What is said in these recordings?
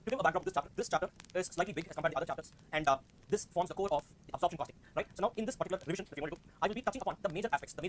to give a backdrop to this chapter is slightly big as compared to the other chapters, and this forms the core of the absorption costing, right? So now in this particular revision, if you want to do, I will be touching upon the major aspects of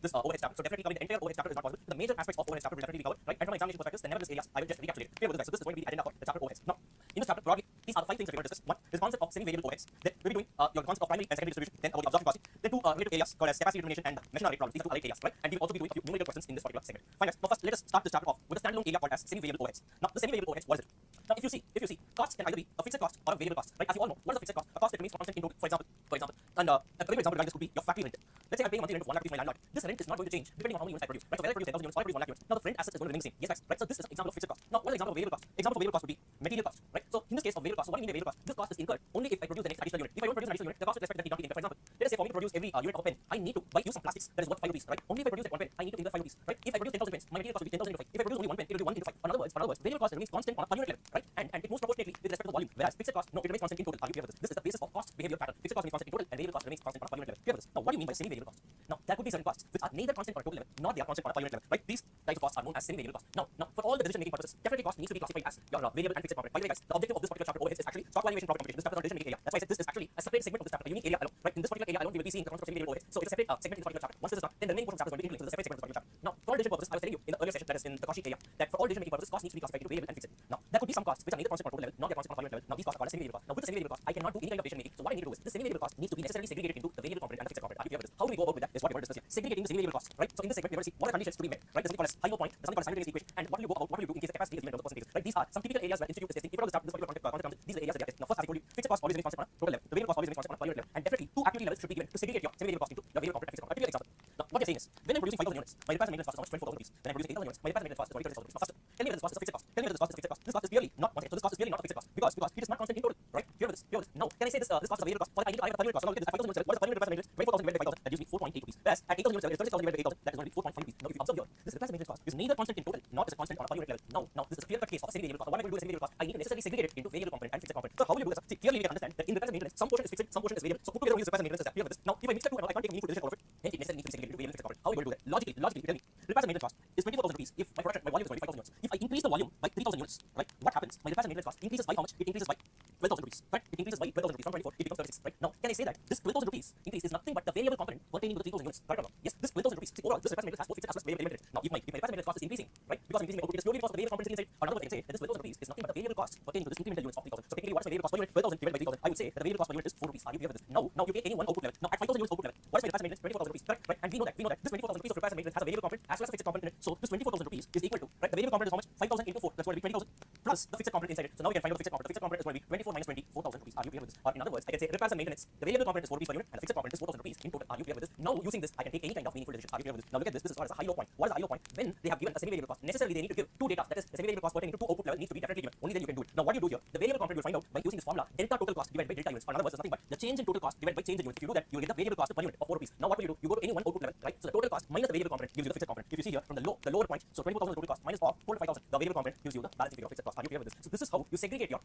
this overhead chapter. So definitely covering the entire overhead chapter is not possible. The major aspects of overhead chapter will definitely be covered, right? And from an examination perspective, the nevertheless areas I will just recapitulate. Clear with this, guys. So this is going to be the agenda for the chapter overheads. Now, in this chapter, broadly, these are the 5 things that we're going to discuss. One is the concept of semi-variable overheads. Then we'll be doing your concept of primary and secondary distribution. Then about the absorption costing. Then 2 related areas called as capacity determination and machine rate problems. These are 2 related areas, right? And we'll also be doing a few numerical questions in this particular segment. Fine, guys. Now first, let us start this chapter off with a standalone area called as semi-variable overheads. Now, the semi-variable overheads, what is it? Now, if you see, costs can either be a fixed cost or a variable cost, right? As you all know, what is a fixed cost? A cost that remains constant in total. For example, and a very example regarding this could be your factory rent. Let's say I'm paying monthly rent of 1 lakh rupees to my landlord. This rent is not going to change depending on how many units I produce, right? So whether I produce 10,000 units or I produce 1 lakh units, now the rent asset is going to remain the same. Yes, guys, right? So this is an example of fixed cost. Now, what is an example of variable cost? Example for variable cost would be material cost, right? So in this case of variable cost, so what do you mean by variable cost? This cost is incurred only if I produce the next additional unit. If I don't produce an additional unit, the cost with respect to that need not be incurred. For example, let us say for me to produce every unit of a pen, I need to use some plastics that is worth 5 rupees, right? Only if I produce that one pen, I need to incur 5 rupees, right? If I produce 10,000 pens, my material cost will be 10,000 into 5. If I produce only one pen, it will be 1 into 5. In other words, variable cost remains constant on a per unit level, right? And it moves proportionately with respect to the volume. Whereas fixed cost, no, it remains constant in total. Are you clear with this? This is the basis of cost behavior pattern. Fixed cost remains constant in total, and variable cost remains constant on a per unit level. Clear with this? Now, what do you mean by semi-variable cost? Now, there could be certain costs which are neither constant on a total level, nor they are constant on a per unit level, right? These types of costs are known as semi-variable costs. Now, for all the decision-making purposes, definitely cost needs to be classified as your variable and fixed component. By the way, guys, the objective of this particular chapter overheads is actually stock valuation profit computation. This chapter on decision-making area. That's why I said this is actually a separate segment of this chapter, a unique area alone, right? In this particular area alone, we will be seeing the concept of semi-variable overheads. So it's a separate segment in this particular chapter. Once this is done, then the remaining portion of the chapter is going to be linked to the separate segment of this particular chapter. Now, for all decision purposes, I was telling you in the earlier session, that is in the cost sheet area, that for all decision-making purposes, cost needs to be classified into variable and fixed. Now, there could be some costs which are neither constant on a total level, nor they are constant on a per unit level. Now, these costs are called as semi-variable costs. Now, with the semi-variable cost, I cannot do any kind of decision-making. So what I need to do is this semi-variable cost needs to be necessarily segregated into the variable component and the fixed component. Are you clear with this? How do we go about with that? Is what we're going to discuss here. Segregating the semi-variable costs, right? So in this segment, we're going to see what are conditions to be met, right? There's something called as high low point, there's something called as simultaneous equation, and what will you go about, what will you do in case the capacity is given in terms of percentages, right? These are some typical areas where institute is testing. If you follow this particular concept comes, these are the areas that they are testing. Now, first, as I told you, fixed cost always remains constant on a total level. The variable cost always remains constant on a per unit level, and definitely 2 activity levels should be given to segregate your semi-variable cost into your variable component and fixed component. A typical example. Now, what they're saying is, when I'm producing 5,000 units, my repairs and maintenance cost is how much? 24,000 rupees. When I'm producing 8,000 units, my repairs and maintenance cost is 26,000 rupees. Now, first, tell me whether this cost is a fixed cost. Tell me whether this cost is a fixed cost. This cost is purely not constant. So this cost is purely not a fixed cost because it is not constant in total, right? Pure with this. Now, can I say this cost is a variable cost? For I have a per unit cost. So now look at this 5,000 units. What is per unit repairs and maintenance? 24,000 divided by 5,000. That gives me 4.8 rupees. Whereas at 8,000 units, it is 36,000 divided by 8,000. That is going to be 4.5 rupees. Now, if you observe here, this repairs and maintenance cost is neither constant in total, nor is it constant on a per unit level. Now, this is a clear-cut case of a semi-variable cost. So what am I going to do with a semi-variable cost? I need to necessarily segregate it into variable component and fixed component. So how will you do this? See, clearly we can understand that in repairs and maintenance, some portion is fixed, some portion is variable. So put together only this repairs and maintenance is there. Clear with this? Now, if I mix the two, I can't take a meaningful decision out of it. Hence, it necessarily needs to be segregated into variable and fixed component. How are we going to do that? Logically, tell me. Repairs and maintenance cost is 24,000 rupees if my volume is going to be 5,000 units. If I increase the volume by 3,000 units, right? What happens? My repairs and maintenance cost increases by how much? It increases by 12,000 rupees, right? It increases by 12,000 rupees from 24, it becomes 36, right? Now, can I say that this 12,000 rupees increase is nothing but the variable component pertaining to the 3,000 units, correct or not? Yes, this 12,000 rupees. See, overall, this repairs and maintenance has both fixed as well as variable limited. Now, if my repairs and maintenance cost is increasing, right? Because I'm increasing my output, it is purely because of the variable component inside. Or another way, I can say that this 12,000 rupees is nothing but the variable cost pertaining to this incremental units of 3,000. So technically, what is my variable cost per unit? 12,000 divided by 3,000. I would say that the variable cost per unit is 4 rupees. Are you clear with this? Now you take any one output level. Now, at 5,000 units output level, what is my repairs and maintenance? 24,000 rupees, correct? Right? And we know that this 24,000 rupees of repairs and maintenance has a variable component as well as a fixed component in it. So this 24,000 rupees is equal to, right? The variable component is how much? 5,000 into 4. That's going to be 20,000 plus the fixed component inside it. So now we can find out the fixed component. The fixed component is going to be 24 minus 20, 4,000 rupees. Are you clear with this? Or in other words, I can say repairs and maintenance, the variable component is 4 rupees per unit and the fixed component is 4,000 rupees in total. Are you clear with this? Now using this, I can take any kind of meaningful decision. Are you clear with this? Now look at this. This is what is a high low point. What is a high low point? When they have given a semi-variable cost, necessarily they need to give two data. That is, the semi-variable cost pertaining to two output levels needs to be definitely given. Only then you can do it. Now what do you do here? The variable component you will find out by using this formula, delta total cost divided by delta units. Or in other words, it's nothing but the change in total cost divided by change in units. If you do that, you will get the variable cost per unit of 4 rupees. Now what will you do? You go to any one output level, right? So the total cost minus the variable component gives you the fixed component. If you see here from the lower point, so 24,000 total cost minus 4,500, the variable component gives you the balancing figure of fixed cost. Are you clear with this? So this is how you segregate your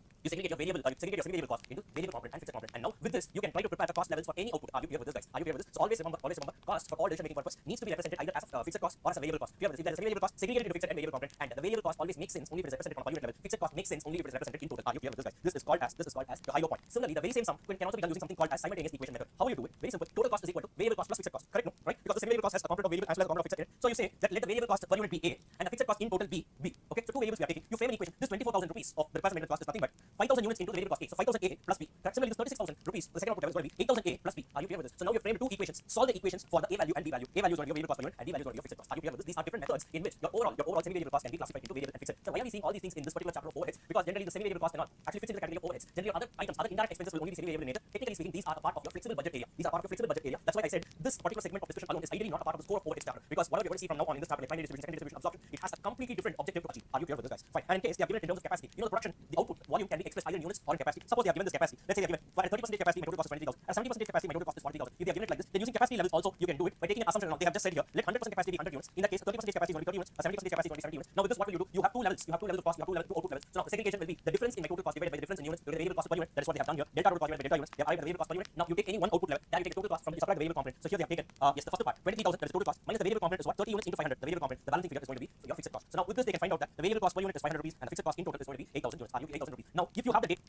variable, segregate your semi-variable cost into variable component and fixed component. And now with this, you can try to prepare the cost levels for any output. Are you clear with this, guys? Are you clear with this? So always remember, cost for all decision-making purpose needs to be represented either as a fixed cost or as a variable cost. Clear with this? If there is a semi-variable cost, segregate it into fixed and variable component, and the variable cost always makes sense only if it is represented on a per unit level. Fixed cost makes sense only if it is represented in total. Are you clear with this, guys? This is called as the high low point. Similarly, the very same sum can also be done using something called as simultaneous equation method. How will you do it? Very simple. Total cost is equal to variable cost plus fixed cost. Correct? No? Right? Because the semi-variable cost has a component of variable as well as a component of fixed. So you say that let the variable cost per unit be A and the fixed cost in total be B. Okay? So two variables we are taking. You frame an equation. This 24,000 rupees of the repairs and maintenance cost is nothing but 5,000 units into the variable cost A. So 5,000 A plus B. Similarly, this 36,000 rupees, the second output level is going to be 8,000 A plus B. Are you clear with this? So now you frame two equations. Solve the equations for the A value and B value. A value is going to be your variable cost per unit and B value is going to be your fixed cost. Are you clear with this? These are different methods in which your overall semi-variable cost can be classified into variable and fixed. So why are we seeing all these things in this particular chapter of overheads? Because generally the semi-variable cost cannot actually fit into the category of overheads. Generally other items, other indirect expenses will only be semi-variable in nature. Technically speaking, these are a part of your flexible budget area. That's why I said this particular segment of discussion alone is ideally not a part of the score of overheads chapter. Because whatever you're going to see from now on in this chapter, like primary distribution, secondary distribution, absorption, it has a completely different objective to achieve. Are you clear with this, guys? Fine. And in case they are given it in terms of capacity, you know the production, the output volume can be expressed either in units or in capacity. Suppose they are given this capacity. Let's say they are given for a 30% capacity, my total cost is 20,000. At 70% capacity, my total cost is 40,000. If they are given it like this, then using capacity levels also you can do it by taking an assumption. Now they have just said here, let 100% capacity be 100 units. In that case, 30% capacity is going to be 30 units, a 70% capacity is going to be 70 units. Now with this, what will you do? You have two levels. You have two levels of cost. You have two output levels. So now segregation will be the difference in my total cost divided by the difference in units to the variable cost per unit. That is what they have done here. Delta total cost divided by delta units. They have arrived at the variable cost per unit. Now you take any one output level, then you take the total cost from the subtract the variable component. So here they have taken yes, the first part 23,000, that is total cost, minus the variable component is what? 30 units into 500. The variable component, the balancing figure is going to be your fixed cost. So now with this they can find out that the variable cost per unit is 500 rupees and the fixed cost in total is going to be 8,000 units. Are you 8,000 rupees? Now, if you have the data,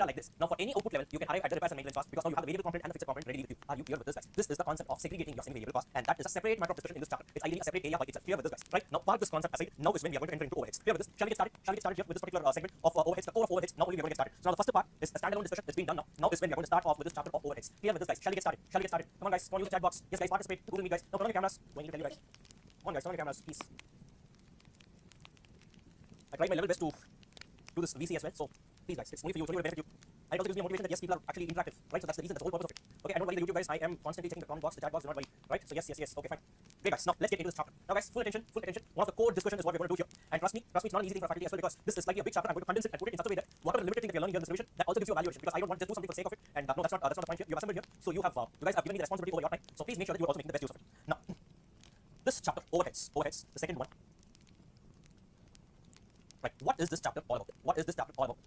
like this. Now, for any output level, you can arrive at the repairs and maintenance cost because now you have the variable component and the fixed component ready with you. Are you clear with this, guys? This is the concept of segregating your semi-variable cost, and that is a separate matter of discussion in this chapter. It's ideally a separate area by itself. Clear with this, guys? Right? Now, park this concept aside. Now is when we are going to enter into overheads. Clear with this? Shall we get started? Shall we get started here with this particular segment of overheads, the core of overheads? Now only we are going to get started. So now the first part is a standalone discussion that's being done now. Now is when we are going to start off with this chapter of overheads. Clear with this, guys? Shall we get started? Shall we get started? Come on, guys. Come on, use the chat box. Yes, guys, participate. Google me, guys. Now turn on your cameras. Going to tell you guys. Come on, guys. Turn on your cameras, please. I tried my level best to do this VC as well. So please, guys, it's only for you. It's only going to benefit you. And it also gives me a motivation that yes, people are actually interactive, right? So that's the reason, that's the whole purpose of it. Okay, I don't worry the YouTube guys. I am constantly checking the comment box, the chat box. Do not worry, right? So yes. Okay, fine. Great, guys. Now let's get into this chapter. Now, guys, full attention. One of the core discussion is what we're going to do here. And trust me, it's not an easy thing for faculty as well because this is likely a big chapter. I'm going to condense it and put it in such a way that whatever the limited thing that you're learning here in this revision, that also gives you a valuation because I don't want to just do something for the sake of it. And no, that's not the point here. You have assembled here, so you guys have given me the responsibility over your time. So please make sure that you are also making the best use of it. Now, this chapter, overheads, the second one. Right? What is this chapter all about?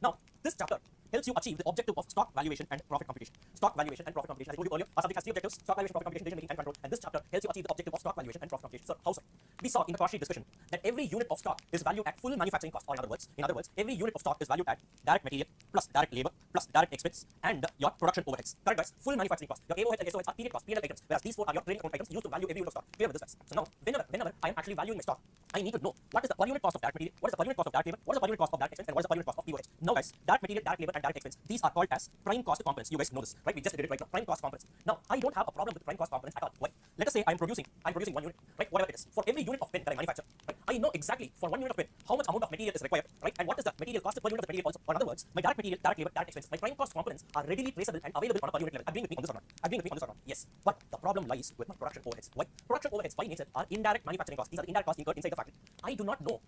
Now, this chapter helps you achieve the objective of stock valuation and profit computation. Stock valuation and profit computation. I told you earlier, our subject has three objectives: stock valuation, profit computation, decision making, and control. And this chapter helps you achieve the objective of stock valuation and profit computation. So, how so? We saw in the cost sheet discussion that every unit of stock is valued at full manufacturing cost, or in other words, every unit of stock is valued at direct material plus direct labor plus direct expense and your production overheads. Correct, guys? Full manufacturing cost. Your AOH and SOH are period cost, P&L items, whereas these four are your trailing account items used to value every unit of stock. Clear with this, guys? So now, whenever I am actually valuing my stock, I need to know what is the per unit cost of direct material, what is the per unit cost of direct labor, what is the per unit cost of direct expense, and what is the per unit cost of POH. Now, guys, direct material, direct labor, and direct expense, these are called as prime cost components. You guys know this, right? We just did it right now. Prime cost components. Now, I don't have a problem with prime cost components at all. Why? Let us say I'm producing 1 unit, right? Whatever it is. For every unit of pen that I manufacture, right? I know exactly for 1 unit of pen how much amount of material is required, right? And what is the material cost per unit of the material also. Or in other words, my direct material, direct labor, direct expense, my prime cost components are readily traceable and available on a per unit level. Agreeing with me on this or not? Yes. But the problem lies with my production overheads. Why? Production overheads by nature are indirect manufacturing costs. These are the indirect costs incurred inside the factory. I do not know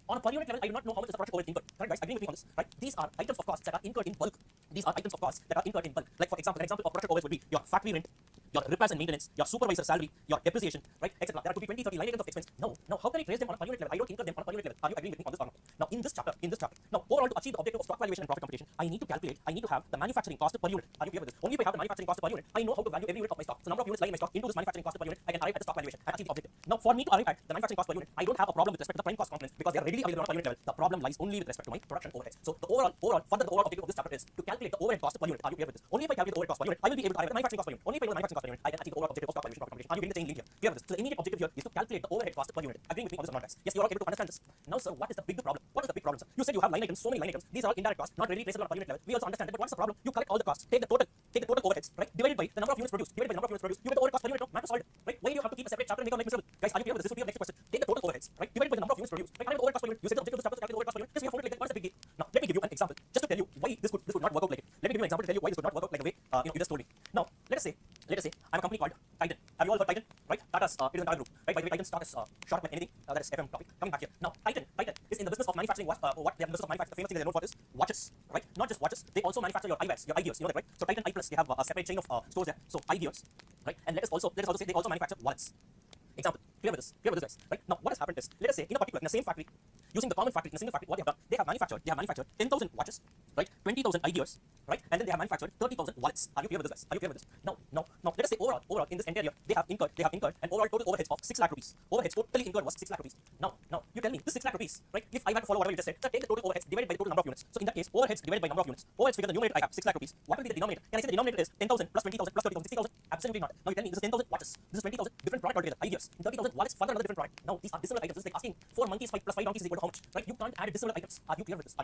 on a per unit level. I do not know how much is the production overhead incurred. Correct, guys? Agreeing with me on this, right? These are items of costs that are incurred in bulk. Like for example, an example of production overheads would be your factory rent, your repairs and maintenance, your supervisor salary, your depreciation, right, etc. There could be 20, 30 line items of expense. Now, how can I trace them on a per unit level? I don't incur them on a per unit level. Are you agreeing with me on this or not? Now, in this chapter, now overall to achieve the objective of stock valuation and profit computation, I need to have the manufacturing cost per unit. Are you clear with this? Only if I have the manufacturing cost per unit, I know how to value every unit of my stock. So number of units lying in my stock into this manufacturing cost per unit, I can arrive at the stock valuation and achieve the objective. Now, for me to arrive at the manufacturing cost per unit, I don't have a problem with respect to the prime cost components because they are readily available on a per unit level. The problem lies only with respect to my production overheads. So the overall objective of this chapter is to calculate the overhead cost per unit. Are you clear with this? Only if I calculate the overhead cost per unit, I will be able to arrive at the manufacturing cost per unit. Only if I know the manufacturing cost per unit, I can achieve the overall objective of stock valuation and profit computation. Are you getting the same link here? Clear with this? So the immediate objective here is to calculate the overhead cost per unit. Agreeing with me on this or not, guys? Yes, you are all able to understand this. Now, sir, what is the big problem? Sir? You said you have line items, so many line items. These are all indirect costs, not really traceable on a per unit level. We also understand that, but what's the problem? You collect all the costs, take the total overheads, right? Divided by the number of units produced. You get the overhead cost per unit. No, matter solved, right? Why do you have to keep a separate chapter and make our life miserable? Guys, are you clear with this? This would be the next question. Take the total overheads, right? Divided by the number of units produced. Right? The overhead cost per unit. You said the objective of this chapter is to calculate the overhead cost per unit. Just we have formulated like that. What is the big deal? Now, let me give you an example just to tell you why this would not work out like it. Let me give you an example to tell you why this would not work out like the way you just told me. Now, let us say I'm a company called Titan. Have you all heard Titan? Right? Tata's it is a Tata group. Right? By the way, Titan stock is short like anything. That is FM topic. Coming back here. Now, Titan is in the business of manufacturing what they are in the business of manufacturing. The famous thing that they're known for is watches, right? Not just watches. They also manufacture your eyewears, your eye gears. You know that, right? So Titan Eye Plus, they have a separate chain of stores there. So eye gears, right? And let us also say they also manufacture wallets. Example. Clear with this, guys. Right? Now, what has happened is, let us say in the same factory, using the common factory, in a single factory, what they have done, they have manufactured 10,000 watches, right? 20,000 eye gears, right? And then they have manufactured 30,000 wallets. Are you clear with this, guys? Now, let us say overall in this entire year, they have incurred an overall total overheads of 6 lakh rupees. Overheads totally incurred was 6 lakh rupees. Now, you tell me, this 6 lakh rupees, right? If I had to follow whatever you just said, take the total overheads divided by the total number of units. So in that case, overheads divided by number of units. Overheads figure the numerator I have 6 lakh rupees. What will be the denominator? Can I say the denominator is 10,000 plus 20,000 plus 30,000, 60,000? Absolutely not. Now you tell me this is 10,000 watches. This is 20,000 different product altogether. Eye gears. 30,000 wallets, further another different product. Now these are dissimilar items. This is like asking 4 monkeys plus 5 donkeys is equal to how much? Right? You can't add dissimilar items. Are you clear with this?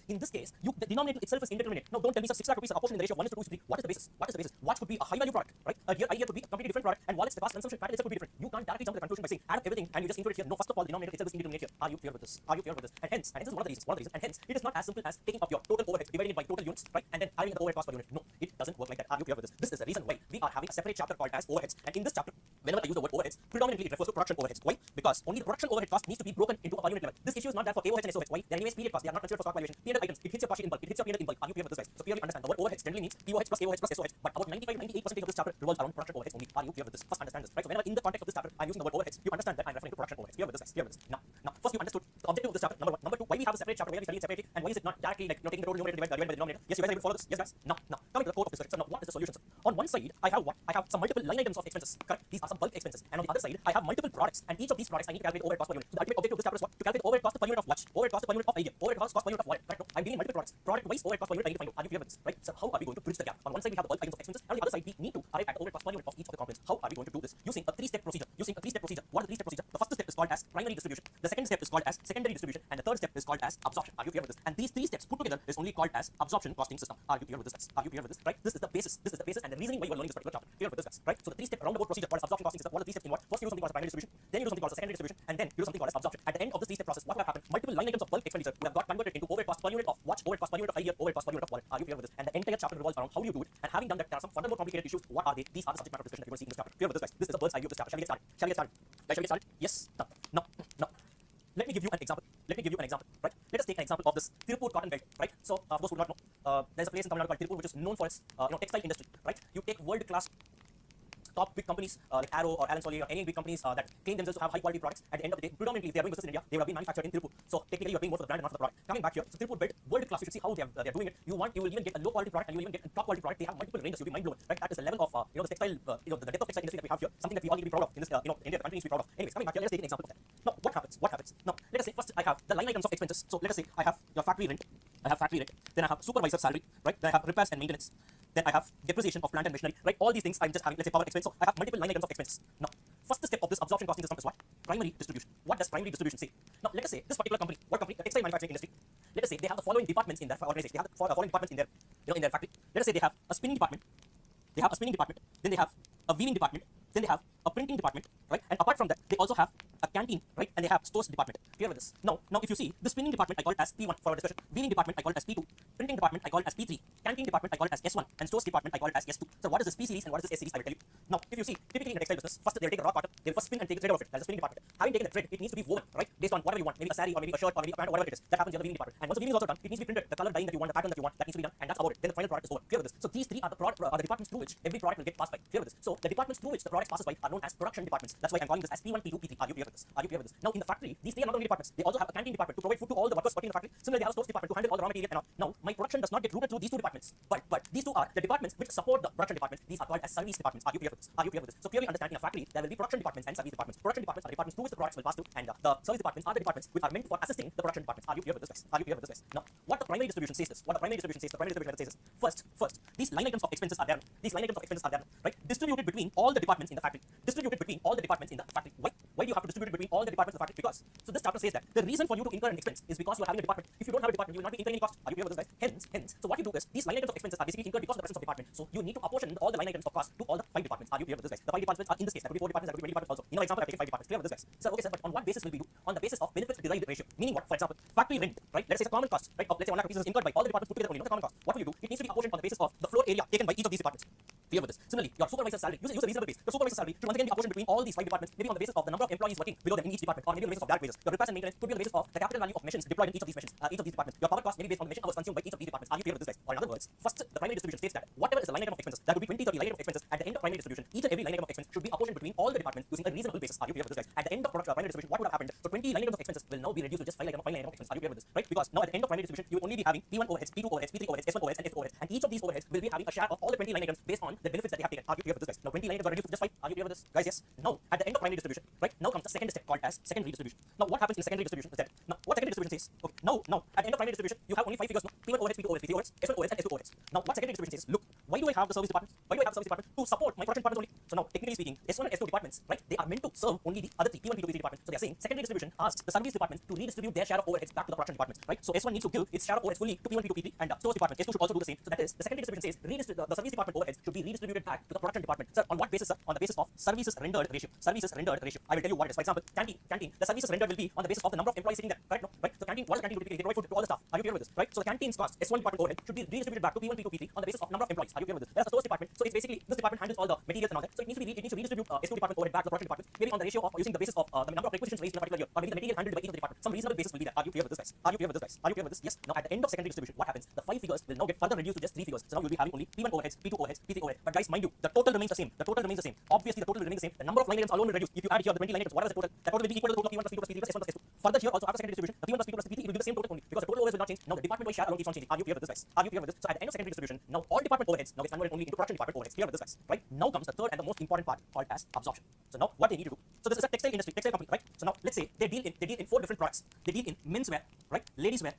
In this case, the denominator itself is indeterminate. Now don't tell me sir 6 lakh rupees are apportioned in the ratio of 1 to 2 to 3. What is the basis? Watch could be a high value product, right? A gear could be a completely different product, and wallets, the cost consumption pattern itself could be different. You can't directly jump to the conclusion by saying add up everything and you just include it here. No, first of all, the denominator itself is indeterminate here. Are you clear with this? And hence this is one of the reasons. And hence it is not as simple as taking up your total overheads, dividing it by total units, right? And then arriving at the overhead cost per unit. No, it doesn't work like that. Are you clear with this? This is the reason why we are having a separate chapter called as overheads. And in this chapter, whenever I use the word overheads, predominantly it refers to production overheads. Why? Because only the production overhead cost needs to be broken into a per unit level. This issue is not there for AOHs and SOHs. Why? They are anyways period costs. They are not considered for stock valuation. Period items. It hits your cost sheet in bulk. It hits your period in bulk. Are you clear with this, guys? So clearly understand the word overheads generally means POH plus AOH plus SOH. But about 95-98% of this chapter revolves around production overheads only. Are you clear with this? First understand this, right? So whenever in the context of this chapter I'm using the word overheads, you understand that I'm referring to production overheads. Clear with this, guys? Clear with this? Now, first you understood the objective of this chapter. Number one. Number two, why we have a separate chapter where we study it separately, and why is it not directly like taking the total numerator divided by the denominator? Yes, you guys are able to follow this? Yes, guys. Now, coming to the core of this. So now, what is the solution? Sir? On one side, I have what? I have some multiple line items of expenses. Correct? These are some bulk expenses. And on the other side, I have multiple products, and each of these products I need to calculate overhead cost per unit. So the ultimate objective of this chapter is what? To calculate overhead cost per unit of watch, overhead cost per unit of idea, overhead cost per unit of wallet. Correct? No, I'm dealing multiple products. Product-wise overhead cost per unit I need to find out. Are you clear with this? Right? So how are we going to bridge the gap? On one side we have the bulk items of expenses, and on the other side we need to arrive at the overhead cost per unit of each of the components. How are we going to do this? Using a three-step procedure. What is the three-step procedure? The first step is called as primary distribution. The second step is called as secondary distribution, and the third step is called as absorption. Are you clear with this? And these three steps put together is only called as absorption costing system. Are you clear with this, guys? Are you clear with this? Right? This is the basis. This is the basis and the reasoning why you are learning this particular chapter. Clear with this, guys? Right? So the three-step roundabout procedure called as absorption costing system. What are the three steps in what? First you do something called as primary distribution, then you do something called as secondary distribution, and then you do something called as absorption. At the end of this three-step process, what will happen? Multiple line items of bulk expenditure will have got converted into overhead cost per unit of watch, overhead cost per unit of idea, overhead cost per unit of wallet. Are you clear with this? And the entire chapter revolves around how do you do it. And having done that, there are some further more complicated issues. What are they? These are the subject matter discussion that you're going to see in this chapter. Clear with this, guys? This is the bird's eye view of this chapter. Shall we get started? Shall we get started? Guys, shall we get started? Yes. No. Let me give you an example. Right? Let us take an example of this Tirupur cotton belt. Right? So, for those who do not know, there's a place in Tamil Nadu called Tirupur which is known for its textile industry. Right? You take world-class top big companies like Arrow or Allen Solly or any big companies that claim themselves to have high quality products. At the end of the day, predominantly if they are doing business in India, they will have been manufactured in Tirupur. So technically you are paying more for the brand and not for the product. Coming back here, so Tirupur built world class. You should see how they are doing it. You will even get a low quality product and you will even get a top quality product. They have multiple ranges. You'll be mind blown. Right? That is the level of the textile the depth of textile industry that we have here. Something that we all need to be proud of in this India. The country needs to be proud of. Anyways, coming back here, let us take an example of that. Now what happens? Now let us say first I have the line items of expenses. So let us say I have your factory rent. Then I have supervisor salary. Right? Then I have repairs and maintenance. Then I have depreciation of plant and machinery, right? All these things I'm just having, let's say, power expense. So I have multiple line items of expenses. Now, first step of this absorption costing system is what? Primary distribution. What does primary distribution say? Now, let us say this particular company, what company? The textile manufacturing industry. Let us say they have the following departments in their organization. They have the following departments in their, in their factory. Let us say they have a spinning department. Then they have a weaving department. Then they have a printing department, right? And apart from that, they also have a canteen, right? And they have stores department. Clear with this? Now if you see the spinning department, I call it as P1 for our discussion. Weaving department, I call it as P2. Printing department, I call it as P3. Canteen department, I call it as S1. And stores department, I call it as S2. So what is this P series and what is this S series? I will tell you. Now, if you see, typically in the textile business, first they'll take a raw cotton, they'll first spin and take the thread out of it. That's the spinning department. Having taken the thread, it needs to be woven, right? Based on whatever you want, maybe a saree or maybe a shirt or maybe a pant or whatever it is. That happens in the weaving department. And once the weaving is also done, it needs to be printed. The color dyeing that you want, the pattern that you want, that needs to be done, and that's about it. Then the final product is over. Clear with this? So these three are the departments through which every product will get passed by. Clear with this? So the departments through which the product passes by are known as production departments. That's why I'm calling this as P1, P2, P3. Are you clear with this? Now in the factory, these three are not only departments. They also have a canteen department to provide food to all the workers working in the factory. Similarly, they have a stores department to handle all the raw material and all. Now my production does not get routed through these two departments, but these two are the departments which support the production departments. These are called as service departments. Are you clear with this? So clearly understand, in a factory there will be production departments and service departments. Production departments are the departments through which the products will pass through, and the service departments are the departments which are meant for assisting the production departments. Are you clear with this, guys? Now what the primary distribution says is, the primary distribution says is, first these line items of expenses are there. Right? Distributed between all the departments in the factory. Why do you have to distribute it between all the departments in the factory? Because, so this chapter says that the reason for you to incur an expense is because you are having a department. If you don't have a department, you will not be incurring any cost. Are you clear with this, guys? Hence, so what you do is, these line items of expenses are basically incurred because of the presence of department. So you need to apportion all the line items of cost to all the 5 departments. Are you clear with this, guys? The 5 departments are in this case. There could be 4 departments, there could be 20 departments also. In our example, I've taken 5 departments. Clear with this, guys? So okay, sir, but on what basis will we do? On the basis of benefits derived ratio. Meaning what? For example, factory rent, right? Let's say it's a common cost, right? Of let's say 1 lakh rupees is incurred by all the departments put together only, not the common cost. What will you do? It needs to be apportioned on the basis of the floor area taken by each of these departments. Clear with this? Similarly, your supervisor's salary, use a reasonable base. The supervisor's salary should once again be apportioned between all these 5 departments, maybe on the basis of the number of employees working below them in each department, or maybe on the basis of direct wages. Your repairs and maintenance could be on the basis of the capital value of machines deployed in each of these departments. Your power cost may be based on the machine hours consumed by each of these departments. Are you clear with this, guys? Or in other words, first the primary distribution states that whatever is the line item of expenses, that would be 20, 30 line item of expenses. At the end of primary distribution, each and every line item of expense should be apportioned between all the departments using a reasonable basis. Are you clear with this, guys? At the end of primary distribution, what would have happened? So 20 line items of expenses will now be reduced to just 5 line items of expenses. Are you clear with this? Right? Because now at the end of primary distribution, you will only be having P1 overheads, P2 overheads, P3 overheads, S1 overheads, and S2 overheads, and each of these overheads will be having a share of all the 20 line items based on the benefits that they have taken. Are you clear with this, guys? Now 20 line items are reduced to just 5. Are you clear with this, guys? Yes. Now at the end of primary distribution, right? Now comes the second step called as secondary distribution. Now what happens in secondary distribution is that what secondary distribution says? Okay. Now at the end of primary distribution, you have only 5 figures. No? P1 overheads, P2 overheads, P3 overheads, S1 overheads, and S2 overheads. Now what secondary distribution says? Look, why do I have the service department? To support my production departments only. So now technically speaking, S1 and S2 departments, right? They are meant to serve only the other 3, P1, P2, P3 departments. So they are saying secondary distribution asks the service departments to redistribute their share of overheads back to the production departments, right? So S1 needs to give its share of overheads fully to P1, P2, P3, and stores department. S2 should also do the same. So that is, the secondary distribution says the service department overheads should be redistributed back to the production department. Sir, on what basis, sir? On the basis of services rendered ratio. I will tell you what it is. For example, canteen. The services rendered will be on the basis of the number of employees sitting there, correct? No, right? So canteen, what is the canteen typically? They provide food to all the staff. Are you clear with this, right? So the canteen's cost, S1 department overhead, should be redistributed back to P1, P2, P3 on the basis of number of employees. Are you clear with this? There's a stores department. So it's basically this department handles all the materials and all that. So it needs to redistribute S2 department overhead back to the production department, maybe on the ratio of using the basis of the number of requisitions raised in a particular year, or maybe the material handled by each of the department. Some reasonable basis will be there. Are you clear with this, guys? Are you clear with this, guys? Are you clear with this? Yes. Now at the end of secondary distribution, what happens? The 5 figures will now get further reduced to just 3 figures. So now you'll be having only P1 overheads, P2 overheads, P3 overheads. But guys, mind you, the total remains the same. The total remains the same. Obviously, the total will remain the same. The number of line items alone will reduce. If you add here the 20 line items, what is the total will be equal to the total of P1 plus P2 plus P3 plus S1 plus S2. Further here also after secondary distribution, the P1 plus P2 plus P3 will be the same total only, because the total overheads will not change. Now the department wise share alone keeps on changing. Are you clear with this, guys? Are you clear with this? So at the end of secondary distribution, now all department overheads now get converted only into production department overheads. Clear with this, guys? Right? Now comes the third and the most important part, called as absorption. So now what they need to do. So this is a textile industry, textile company, right? So now let's say they deal in 4 different products. They deal in menswear, right? Ladies wear,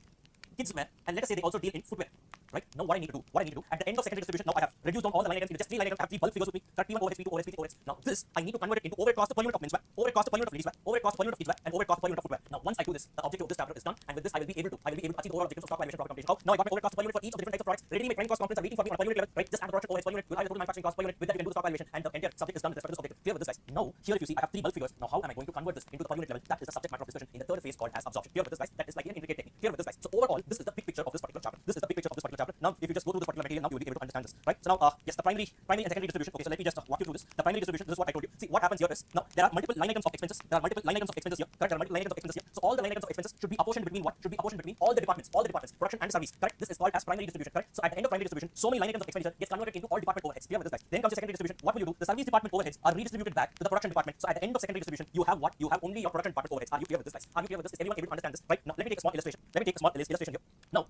kids wear, and let us say they also deal in footwear. Right? Now what I need to do, at the end of secondary distribution, now I have reduced down all the line items into just 3 line items. I have 3 bulk figures with me. That P1 overheads, P2 overheads, P3 overheads. Now this I need to convert it into overhead cost per unit of menswear, overhead cost per unit of ladies wear, overhead cost per unit of kids wear, and overhead cost per unit of footwear. Now once I do this, the objective of this chapter is done, and with this I will be able to achieve the overall objective of stock valuation, profit completion. Now I got my overhead cost per unit for each of the different types of products. Ready-made training cost components are waiting for me on a per unit level. Right? Just add the production overheads per unit. You'll have the total manufacturing cost per unit. With that you can do the stock valuation, and the entire subject is done with respect to this objective. Clear with this, guys? Now here if you see I have 3 bulk figures. Now how am I going to convert this into the per unit level? That is the subject matter of discussion in the third phase called as absorption. Clear with this, guys? That is like an intricate technique. Clear with this, guys? So overall, this is the big picture of this particular chapter. This is the big picture of this particular chapter. Now if you just go through this particular material, now you will be able to understand this. Right? So now yes, the primary and secondary distribution. Okay, so let me just walk you through this. The primary distribution, this is what I told you. See what happens here is now there are multiple line items of expenses. There are multiple line items of expenses here. Correct? There are multiple line items of expenses here. So all the line items of expenses should be apportioned between what? Should be apportioned between all the departments, production and service. Correct? This is called as primary distribution. Correct? So at the end of primary distribution, so many line items of expenditure gets converted into all department overheads. Clear with this, guys? Then comes the secondary distribution. What will you do? The service department overheads are redistributed back to the production department. So at the end of secondary distribution, you have what? You have only your production department overheads. Are you clear with this, guys? Are you clear with this? Is everyone able to understand this? Right? Now let me take a small illustration. Here. Now.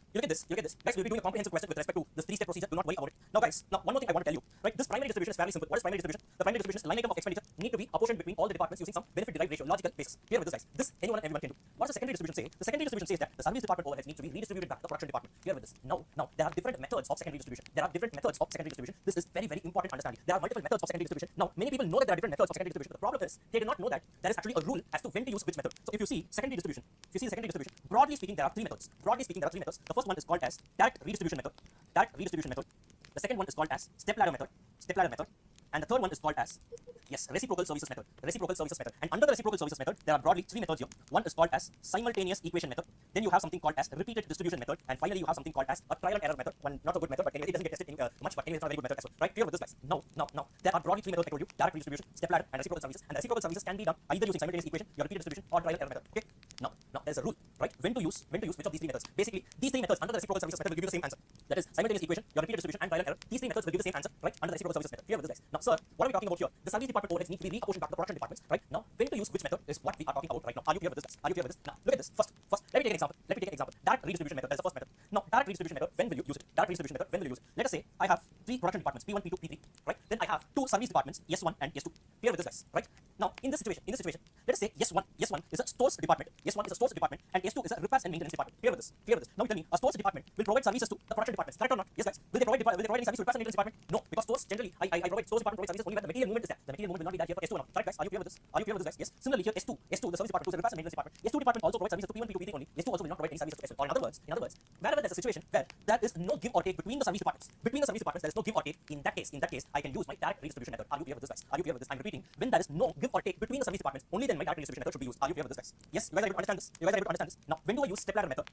You look at this, guys. We'll be doing a comprehensive question with respect to this 3-step procedure. Do not worry about it. Now, guys, one more thing I want to tell you. Right, this primary distribution is fairly simple. What is primary distribution? The primary distribution is line item of expenditure need to be apportioned between all the departments using some benefit-derived ratio, logical basis. Clear with this, guys? This anyone and everyone can do. What does the secondary distribution say? The secondary distribution says that the service department overheads need to be redistributed back to the production department. Clear with this? Now, there are different methods of secondary distribution. This is very, very important understanding. There are multiple methods of secondary distribution. Now, many people know that there are different methods of secondary distribution. The problem is they do not know that there is actually a rule as to when to use which method. So if you see secondary distribution, broadly speaking, there are 3 methods. The first one is called as direct redistribution method. The second one is called as step ladder method. And the third one is called as reciprocal services method. And under the reciprocal services method, there are broadly 3 methods here. One is called as simultaneous equation method. Then you have something called as repeated distribution method. And finally, you have something called as a trial and error method. One not so good method, but anyway, it doesn't get tested much, but anyway, it's not a very good method as well. Right? Clear with this, guys? Now, there are broadly 3 methods I told you: direct redistribution, step ladder, and reciprocal services. And the reciprocal services can be done either using simultaneous equation, your repeated distribution, or trial and error method. Okay? Now, there's a rule, right? When to use which of these 3 methods? Basically, these 3 methods under the reciprocal services method will give you the same answer. That is simultaneous equation, your repeated distribution, and trial and error. These 3 methods will give the same answer, right? Under the reciprocal services method. Clear with this, guys? Now, sir, what are we talking about here? The service department overheads need to be reapportioned back to the production departments, right? Now, when to use which method is what we are talking about right now. Are you clear with this, guys? Are you clear with this? Now, look at this. First, let me take an example. Direct redistribution method. That's the first method. Now, direct redistribution method. When will you use it? Let us say I have 3 production departments, P1, P2, P3, right? Then I have 2 service departments, S1 and S2. Clear with this, guys? Right? Now, in this situation, let us say S1 is a stores department. And S2 is a repairs and maintenance department. Clear with this? Now, tell me, a stores department will provide services to the production departments. Correct or not? Yes, guys. Will they provide any service to repairs and maintenance department? No, because stores generally, stores department provides services only when the material movement is there. The material movement will not be there here for S2 or not. Correct, guys? Are you clear with this? Guys? Yes. Similarly, here S2, the service department, the repairs and maintenance department. S2 department also provides services to P1, P2, P3 only. S2 also will not provide any services to S1. Or in other words, wherever there's a situation where there is no give or take between the service departments, there is no give or take. In that case, I can use my direct redistribution method. Are you clear with this, guys? I'm repeating. When there is no give or take between the service departments, only then my direct redistribution method should be used. Are you clear with this, guys? Yes. You guys are able to understand this? Now, when do I use step ladder method?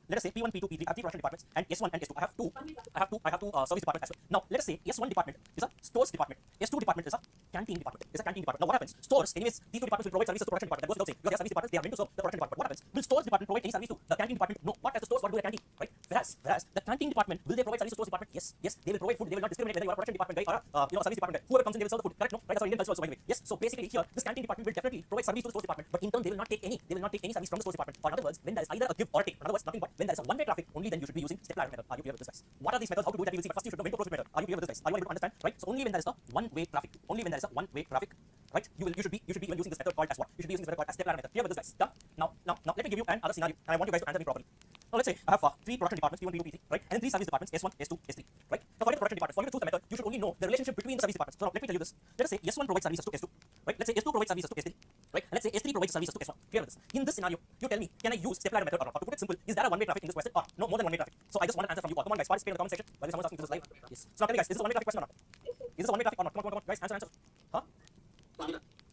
Let us say P1, P2, P3 I have 3 production departments, and S1 and S2 I have two service departments as well. Now, let us say S1 department is a stores department. S2 department is a canteen department. Now, what happens? Stores, anyways, these 2 departments will provide services to production department. That goes without saying. Because they are service departments, they are meant to serve the production department. What happens? Will stores department provide any service to the canteen department? No. What has the stores got to do with the canteen? Right? Whereas the canteen department, will they provide service to stores department? Yes, they will provide food. They will not discriminate whether you are a production department guy or a service department guy. Whoever comes in, they will serve the food. Correct? No? Right? That's our Indian culture also, by the way. Yes. So basically here, this canteen department will definitely provide service to the stores department, but in turn they will not take any service from the stores department. Or in other words, when there is either a give or take. In other words, nothing but when there is a one-way traffic, only then you should be using step ladder method. Are you clear with this, guys? What are these methods? How to do it? That we will see. But first you should know when to approach the method. Are you clear with this, guys? Are you able to understand? Right? So only when there is a one-way traffic. Right? You should be even using this method called as what? You should be using this method called as step ladder method. Clear with this, guys? Done? Now let me give you another scenario, and I want you guys to answer me properly. Now let's say I have 3 production departments, P1, P2, P3, right? And then 3 service departments, S1, S2, S3, right? Now for the production departments, for you to choose the method, you should only know the relationship between the service departments. So now let me tell you this. Let us say S1 provides services to S2, right? Let's say S2 provides services to S3, right? And let's say S3 provides services to S1. Clear with this? In this scenario, you tell me, can I use step ladder method or not? Or to put it simple, is there a one-way traffic in this question or no more than one-way traffic? So I just want an answer from you all. Come on, guys, participate in the comment section. While someone's asking, this is live. Yes. So now tell me, guys, is this a one-way traffic question or not? Is this a one-way traffic or not? Come on, guys, answer. Huh?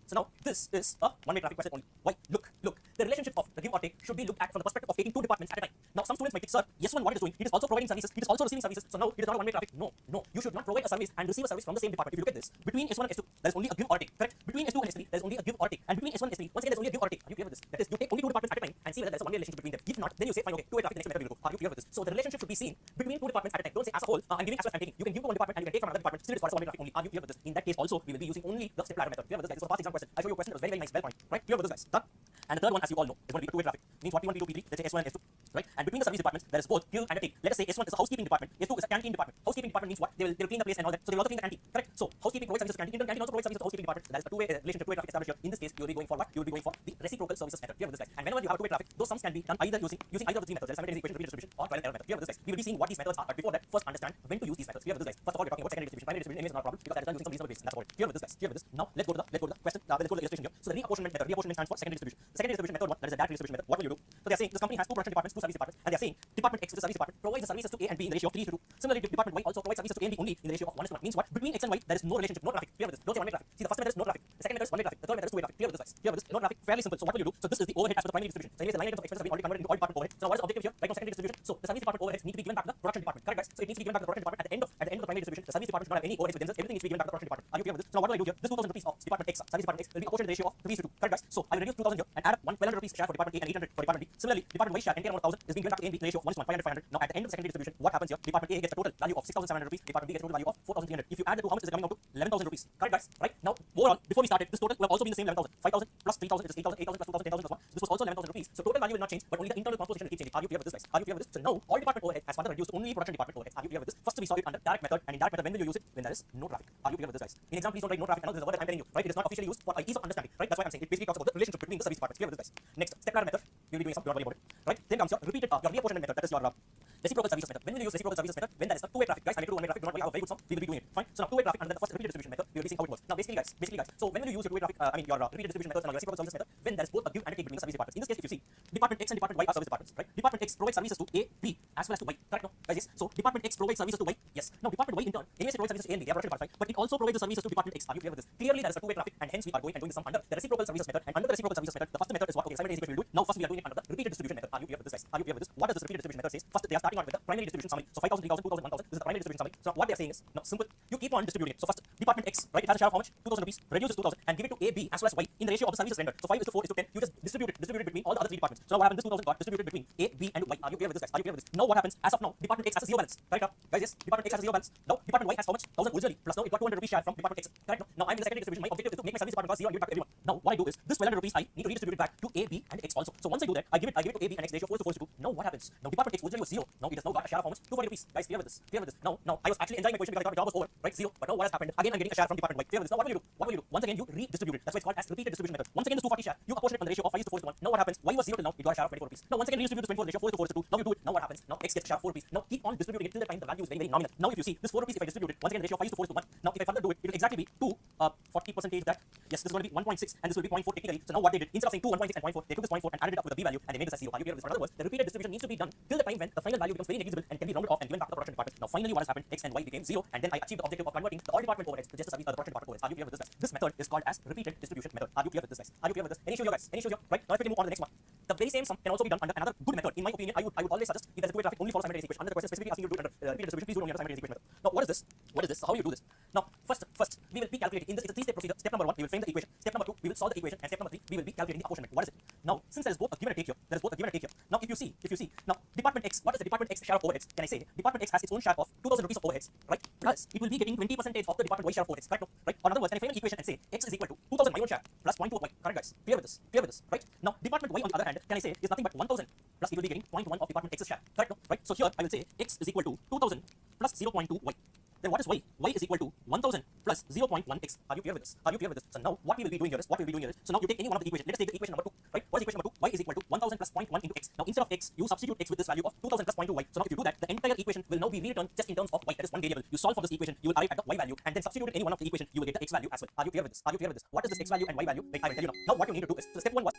So now this is a one-way traffic question only. Why? Look. the relationship of the give or take should be looked at from the perspective of taking two departments at a time. Now, some students might think, sir, S1 what it is doing, it is also providing services, it is also receiving services, so now it is not a one-way traffic. No, you should not provide a service and receive a service from the same department. If you look at this, between S1 and S2, there is only a give or take, correct? Between S2 and S3, there is only a give or take, and between S1 and S3, once again, there is only a give or take. Are you clear with this? That is, you take only two departments at a time and see whether there is a one-way relationship between them. If not, then you say, fine, okay, two-way traffic, the next method will go. Are you clear with this? So the relationship should be seen between two departments at a time. Don't say as a whole, I'm giving access and taking. You can give to one department and you can take from another department. Still, it's for one-way traffic only. Are you clear with this? In that case, also, we will be using only the step ladder method. Clear with this, guys? This was a past exam question. I show you a question that was very, very nice, well point. Right? Clear with this, guys? Done. And the third one, as you all know, is going to be a two-way traffic. Means what P1, P2, P3, let's say S1 and S2. Right? And between the service departments, there is both give and a take. Let us say S1 is a housekeeping department, S2 is a canteen department. Housekeeping department means what? They will clean the place and all that. So they will also clean the canteen. Correct? So housekeeping provides services to canteen. Canteen also provides services to housekeeping department. That is a two-way relationship, two-way traffic established here. In this case, you will be going for what? You will be going for the reciprocal services method. Clear with this, guys? And whenever you have a two-way traffic, those sums can be done either using either of the three methods. There is simultaneous equation, repeated distribution, or trial and error method. Clear with this, guys? We will be seeing what these methods are, but before that, first understand when to use these methods. Clear with this, guys? First of all, we're talking about secondary distribution. Primary distribution anyway is not a problem because that is done using some reasonable basis. And that's about it. Clear with this, guys? Clear with this. Now let's go to the question. Let's go to the illustration here. So the reapportionment method. Reapportionment stands for secondary distribution. The secondary distribution method, what? That is a direct distribution method. What will you do? So they are saying this company has two production departments, two service departments, and they are saying department X, the service department, provides the services to A and B in the ratio of 3:2. Similarly, department Y also provides services to A and B only in the ratio of 1:1. Means what? Between X and Y, there is no relationship, no traffic. Clear with this? Don't say one-way traffic. See, the first method is no traffic. The second method is one-way traffic. The third method is two-way traffic. Clear with this, guys? Clear with this? No traffic. Fairly simple. So what will you do? So this is the overhead as per the primary distribution. So anyways, the line items of expenses have been already converted into all department overhead. So now what is the objective here? Right now, secondary distribution. So the service department overheads need to be given back to the production department. Correct, guys? So it needs to be given back to the production department at the end of the primary distribution. The service department should not have any overheads within this. Everything needs to be given back to the production department. Are you clear with this? So now what do I do here? This 2,000 rupees of department X, service department X, will be apportioned in the ratio of 3:2. Correct, guys? So I will reduce 2,000 here and add up 1,200 rupees share for department A and 800 for department B. Similarly, department Y share entire amount of 1,000 is being given back to A and B in the ratio of 1:1, 500, 500. Now at the end of the secondary distribution, what happens here? Department A gets a total value of 6,700 rupees. Department B gets a total value of 4,300. If you add the two, how much is it coming out to? 11,000 rupees. Correct, guys? Right? Now overall, before we started, this total will have also been the same 11,000. 5,000 plus 3,000 is 8,000, 8,000 plus 2,000, 10,000 plus 1. This was also 11,000 rupees. So total value will not change, but only the internal composition will keep changing. Are you clear with this, guys? Are you clear with this? So now all department overhead has further reduced to only production department overhead. Are you clear with this? First we saw it under direct method, and in direct method when will you use it? When there is no traffic. Are you clear with this, guys? In example, please don't write no traffic. I know this is a word that I'm telling you, right? It is not officially used for ease of understanding, right? That's why I'm saying it basically talks about the relationship between the service departments. Clear with this, guys? Next, step ladder method. You'll be doing some, don't worry about it, right? Then comes your repeated your reapportionment method. That is your reciprocal services method. When will you use reciprocal services method? When there is a two-way traffic, guys. I made it one-way traffic. Do not worry, I have a very good sum. We will be doing it. Fine. So now two-way traffic under the first repeated distribution method. We will be seeing how it works. Now basically, guys. So when will you use your two-way traffic? Your repeated distribution method and your reciprocal services method? When there is both a give and a take between the service departments. In this case, if you see, department X and department Y are service departments, right? Department X provides services to A, B, as well as to Y. Correct? No, guys. Yes. So department X provides services to Y. Yes. Now department Y in turn, anyways, it provides services to A and B. They are production departments, right? But it also provides the services to department X. Are you clear with this? Clearly, there is a two-way traffic, and hence we are going and doing the sum under the reciprocal services method. And under the reciprocal services method, the first method is what? Okay, simultaneous equation we'll do it. Now first we are doing it under the repeated distribution method. Are you clear with this, guys? Are you clear with this? What does this repeated distribution method say? First, they are starting out with the primary distribution summary. So 5,000, 3,000, 2,000, 1,000. This is the primary distribution summary. So what they are saying is, now simple. You keep on distributing it. So first, department X, right? It has a share of how much? 2,000 rupees. Reduces 2,000 and give it to A, B as well as Y in the ratio of the services rendered. So 5:4:10. You just distribute it between all the other three departments. So now what happens? This 2,000 got distributed between A, B, and Y. Are you clear with this, guys? Are you clear with this? Now what happens? As of now, department X has a zero balance. Correct? Guys, yes. Department X has a zero balance. Now department Y has how much? 1,000 originally. Plus now it got 200 rupees share from department X. Correct? Now I'm in the secondary distribution. My objective is to make my service department cost zero and give it back to everyone. Now what I do is this 1,200 rupees I need to redistribute it back to A, B, and X also. So once I do that, I give it to A, B, and X ratio 4:4:2. Now what happens? Now department X originally was zero. Now it has now got a share of how much? 240 rupees. Guys, clear with this? Clear with this? Now I was actually enjoying my position because I thought my job was over, right? Zero. But now what has happened? Again I'm getting a share from department Y. Clear with this? Now what will you do? What will you do? Once again you redistribute it. That's why it's called as repeated distribution method. Once again this 240 share, you apportion it on the ratio of 5:4:1. Now what happens? Y was zero till now, it got a share of 24 rupees. Now once again redistribute this 24 ratio 4:4:2. Now you do it. Now what happens? Now X gets a share of 4 rupees. Now keep on distributing it till the time the value is very, very nominal. Now if you see this 4 rupees, if I distribute it, once again the ratio of 5:4:1. Now if I further do it, it will exactly be 2 40% that. Yes, this is going to be 1.6 and this will be 0.4 technically. So now what they did, instead of saying 2, 1.6 and 0.4, they took this 0.4 and added it up with the B value and they made this as 0. Are you clear with this? In other words, the repeated distribution needs to be done till the time when the final value becomes very negligible and can be rounded off and given back to the production department. Now finally what has happened? X and Y became 0 and then I achieved the objective of converting the all department overheads to just a service the production department overheads. Are you clear with this, guys? This method is called as repeated distribution method. Are you clear with this, guys? Are you clear with this? Any issue here, guys? Any issue here? Right? Now if we move on to the next one. The very same sum can also be done under another good method. In my opinion, I would always suggest if there's a two-way traffic, only follow simultaneous equation. Under the question specifically asking you to do it under repeated distribution, please do it under simultaneous equation method. Now what is this? What is this? So how do you do this? Now first we will be calculating in this. It's a three-step procedure. Step number 1, we will frame the equation. Step number 2, we will solve the equation, and step number 3, we will be calculating the apportionment. What is it? Now since there is both a give and a take here, Now if you see, now department X, what is the department X share of overheads? Can I say department X has its own share of 2,000 rupees of overheads, right? Plus it will be getting 20% of the department Y share of overheads, right? Right? Or in other words, can I frame an equation and say X is equal to 2,000 my own share plus 0.2 of Y? Correct, guys? Clear with this? Clear with this? Right? Now department Y on the other hand, can I say is nothing but 1,000 plus it will be getting 0.1 of department X's share, correct? No? Right? So here I will say X is equal to 2,000 plus 0.2 Y. Then what is Y? Y is equal to 1,000 plus 0.1x. Are you clear with this? Are you clear with this? So now what we will be doing here is, so now you take any one of the equation. Let us take the equation number 2, right? What is equation number 2? Y is equal to 1,000 plus 0.1 into x. Now instead of x, you substitute x with this value of 2,000 plus 0.2y. So now if you do that, the entire equation will now be rewritten just in terms of y. That is one variable. You solve for this equation, you will arrive at the y value, and then substitute any one of the equation, you will get the x value as well. Are you clear with this? Are you clear with this? What is this x value and y value? Wait, I will tell you now. Now what you need to do is, so step 1 was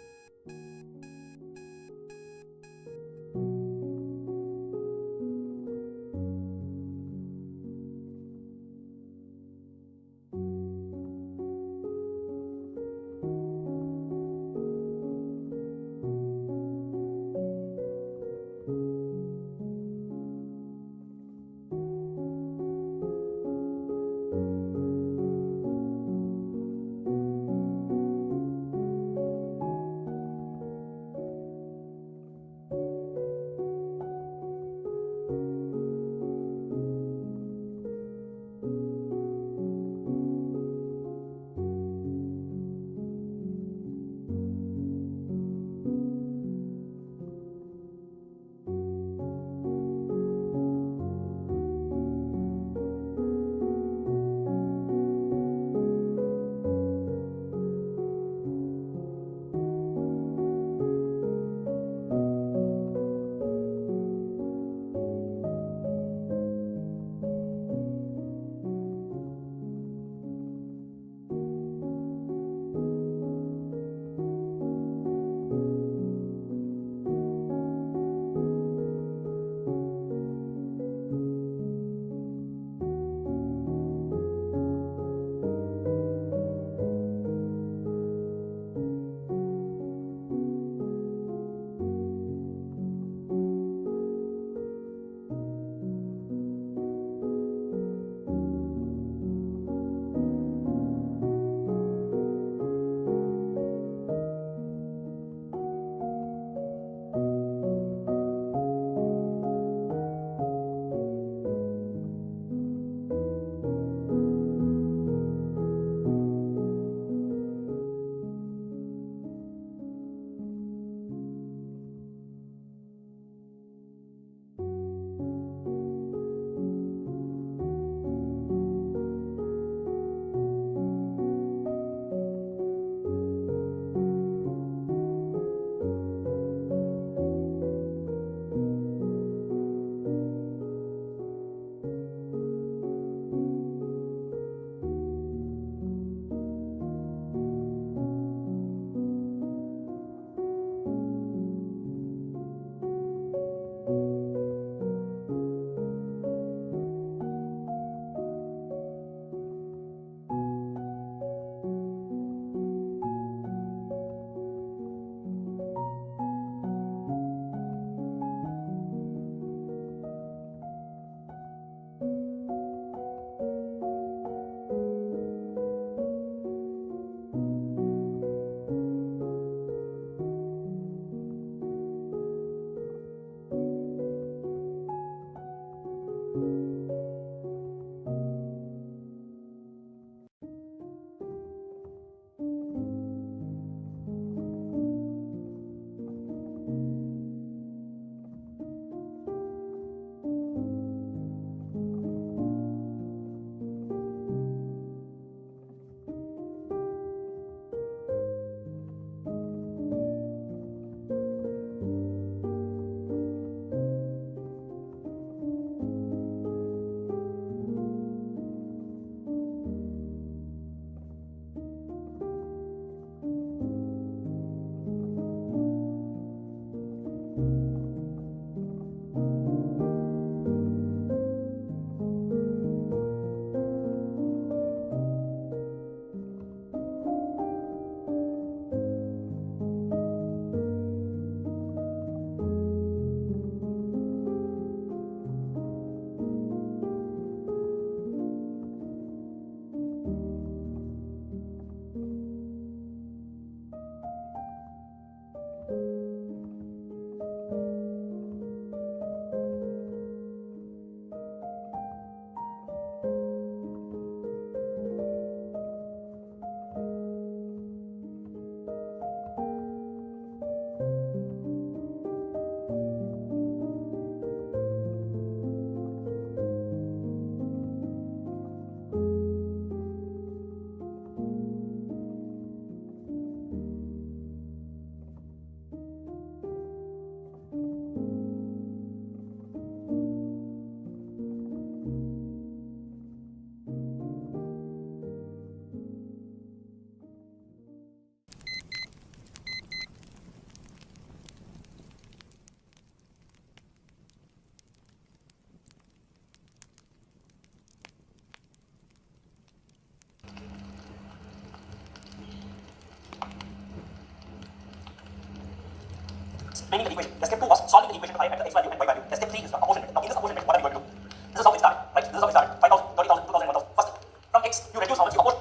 framing the equation. The step 2 was solving the equation to arrive at the x value and y value. The step 3 is the apportionment. Now in this apportionment, what are we going to do? This is how it started, right? This is how it started. 5,000, 30,000, 2,000, 1,000. First, from x, you reduce how much? You apportion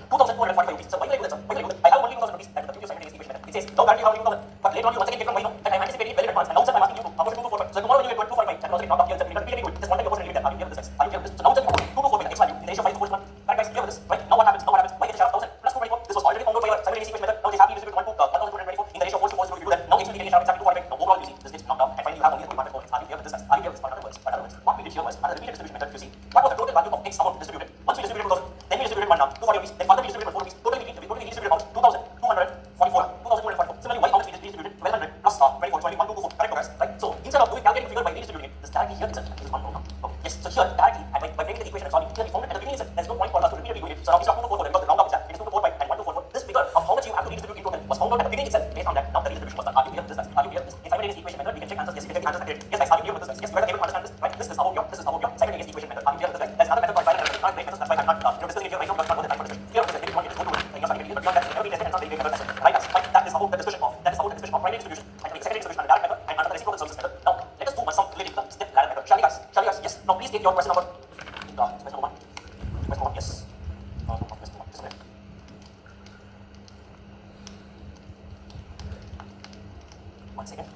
2,245 rupees. So why will I do that, sir? Why will I do that? I have only 2,000 rupees at the previous simultaneous equation method. It says, no, currently you have only 2,000. But later on, you once again get from y now that I am anticipating well in advance. And now, sir, I'm asking you to apportion 2,245. So tomorrow when you get 2,455, that will also get knocked off here. Sir, repeatedly do it. Just one time you apportion and leave it there. Are you clear with this, guys? Are you clear with this? So now, sir, you apportion 2,245 the x value in the ratio 5 to 4 1. Right, guys, clear with this, right? Now what happens? Now what happens? Y gets a share of 1,000 plus 224. This was already found out by your simultaneous equation method. Now it is happy to distribute 1 to 1,224 in the ratio 4 to 4. So if you do that, now x will be getting a share of exactly 245. Now overall, you see this gets knocked off, and finally you have only 2 department points. Are you clear with this, guys? Are you clear with this? In other words, what we did here was under the repeated distribution method. You see, what was the total value of x amount distributed? Once we distributed 2,000, then we distributed 1 now 240 rupees. Then further we distributed 4 rupees. Totally we distributed about 2,244. 2,244. Similarly, y how much we distributed? 1,200 plus 24. So only 1,224. Correct, guys? Right? So instead of doing calculating figure by redistributing it, this directly here itself is 1 now. Okay. Yes. So here directly, and by framing the equation and solving, here we found it at the beginning itself. There's no point for us to repeatedly do it. So now we start 2,244 because the round up is that. It is 2,245 and 1,244. This figure of how much you have to redistribute in total was found out at the beginning itself. Based on that, now the redistribution was done. Are you clear with this, guys? Are you clear with this? In simultaneous equation method, we can check answers. Yes, we can check the answers accurately. Yes, guys, are you clear with this, guys? Yes, you guys are able to understand this, right? This is about your simultaneous equation method. Are you clear with this, guys? There's another method called trial and error. Not great methods. That's why I'm not discussing it here right now because I'm not more than time for discussion. Clear with this, guys? If you want to just go to it, then you're starting to get it. But beyond that, every tested and not very great method. Right, guys? Right? That is about the discussion of primary distribution and the secondary distribution under direct method and under the reciprocal service method. Now, let us do some related to the step ladder method. Shall we, guys? Shall we, guys? Yes. Now, please take your question number. Question number 1. Question number 1. Yes. Question number 1. Just a minute. One second.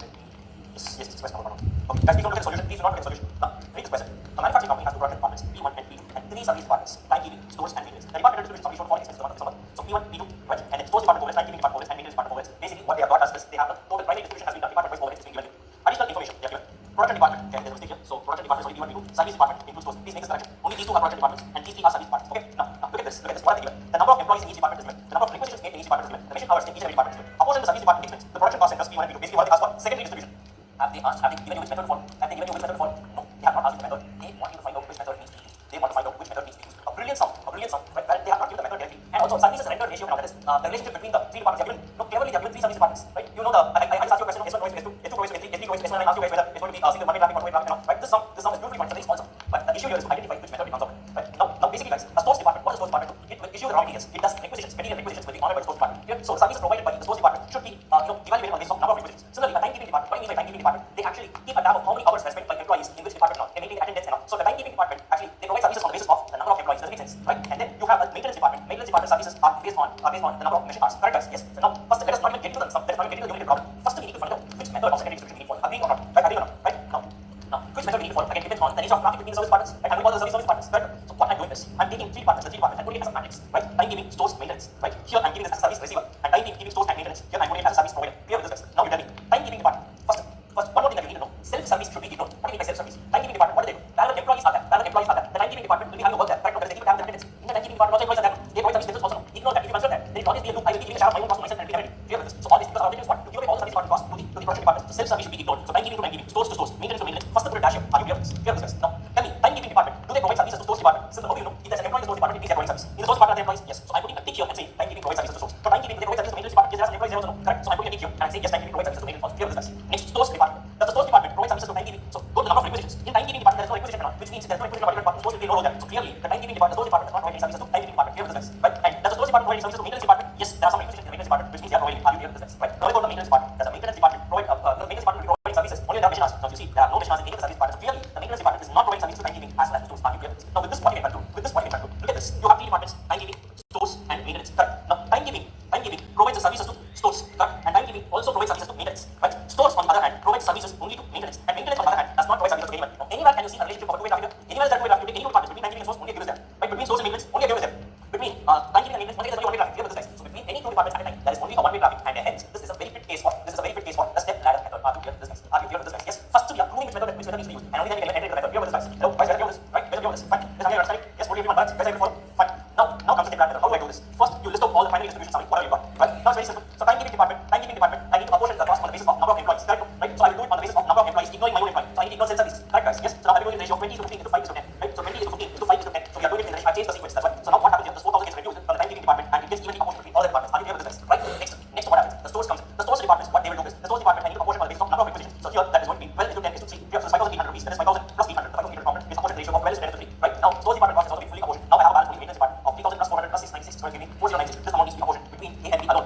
Yes, question number 1. Okay, guys, please don't look at the solution. Please do not look at the solution. Now, read this question. A manufacturing company has two production departments, P1 and P2, and 3 service departments, timekeeping, stores, and maintenance. The departmental distribution summary shown for expenses of the So P1, P2, right? And then stores department overheads, timekeeping department overheads, and maintenance department overheads. Basically, what they have got us is they have the total primary distribution has been done. Department-wise overheads is being given. Additional information they are given. Production department, okay, there's a mistake here. So production department is only P1, P2. Service department includes stores. Please make this correction. Only these two are production departments, and these 3 are service departments. Okay. Now look at this. Look at this. What are they given? The number of employees in each department is given. The number of requisitions made in each department is given. The machine hours in each and every department is given. Apportion the service department expense. The production cost centers P1 and P2. Basically, what they ask for secondary distribution. Have they given you which method for? Have they given you which method for? No, they have not asked you the method. They want you to find out which method needs to be used. They want to find out which method needs to be used. A brilliant sum, right? Well, they have not given the method directly. And also, services rendered ratio, now that is the relationship between the 3 departments. They have given, no, cleverly they have given 3 service departments, right? You know I just asked you a question of S1 going to S2, S2 going to S3, S3 going to S1, and I asked you guys whether it's going to be single one-way traffic, one-way traffic, and all, right? This sum is beautifully fine, it's a very small sum. But the issue here is to identify which method it comes out with, right? Now basically, guys, a stores department, what does stores department do? It will issue the raw materials. It does requisitions, material requisitions will be honored by the stores department. Yeah? So services provided by the stores department should be, evaluated on the basis of number of requisitions. Similarly, a timekeeping department, what do you mean by timekeeping department? They actually keep a tab of how many hours are spent by employees in which department now. They maintain attendance and all. So the timekeeping department actually they provide services on the basis of the number of employees. Does it make sense, right? And then you have a maintenance department. Maintenance department services are based on the number of machine hours. Correct, guys? Yes. So now first let us not even get into the numerator problem. First we need to find out which method of secondary distribution we need for. Agreeing or not? Right? Agreeing or not? Right? Now which method we need for? Again, depends on the nature of traffic between the service departments. Right? And we call the service departments. Right? So what I'm doing is I'm taking 3 departments, the 3 departments, and putting it as a matrix. Right? Timekeeping, stores, maintenance. Right? Here I'm giving this as a service receiver, and timekeeping, stores, and maintenance. Here I'm putting it as a service provider. Clear with this, guys? Now you tell me. Timekeeping department. First, one more thing that you need to know. Self-service should be ignored. What do you mean by self-service? Timekeeping department, what do they do? Parallel employees are there. The timekeeping department will be having a work there. Right? Because they keep having attendance. In the timekeeping department, also employees are there. They provide service business also. Ignore that. If you consider that, then it will always be a loop. I will be giving a share of my own cost to myself and be ready. Clear with this? So all these because our objective is what? To give away all the service department costs to the production department. So self-service should be ignored. So timekeeping to timekeeping, stores to stores, maintenance to maintenance. First, put a dash here. Are you clear with this? Clear with this, guys? Now, tell me, timekeeping department, do they provide services to stores department? Simple. How do you know? If there's an employee in the stores department, it means they're providing service. In the stores department, are there employees? Yes. So I'm putting a tick here and saying timekeeping provides services to stores. For timekeeping, they provide services to maintenance department. Yes, there are some employees there also. No. Correct. So I'm putting a tick here and I'm saying yes, timekeeping provides services to maintenance. Clear with this, guys? Next, stores department. Does the stores department provide services to timekeeping? So go to the number of requisitions. In timekeeping department, there is no requisition at all, which means there's no requisition of a particular department. Stores will be no role there. So clearly, the timekeeping department, the stores department does not provide any services to timekeeping department. Clear with this, guys? Right? And does the stores department provide any services to maintenance department? Yes, there are some requisitions in the maintenance department, which means they are providing. Are you clear with this, guys? Right? Now we go to the maintenance department. Does the maintenance department provide? The maintenance department will be providing services only when there are machine hours. Now you see, there are no machine hours in any of the service departments. So clearly, the maintenance department is not providing services to timekeeping as well as to stores. Are you clear with this? Now with this, what you can do? With this, what you can do? Look at this. You have 3 departments: timekeeping, stores, and maintenance. Correct? Now timekeeping provides the services to stores. Correct? And timekeeping also provides services to maintenance. Right? Stores on the other hand provides services only to maintenance, and maintenance on the other hand does not provide services to anyone. Now anywhere can you see a relationship of a two-way traffic? Anywhere is there a two-way traffic? You take any two departments between timekeeping and stores, only a given is there. Right? Between stores and maintenance, only a given is there. Between timekeeping and maintenance, only there is only one-way traffic. Clear with this, guys? So between any 2 departments at a time, there is only a one-way traffic, and hence this is a very fit case for the step ladder method. Are you clear with this, guys? Are you clear with this, guys? Yes. First, we are proving which method needs to be used, and only then we can enter into the method. Clear with this, guys? Hello, guys, clear with this? Right? Guys, clear with this? Fine. Guys, are you understanding? Yes. What do you everyone? Guys, are you follow? Fine. Now comes the step ladder method. How do I do this? First, you list out all the primary distribution summary. What have you got? Right? Now it's very simple. So timekeeping department, I need to apportion the cost on the basis of number of employees. Correct? Right? So I will do it on the basis of number of employees, ignoring my own employee. So I need to ignore self-service. Correct, guys? Yes. So now I'm going to the ratio of 20 to 15 into 5 is to 10. Right? So 20 is to 15 into 5 is to 10. So we are doing it in the ratio. I changed the sequence. That's why. So now what happens here? The 4,000 gets reduced from the timekeeping department, and it gets evenly apportioned between all the departments. Are you clear with this, guys? Right? Next, what happens? The stores comes in. The stores departments, what they will do is the stores department I need to apportion on the basis of number of requisitions. So here that is going to be 12 into 10 is to 3. Here, so it's 5,800 rupees. That is 5,000 plus 800. The 5,800 department is apportioned ratio of 12 is 10 to 3. Right? Now stores department cost is also being fully apportioned. Now I have a balance between maintenance department of 3,000 plus 400 plus 696. So it will give me 4096. This amount needs to be apportioned between A and B alone.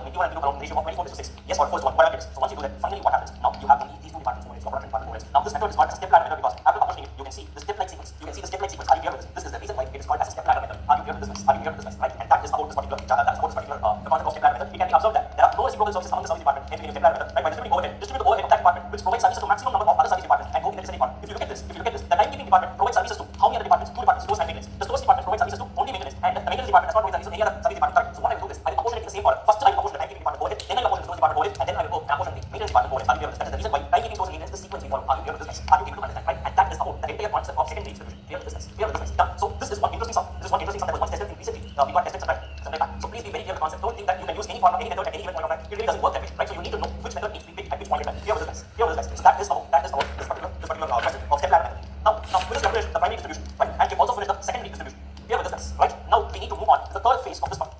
Clear with this, guys? Yeah. So this is one interesting sum. This is one interesting sum that was once tested in recently. We got tested some time back. So please be very clear with the concept. Don't think that you can use any formula, any method at any given point of time. It really doesn't work that way, right? So you need to know which method needs to be picked at which point in time. Clear with this, guys? Clear with this, guys? So that is about this particular question of step ladder method. Now with this calculation, the primary distribution, right? And you've also finished the secondary distribution. Clear with this, guys? Right? Now we need to move on to the third phase of this part.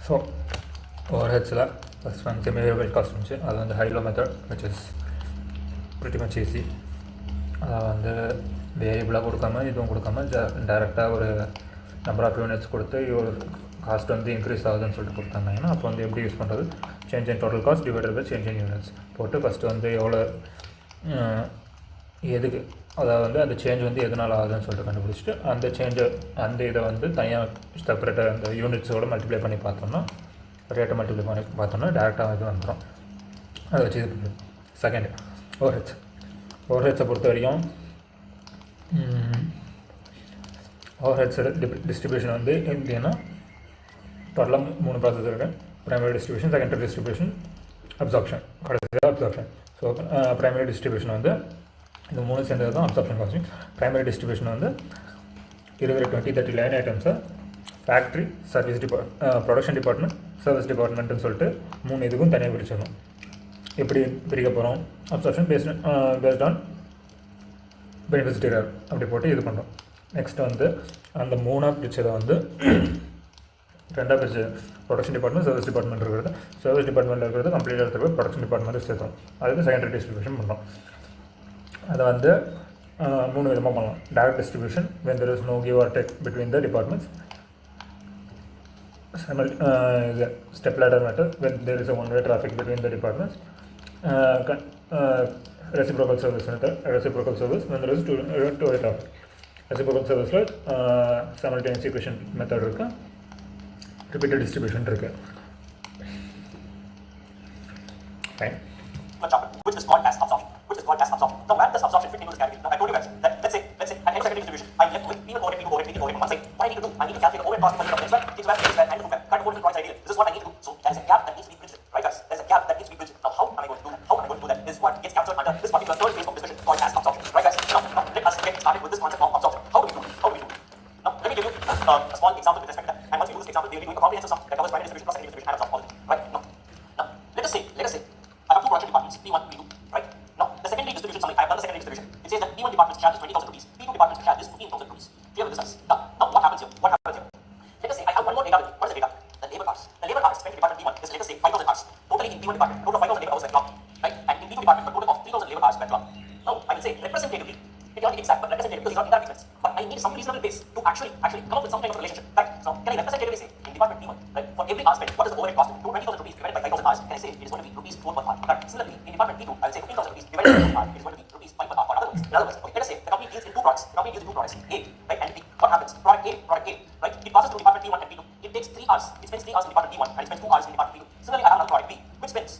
So overheads la first one semi-variable cost function, அது வந்து high low method, which is pretty much easy. அதை வந்து வேரியபிளாக கொடுக்காம இதுவும் கொடுக்காம டேரெக்டாக ஒரு number of units கொடுத்து ஒரு காஸ்ட் வந்து இன்க்ரீஸ் ஆகுதுன்னு சொல்லிட்டு கொடுத்தாங்கன்னா அப்போ வந்து எப்படி யூஸ் பண்ணுறது, change in total cost divided by change in units போட்டு ஃபஸ்ட்டு வந்து எவ்வளோ எதுக்கு அதாவது வந்து அந்த சேஞ்ச் வந்து எதனால் ஆகுதுன்னு சொல்லிட்டு கண்டுபிடிச்சிட்டு அந்த சேஞ்சை அந்த இதை வந்து தனியாக செப்பரேட்டாக அந்த யூனிட்ஸோடு மல்டிப்ளை பண்ணி பார்த்தோம்னா ரேட்டை மல்டிப்ளை பண்ணி பார்த்தோம்னா டேரெக்டாக இது வந்துடும். அதை வச்சு இது பண்ணுறது. செகண்ட் ஓவர்ஹெட்ஸை பொறுத்த வரைக்கும் ஓவர்ஹெட்ஸோட டிஸ்ட்ரிபியூஷன் வந்து எப்படின்னா டோட்டலாக 3 ப்ராசஸ் இருக்குது. Primary distribution, secondary distribution, absorption, கடைசியாக அப்சார்ப்ஷன். ஸோ ப்ரைமரி டிஸ்ட்ரிபியூஷன் வந்து இந்த 3 சேர்ந்தது தான் அப்சார்ப்ஷன் காஸ்டிங். ப்ரைமரி டிஸ்ட்ரிபியூஷன் வந்து 20-30 லைன் ஐட்டம்ஸை factory, service production department, service டிபார்ட்மெண்ட்டுன்னு சொல்லிட்டு 3 இதுக்கும் தனியாக பிரிச்சிடணும். எப்படி பிரிக்க போகிறோம், absorption based on benefit error அப்படி போட்டு இது பண்ணுறோம். நெக்ஸ்ட் வந்து அந்த 3ஆக பிரித்ததை வந்து 2ஆக பிரிச்சு ப்ரொடக்ஷன் டிபார்ட்மெண்ட், சர்வீஸ் டிபார்ட்மெண்ட் இருக்கிறது, சர்வீஸ் டிபார்ட்மெண்ட்டில் இருக்கிறது கம்ப்ளீட்டாக இருக்கிறது ப்ரொடக்ஷன் டிபார்ட்மெண்ட்டு சேர்த்தோம். அதுக்கு செகண்டரி டிஸ்ட்ரிபியூஷன் பண்ணுறோம். அதை வந்து 3 விதமாக பண்ணலாம். Direct distribution when there is no give or take between the departments. Step ladder method when there is a one-way traffic between the departments. Reciprocal service method, reciprocal service when there is two-way traffic. Reciprocal service simultaneous equation method இருக்குது, repeated distribution இருக்குது. Fine. Which is called as absorption. Now where does absorption fit into this category? Now I told you guys that let's say at any secondary distribution I'm left with P1 overhead, P2 overhead, P3 overhead on one side. What I need to do, I need to calculate the overhead cost of the where, and the footwear. Cut the whole price idea. This is what I need to do. So there is a gap that needs to be bridged, right guys? There is a gap that needs to be bridged. Now how am I going to do? How am I going to do that? This is what gets captured under this particular third phase of discussion called as absorption, right guys? Now let us get started with this concept of absorption. How do we do it? Now let me give you a small example with respect to that. And once you do this example, we will be doing a comprehensive sum that covers primary distribution plus secondary distribution and absorption all of it, right? Now let us say I have 2 production departments, P1, P2, right? Now the secondary distribution summary, I have done the secondary distribution. It says that P1 department's charge is 20,000 rupees, P2 department's charge is 15,000 rupees. Clear with this, guys? Now what happens here? Let us say I have one more data with me. What is the data? The labor hours. The labor hours spent in department P1 is, let us say, 5,000 hours. Totally in P1 department, total of 5,000 labor hours per clock, right? And in P2 department, a total of 3,000 labor hours per clock. Now I will say representatively, it cannot be exact, but representative because it's not indirect expense. But I need some reasonable base to actually come up with some kind of relationship, right? So can I representatively say in department P1, right, for every hour spent, what is the overhead cost? 20,000 rupees divided by 5,000 hours. Can I say it is going to be rupees 4 per hour? Right? Similarly, in department P2, I will say 15,000 rupees divided by 5,000 hours. It is going to be rupees 5 per hour. In other words, okay, let us say the company deals in 2 products. The company deals in 2 products, A, right, and B. What happens? Product A, right? It passes through department P1 and P2. It takes 3 hours. It spends 3 hours in department P1 and it spends 2 hours in department P2. Similarly, I have another product B, which spends,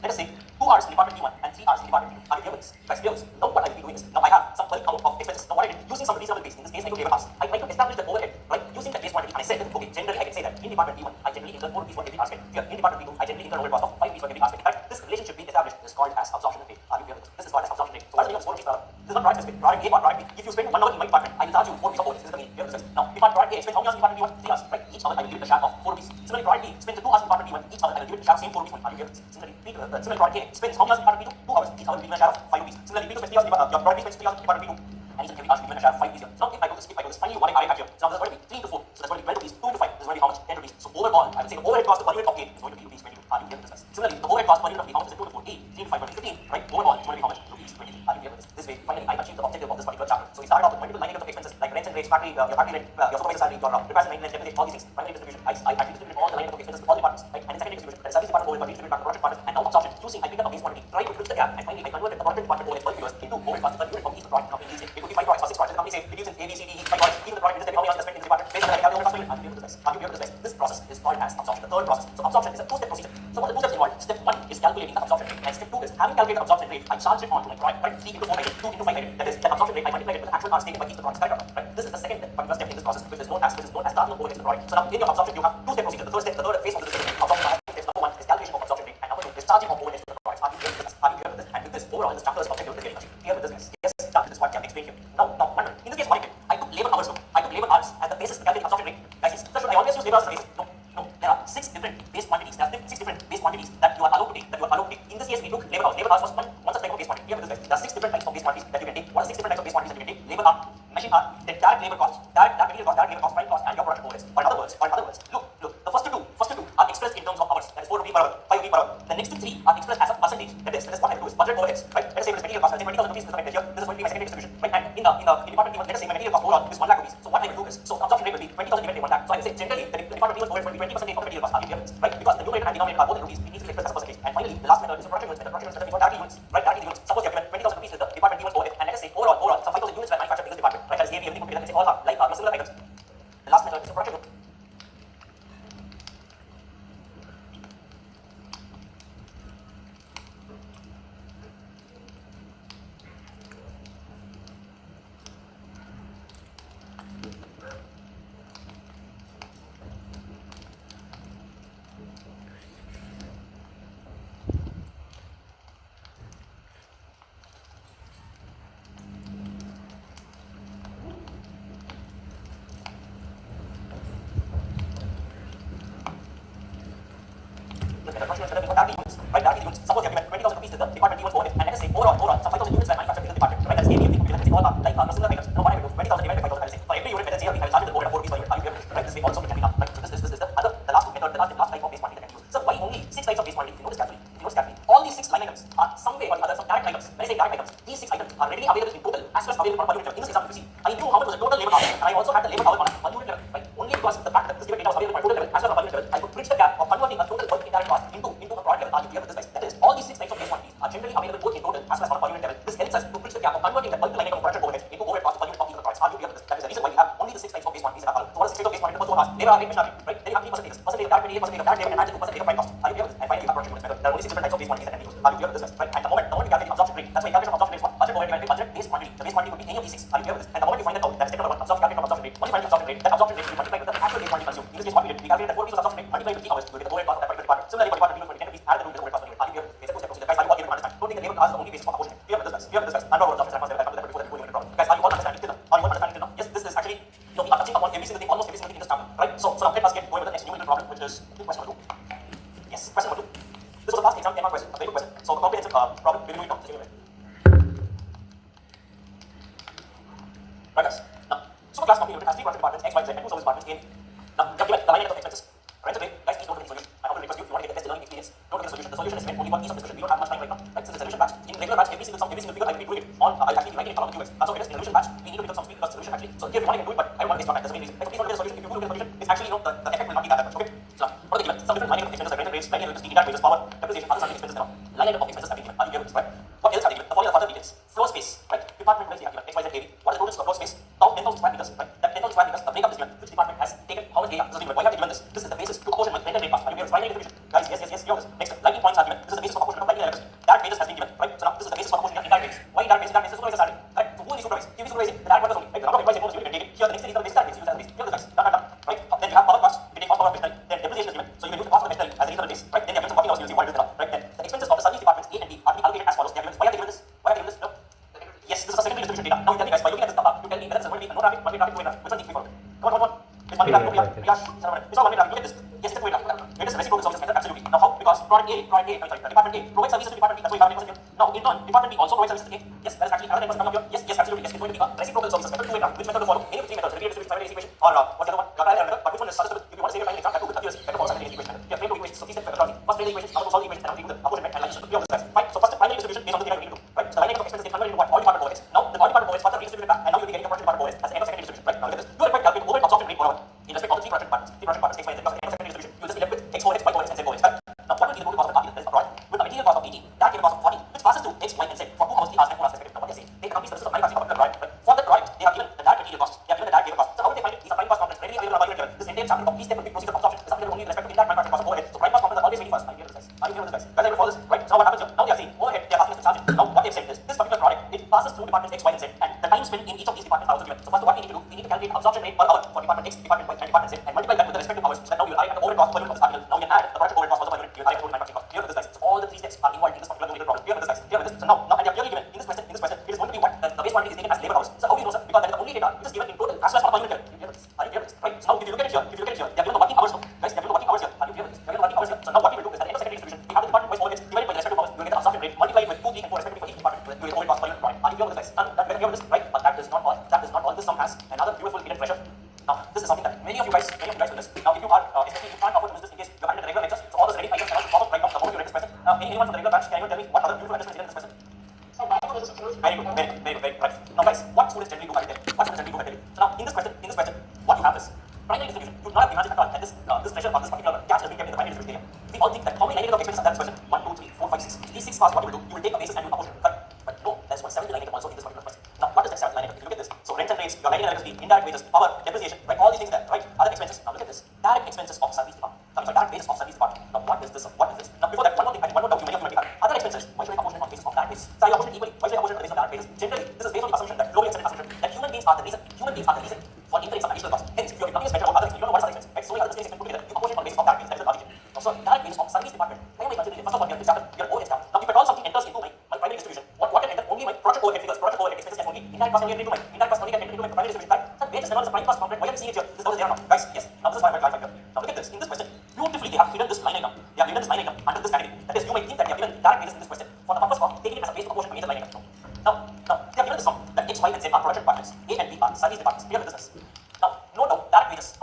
let us say, 2 hours in department P1 and 3 hours in department P2. Are you clear with this? Guys, clear with this? Now what I will be doing is, now I have some bulk count of expenses. Now what I did, using some reasonable base, in this case I took labor hours. I tried to establish the overhead, right, using that base quantity, and I said, okay, generally I can say that in department P1, I generally incur 4 rupees for every hour spent. Here, in department P2, I generally incur overhead cost of 5 rupees for every hour spent. Right? This relationship being established is called as absorption rate. Are you clear with this? This is called as absorption rate. So what is the meaning of this 4 rupees? This is not product specific. Product A or product B. If you spend 1 hour in my department, I will charge you 4 rupees of overhead. This is the meaning. Clear with this? Now, if product A spends how many hours in department P1? 3 hours. Right? Each hour I will give it a share of 4 rupees. Similarly, product B spends 2 hours in department P1. Each hour I will give it a share of same 4 rupees. Are you clear with this? Similarly, product A spends how many hours in department P2? 2 hours. Each hour will be given a share of 5 rupees. Similarly, P2 spends 3 hours in department, your product B spends 3 hours in department P2. And each and every hour will be given a share of 5 rupees here. So now if I do this, finally what I have here. So now this is going to be 3 into 4. So that's going to be 12 rupees. 2 into 5. This is going to be how much? 10 rupees. So overall, I will say the overhead cost per unit of A is going to be rupees 22. Are you clear with this? Similarly, the overhead cost per unit of B, how much is it? 2 to 4. A, 3 to 5, 15. Right? Overall, it's going to be how much? Rupees 23. Are you clear with this? This way, finally, I achieved the objective of this particular chapter. So we started off with multiple line items of expenses like rents and rates, factory, your factory rent, your supervisor salary, your repairs and maintenance, depreciation, all these things. Primary distribution, I actually distributed all the line items of expenses to all departments, right? And in secondary distribution, the service department overhead, redistributed back to production department, and now absorption. Using, I picked up a base quantity, tried to bridge the gap, and finally I converted the production department overhead per figures into overhead cost per unit of each product the company deals in. It could be 5 products or 6 products. The company says it deals in A, B, C, D, E, 5 products. Even the product business, how many hours spent in this department, based on that, I have the overhead cost per unit. Are you clear with this? Are you clear with this? This process is called as absorption, the third process. So absorption is a 2-step procedure. So what are the 2 steps involved? Step 1 is calculating the absorption rate, and step 2 is having calculated absorption rate, I charge it onto my product, right? 3 into 4 item, 2 into 5 item. That is, that absorption rate, I multiply it with the actual hours taken by each of the products. Correct? Right? This is the second particular step in this process, which is known as starting of overheads in the product. So now in your absorption, you have 2-step procedure. The third phase of the absorption steps. Number 1 is calculation of absorption rate, and number 2 is charging of overheads to the products. Are you clear with this? Are you clear with this? And with this, overall, this chapter's objective is getting achieved. Clear with this, guys? Yes, done. This is what I can explain here. Now, in this case, what I did, I took actually are the direct labor cost, direct material cost, direct labor cost, prime cost, and your production overheads. Or in other words, look, the first two are expressed in terms of hours, that is 4 rupees per hour, 5 rupees per hour. The next 3 are expressed as a percentage, that is what I do is budget overheads, right? Let us say it is material cost, let's say 20,000 rupees is the here, this is going to be my secondary distribution, right? And in the department P1, let us say my material cost overall is 1 lakh rupees. So what I will do is, so the absorption rate will be 20,000 divided by 1 lakh. So I will say generally the department P1's overheads will be 20% of the material cost, right? Because the numerator and denominator are both in rupees, it needs to be expressed as a percentage. And finally, the last method is a production units method. Production units method, directly units, right? Directly units. Suppose you have given 20,000 rupees is the department P1's overhead, and let us say overall some 5,000 units were manufactured in this department, right? That is everything put together, let's say all are like your similar items. The last method is a production unit. Suppose you have given 20,000 rupees to the department P1's overhead, and let us say overall some 5,000 units were manufactured in the department, right? That is everything put together, let's say all are like your similar items. Now what I will do, 20,000 divided by 5,000, I will say for every unit, let us say I will charge the overhead of 4 rupees per unit. Are you clear? Right? This way also it can be done, right? So this is the last method, the last type of base quantity that can be used. So why only 6 types of base quantity? If you notice carefully, all these 6 line items are some way or the other some direct items. When I say direct items, these 6 items are readily available in total as well as available per unit. In this example, if you see, I knew how much was the total labor hour, and I also had the labor hour on a unit level, right? Only because the fact that this given data was available at total level as well as per unit level, I could bridge the gap of converting a total work indirect cost into a product level. Are you clear with this, guys? That is, all these 6 types of base quantities are generally available both in total as well as on a per unit level. This helps us to bridge the gap of converting the bulk line item of production overheads into overhead cost per unit of each of the products. Are you clear with this? That is the reason why we have only the 6 types of base quantities in our column. So what is 6 types of base quantities? The first one was labor hour rate, mission rate, right? Then you have 3 percentages. Percentage of direct material, percentage of direct labor, and add the 2% of prime cost. Are you clear with this? And finally, you have production units method. There are only 6 different types of base quantities that can be used. Are you clear with this, guys? Right? And the moment you calculate the absorption rate, that's why you calculate from absorption rate is what? Budget overhead divided by budget base quantity. The base quantity would be any of these 6. Are you clear with this? And the moment you find that out, that is step number 1. Calculate from absorption rate. Once you find the absorption rate, that absorption rate will be multiplied with the actual base quantity consumed. In this case, what we did, we calculated 4 rupees of absorption rate multiplied with 3 hours. We will get the overhead cost of that particular department. Similarly, for department B1, 10 rupees, add the overhead cost per unit. Are you clear with this? It's a two-step procedure. Guys, are you all able to understand? Don't think the labor cost is the only basis for apportionment. Clear with this, guys? Clear with this, guys? And our absorption rate, I come to that before that before we problem. Guys, are you all understanding till now? Are you all understanding till now? Yes, this is actually, we are touching upon every single thing, almost every single thing in this chapter, right? So now let us get going with the next numerical problem, which is question number 2. Yes, question number 2. This was the last exam MR question, a very good question. So the comprehensive problem, we will do it now. Just give me a minute. Right, guys. Now, superclass company unit has 3 production departments, X, Y, Z, and 2 service departments in. Now, you have given the line item of expenses. Right, okay, guys, please don't look at the solution. I want to request you, if you want to get the test learning experience, don't look at the solution. The solution is meant only for ease of discussion. We don't have much time right now. Right, since the solution batch, in regular batch, every single figure I will be doing it on, I'll actually be writing it down with you guys. So it is in the solution batch, we need to pick up some speed because the solution actually. So here, if you want to do it, but I don't want to waste your time. That's the main reason. Like, so please don't look at the solution. If you do look at the solution, it's actually, the effect will not be that much. Okay. So what are they given? Some different line item of expenses, rental rates, line item of indirect wages, power, depreciation, other something expenses, line item of expenses have been given. Are you clear with this, right? What else are they given? The following are further details. Floor space, right? Department wise, they have given X, Y, Z, AV. What is the total floor space? 10,000 square meters, right? That 10,000 square meters, the breakup is given. Which department has taken how much area? This is given. Why have they given this? This is the basis to apportion with rental rate cost. Are you clear with this? Primary distribution. Guys, yes. Clear with this. Next, lighting points are given. This is the basis for apportionment of lighting levels. Direct wages has been given, right? So now this is the basis for apportionment of indirect wages. Why indirect wages? Indirect wages is supervisor salary, right? To who is supervising? TV supervising, the direct workers only, right? The number of employees in unit can take it. Here, the next thing is the basic direct wages. Use as a base. Clear with this, guys. Done, right? Then you have power cost. You can take cost power of machinery. Then depreciation is given. So you can use the cost of the machinery as a reasonable base, right? Then you have given some working hours. You'll see what it is now, right? Then the expenses of the service departments A and B are to be allocated as follows. They have given this. Why have they given this? Why have they given this? No. Yes, this is a secondary distribution data. Now you tell me, guys, by looking at this number, you tell me whether this is going to be a no traffic, one way traffic, two way traffic. Which one needs to be followed? Come on. It's one way traffic, two way traffic. It's not one way traffic. Look at this. Yes, it's two way traffic. It is a reciprocal service method, absolutely. Now how? Because department A provides services to department B. That's why you have a here. Now in turn, department B also provides services to A. Yes, that is actually another coming up here. Yes, absolutely. Yes, it's going to be a reciprocal services method, two way traffic. Which method to follow? Any of the 3 methods: radial distribution, primary distribution, or what's the other one? Parallel method. But which one is suggested? If you want to save your time in exam, that would be better for secondary distribution method. You have frame 2 equations, so 3 steps methodology. First frame the equations, how to solve the equations, and how to do the apportionment and like clear with this, guys. Fine. So first primary distribution based on the data we need to do. Right. So the line item of expenses they convert into what? All department overheads. Now the all department overheads further redistributed back, and now you'll be getting your production department overheads as the end of secondary distribution. Right. Now look at this. You are required to calculate overhead absorption rate per hour in respect of the 3 production departments. 3 production departments, X, Y, Z, because at the end of secondary distribution, you just be left with X overheads, Y overheads, and Z overheads. Right. Now what will be the total cost of the party that is a product with a material cost of 80, direct labor cost of 40, which passes to X, Y, and Z for 2 hours, 3 hours, and 4 hours respectively. Now what they say, they can complete the system of manufacturing of a product. Right. For that product, they have given the direct material cost. They have given the direct labor cost. So how do they find it? These are prime cost components readily available on unit level. This entire chapter of each step will be procedure of absorption. Is applicable only with respect to indirect manufacturing cost of overhead. So prime cost components are always ready first. Are you clear with this, guys? Are you clear with this, guys? Guys, I will follow this. Right. So now what happens here? Now they are saying overhead, they are asking us to charge it. Now what they've said is this particular product, it passes through departments X, Y, and Z, and the time spent in each of these departments are also given. So first what we need to do, we need to calculate absorption rate per hour for department X, department Y, and department Z, and multiply that with the respective hours. So that now you arrive at the overhead cost per unit of this article. Now you can add the production overhead cost per unit. You arrive at the total manufacturing cost. Clear with this, guys? So all the 3 steps are involved in this particular numerical problem. Clear with this, guys? Clear with this? So now and they are clearly given in this question, it is going to be what the base quantity is taken as labor hours. So how do you know, sir? Because that is the only data which is given in total as well as per unit level. Are you clear with this? Right. So now if you look at it here, they are given the working hours now. Guys, they are given the working hours here. Are you clear with this? They are given the working hours here. So now what we will do is at the end of secondary distribution, we have the department wise overheads divided by the respective hours. You will get the absorption rate multiplied with 2, 3, and 4 respectively for each department. You will get overhead cost per unit. Are you clear with this, guys? That is clear with this, right? But that is not all. That is not all. This sum has another beautiful hidden treasure. Now, this is something that many of you guys will miss. Now, if you are, especially if you can't afford to miss this in case you're attending the regular lectures, so all those ready items can also pop up right now the moment you read this question. Anyone from the regular batch, can anyone tell me what other beautiful adjustments are in this question? Very good, right. Now, guys, what students generally do, I will tell you. What students generally do, I will tell you. So now, in this question, what you have is primary distribution. You do not have to imagine at all that this treasure or this particular catch is being kept in the primary distribution area. We all think that how many linear expressions are there in this question? 1, 2, 3, 4, 5, 6. These 6 parts, what you will do, you will take a basis and you will apportion. But no, there's one 7th line item also in this particular question. Now, what is that 7th line item? If you look at this, so rents and rates, your linear electricity, indirect wages, power, depreciation, right? All these things there, right? Other expenses. Now look at this. Direct expenses of service department. Direct wages of service department. Now what is this? What is this? Now before that, one more doubt you many of you might have. Other expenses. Why should I apportion it on the basis of direct wages? So I apportion equally. Why should I apportion it on the basis of direct wages? Generally, this is based on the assumption that globally accepted assumption that human beings are the reason for incurring some additional costs. Hence, if you are becoming a special about other things, you don't know what is other expense, right? So many other things put together, you apportion it on the basis of direct wages. That is the logic. Now, so direct wages of service department. Why am I considering it? First of all, we have this chapter, we have overhead chapter. Now, if at all something enters into my primary distribution, what can enter? Only my project overhead figures, project overhead expenses can only indirect costs only get into my indirect costs only get into my primary distribution. Right? That wages never is a prime cost component. Why are we seeing it here? This is there now, guys. Yes. Now this is why I'm clarifying here. Now look at this. In this question, beautifully they have hidden this line item. They have hidden this line item under this category. That is, you might think that they have given direct wages in this question for the purpose of taking it as a base proportion to major line item. Now they have given this sum that X, Y, and Z are production departments, A and B are service departments. We have business. Now, no doubt, direct wages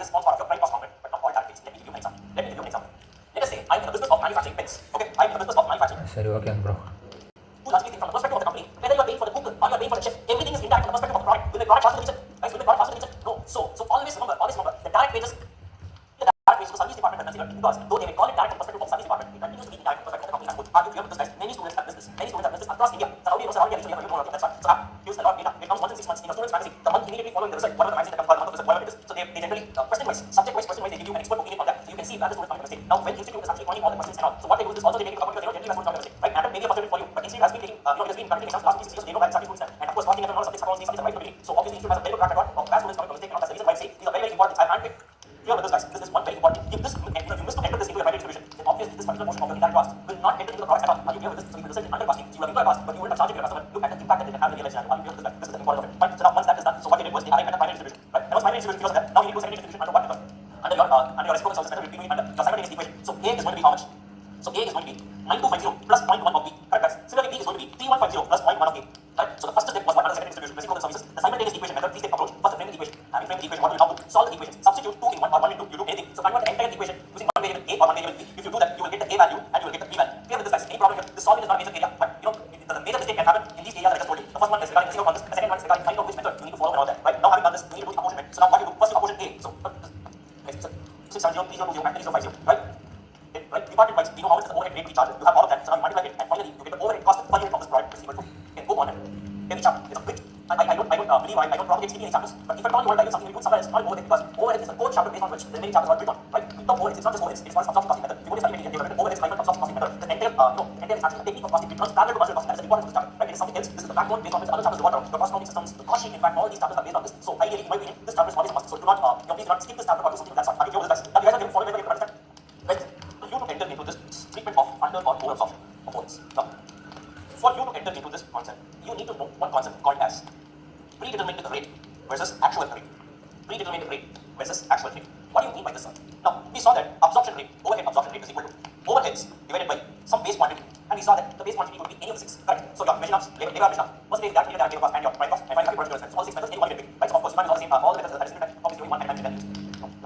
form part of your prime cost component, but not all direct wages. Let me give you an example. Let us say I'm in the business of manufacturing pens. Okay, I'm in the business of manufacturing. Sorry, okay, bro. You largely think from the perspective of the company, whether you are paying for the cook or you are paying for the chef, everything is indirect from the perspective of the product. Will the product pass to the kitchen? Guys, will the product pass to the kitchen? No. So always remember, the direct wages to the service department are considered because though they may call it direct from the perspective of service department, it continues to be indirect from the perspective of the company. I would argue with this, guys. Many students have missed this across India. So how do you know? So how do you know? That's fine. So use a lot of data. It comes once in 6 months in your student's magazine. The month immediately following the result, whatever the magazine that comes, the month of result, whatever it is. So they generally question-wise, subject-wise, question-wise, they give you an expert opinion on that. So you can see where the students are making a mistake. Now, when institute is actually pointing all the questions and all, so what they do is also they take into account because they know generally where students are making a mistake, right? And maybe a possibility for you, but institute has been taking, it has been conducting exams last 6 years, so they know where exactly students stand. And of course, costing and a lot of subjects across these subjects right from the beginning. So obviously, institute has a very good track record of where students are making a mistake, and that's the reason why I say these are very, very important. I handpick. Here with this, guys, this is one very important. If you miss to enter this into your primary distribution, then obviously this particular portion of your indirect cost will not enter into the product at all. Are you clear with this? So you will result in undercosting. So you will incur cost, but you will not charge it to your customer. Look at the impact that it can have in the real life scenario. Are you clear with this? This is the important of it. Fine. So now once that is done, so what they did was they arrived at the primary distribution. Right? That was primary distribution because of that. Now you need to secondary distribution under what method? Under your reciprocal service method, we'll be doing under your simultaneous equation. So A is going to be how much? So A is going to be 9250 plus 0.1 of B. Correct, guys? Similarly, B is going to be 3150 plus 0.1 of A. Right? So the first step was what under secondary distribution, reciprocal services. The simultaneous equation method, three-step approach. First, the framing equation. Having framed the equation, what do you now do? Solve the equation. Substitute 2 in 1 or 1 in 2. You do anything. So convert the entire equation using one variable A or one variable B. If you do that, you will get the A value and you will get the B value. Clear with this, guys? Any problem here? This solving is not a major area, but the major mistake can happen in these areas that I just told you. The first one is regarding reciprocal concepts. The second one is regarding finding out which method you need to follow and all that. Right? Now having done this, you need to do apportionment. So now what you do? First you apportion A. So 670, 3020, and 3050. Right? Right? Department wise, you know how much is the overhead rate we charge. You have all of that. So now you multiply it, and finally you get the overhead cost per unit of this product, which is equal to. Okay, go on and every chapter is a quick. I don't believe I don't propagate speaking examples, but if at all you want to use something, you put somewhere else, not overhead, because overhead is the core chapter based on which the remaining chapters are built on. Right? Without overheads, it's not just overheads, it's not absorption costing method. If you want to study medical, you have overheads like absorption costing method. The entire, the entire is actually a technique of costing which runs parallel to marginal costing. That is the importance of this chapter. Right? It is something else. This is the backbone based on which other chapters revolve around. Your cost accounting systems, the cost sheet, in fact, all these chapters are based on this. So ideally, in my opinion, this chapter is always a must. So do not, please do not skip this chapter or do something of that sort. Are you clear with this, guys? Now you guys are getting followed by you understand. Right? For you to enter into this treatment of under or over absorption of overheads. Now, for you to enter into this concept, you need to know one concept called as predetermined rate versus actual rate. Predetermined rate versus actual rate. What do you mean by this, sir? Now, we saw that absorption rate, overhead absorption rate is equal to overheads divided by some base quantity. And we saw that the base quantity would be any of the 6, correct? So your measure ups, labor measure up, percentage that, direct labor cost, and your prime cost, and finally production expense. So all 6 methods, any one you can pick. Right? So of course, you can't use all the same, all the methods that is different, obviously only one can use.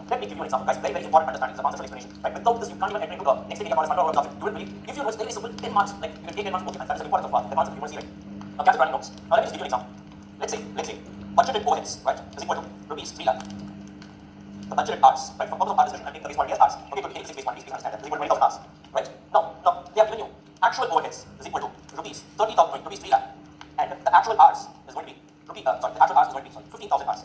Let me give you an example, guys. Very, very important understanding. This is a conceptual explanation. Right? Without this, you can't even enter into the next area called under or absorption. You will believe. If you know it's very simple, 10 marks, like you can take 10 marks, okay, and that is the importance of the concept you want to see, right? Now, capture running notes. Now, let me just give you an example. Let's say, budgeted overheads, right, is equal to rupees 3 lakh. The budgeted hours, right, for purpose of our discussion, I'm taking the base quantity as hours. Okay, good, any base quantity, please understand that, is equal to 20,000 hours, right? Now, they have given you actual overheads is equal to rupees 30,000, rupees 3 lakh, and the actual hours is going to be, the actual hours is going to be, 15,000 hours.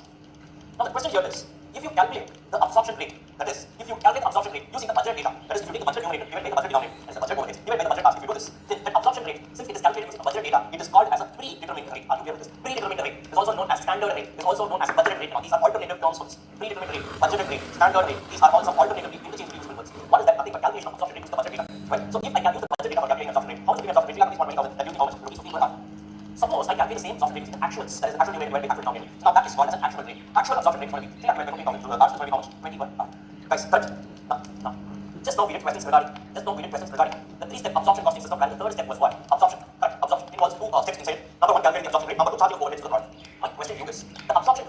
Now, the question here is, if you calculate the absorption rate, that is, if you calculate the absorption rate using the budget data, that is, if you take the budget numerator divided by the budget denominator, that is the budget overheads, divided by the budget hours, if you do this, then the absorption rate, since it is calculated using the budget data, it is called as a predetermined rate. Are you clear with this? Predetermined rate is also known as standard rate, is also known as budgeted rate. Now, these are alternative terms for this. Predetermined rate, budgeted rate, standard rate, these are also alternatively interchangeably useful words. What is that? Nothing but calculation of absorption rate using the budget data, right? So, if I can use the budget data for calculating absorption rate, how much is the absorption rate? 3 lakh rupees for 20,000, that gives me how much? Rupees 15 per hour. Suppose I calculate the same absorption rate using the actuals, that is the actual divided by the actual denominator. Now, that is called as an actual rate. Actual absorption rate is going to be 3 lakh divided by 20,000, so the hours is going to be how much? 20 per hour. Guys, correct? Now, just now we did questions regarding the 3-step absorption costing system, and the third step was what? Absorption. Correct? Absorption involves 2 steps inside it. Number 1, calculate the absorption rate. Number 2, charge your overheads to the product. My question to you is, the absorption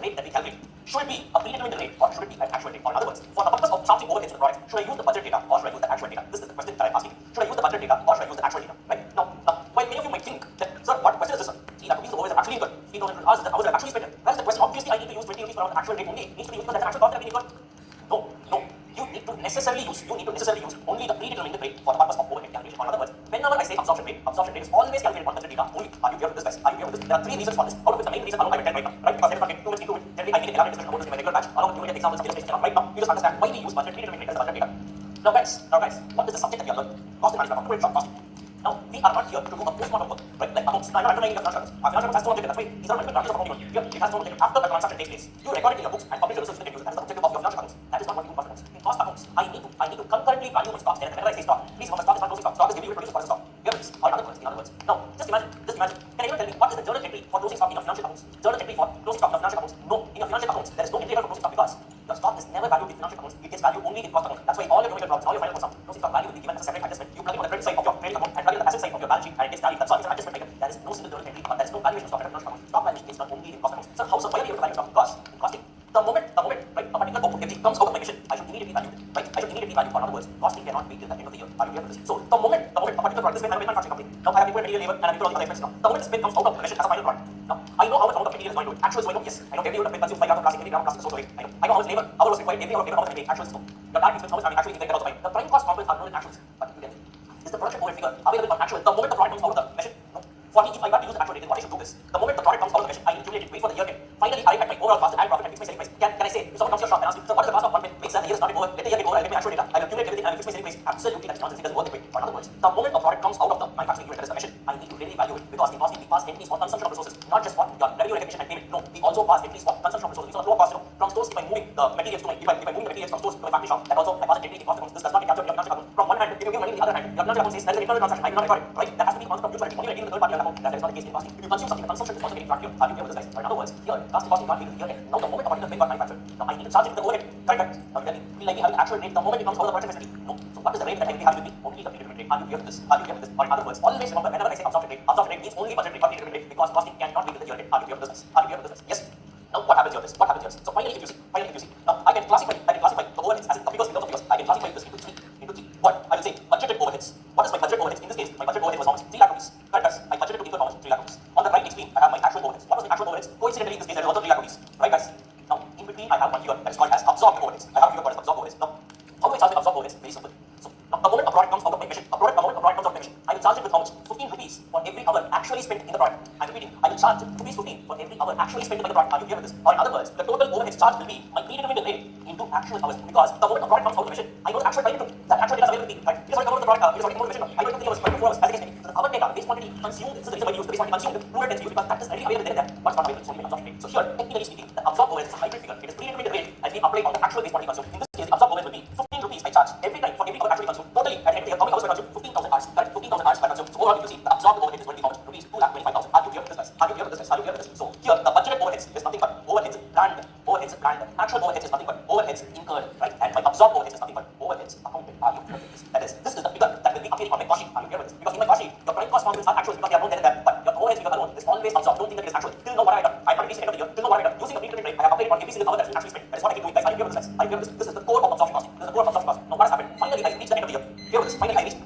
Should it be a predetermined rate or should it be an actual rate? Or in other words, for the purpose of charging overheads to the product, should I use the budget data or should I use the actual data? This is the question that I'm asking. Should I use the budget data or should I use the actual data? Right? Now, while many of you might think that, sir, what question is this, sir? See, that rupees overheads are actually incurred. 3,000 hours that I've actually spent. Where is the question? Obviously, I need to use 20 rupees per hour. The actual rate only needs to be used because that's the actual cost that I need to incur. No, no. You need to necessarily use only the predetermined rate for the purpose of overhead calculation. Or in other words, whenever I say absorption rate is always calculated on budget data only. Are you clear with this, guys? Are you clear with this? There are three reasons for this. Out of which the main reason alone I will tell right now, right? Because let us not get too much into it. Generally, I need to elaborate discussion about this in my regular batch. Along with unit examples, right now, you just understand why we use budget predetermined rate as the budget data. Now, guys, what is the subject that we are learning? Cost and management, corporate short costing. Now, we are not here to do a postmortem work, right? Like accounts. I'm not undermining the financial accounts. Our financial accounts has no objective. That's why these are multiple branches of accounting. Here, it has no objective. After a transaction takes place, you record it in your books and publish the results so you can use it. That is the objective of your financial accounts. That is not what you do in cost accounts. In cost accounts, I need to concurrently value my stock. And whenever I say stock, please remember stock is not closing stock. Stock is giving you produce for the stock. Here it is. Or in other words. Now, just imagine. Can anyone tell me what is the journal entry for closing stock in your financial accounts? Journal entry for closing stock in your financial accounts? No. In your financial accounts, there is no entry for closing stock because your stock is never valued in financial accounts. It gets valued only in cost accounts. That's why all your numerical problems, all your final cost, closing stock value will be given as a separate adjustment. You plug it on the credit side of your trading account and plug it on the asset side of your balance sheet and it gets valued. That's all. It's an adjustment item. There is no single journal entry. There is no valuation of stock in financial accounts. Stock valuation is done only in cost accounts. So how why are you able to value stock? Because in costing, the moment, right, a particular entry comes out of my machine, I should immediately value it. Right? I should immediately value. Or in other words, costing cannot wait till the end of the year. Are you clear with this? So the moment a particular product, this way I'm a manufacturing company. Now I have equal material labor and I have equal all the other expenses now. The moment this bin comes out of the machine as a final product. Now I know how much amount of material is going to it. Actual is going to yes. I know every unit of bin consumes 5 grams of plastic, every gram of plastic is sold away. I know how much labor, hour was required, every hour of labor, how much I make. Actual is no. Your direct expense, how much I actually think about the The prime cost components are known in actuals. But you get it. Is the production overhead figure available on actual? The moment the product comes out of the machine, no. For me, if I were to use the actual rate, then what I should do is the moment the product comes out of the machine, I accumulate it, wait for the year end. Finally, I at my overall cost and profit and fix my selling price. Can I say, if someone comes to your shop and asks me, so what is the cost of one bin? Makes that the year is not over. Let the year get over, I get my actual data, I will accumulate everything and I will fix my selling price. Absolutely, that's nonsense. It doesn't work that way. Or in other words, the moment a product comes out of the manufacturing unit, that is the machine, I need to really value it because we pass entries for consumption of resources, not just for your revenue recognition and payment. No, we also pass entries for consumption of resources. So the lower cost, from stores, if I'm moving the materials to my, if I'm moving the materials from stores to my factory shop, that also I pass an entry in cost accounts. This does not get captured in your financial account. From one hand, if you give money in the other hand, your financial account says that is an internal transaction. I will not record it, right? That has to be counted from mutual entry. Only when the third party account. That is not the case in costing. If you consume something, the consumption is also getting tracked here. Are you clear with this, guys? Or in other words, here, costing can't be the year end. Now the moment a particular bin got manufactured, now I need to charge it with the overhead. Correct? Now tell me, will I be having actual rate the moment it comes out of the production facility? No. So what is the rate that I will be having with me? Only the predetermined rate. Are you clear with this? Or in other words, always remember whenever I say absorption rate means only budget rate or predetermined rate because costing cannot be with the year end. Are you clear with this, guys? Yes. Now what happens here? So finally, if you see, now I can classify the overheads as in the figures in terms of figures. I can classify this into three. What I will say, budgeted overheads. What is my budget overheads? In this case, my budget overhead was how much? 3 lakh rupees. Correct, guys? I budgeted to incur how much? 3 lakh rupees. On the right extreme, I have my actual overheads. What was my actual overheads? Coincidentally, in this case, there is also 3 lakh rupees. Right, guys? Now, in between, I have one figure that is called as absorbed overheads. I have a figure called as absorbed overheads. Now, how do I charge my absorbed overheads? Very simple. So, now, the moment a product comes out of my machine, I will charge it with how much? 15 rupees for every hour actually spent in the product. I'm repeating, I will charge rupees 15 for every hour actually spent in the product. Are you clear with this? Or in other words, the total overheads charge will be my predetermined rate into actual hours because the moment a product comes out of the machine, I know the actual time it took. That actual data is available with me. Right? Here's what I come out of the product. Here's what I come out of the machine. I know it took 3 hours, 4 hours, as the case may be. So the hour data, base quantity consumed, this is the reason why we use the base quantity consumed, plural tense we use because that is already available there and there. What's not available? It's only absorption rate. So here, technically speaking, the absorbed overhead is a hybrid figure. It is predetermined rate as being applied on the actual base quantity consumed. In this case, the absorbed overhead will be 15 rupees I charge every time for every hour actually consumed. Totally, at the end of the year, how many hours were consumed? 15,000 hours. Correct? 15,000 hours were consumed. So overall, if you see, the absorbed overhead is going to be how much? Rupees 2,25,000. Are you clear with this, guys? Are you clear with this, guys? So here, the budgeted overheads is nothing but overheads planned. Actual overheads is nothing but overheads incurred, right? And my absorbed overheads is nothing but overheads accounted. Are you clear with this? This is the figure that will be appearing on my cost sheet. Are you clear with this? Because in my cost sheet, your prime cost components are actual because they are known there and there. But your overheads figure alone is always absorbed. Don't think that it is actual. Till now what I have done, I have reached the end of the year. Till now what I have done, using the predetermined rate, I have applied it on every single hour that has been actually spent. That is what I keep doing, guys. Are you clear with this, guys? Are you clear with this? This is the core of absorption costing. Now what has happened? Finally, I reached the end of the year. Clear with this? Finally, I reached.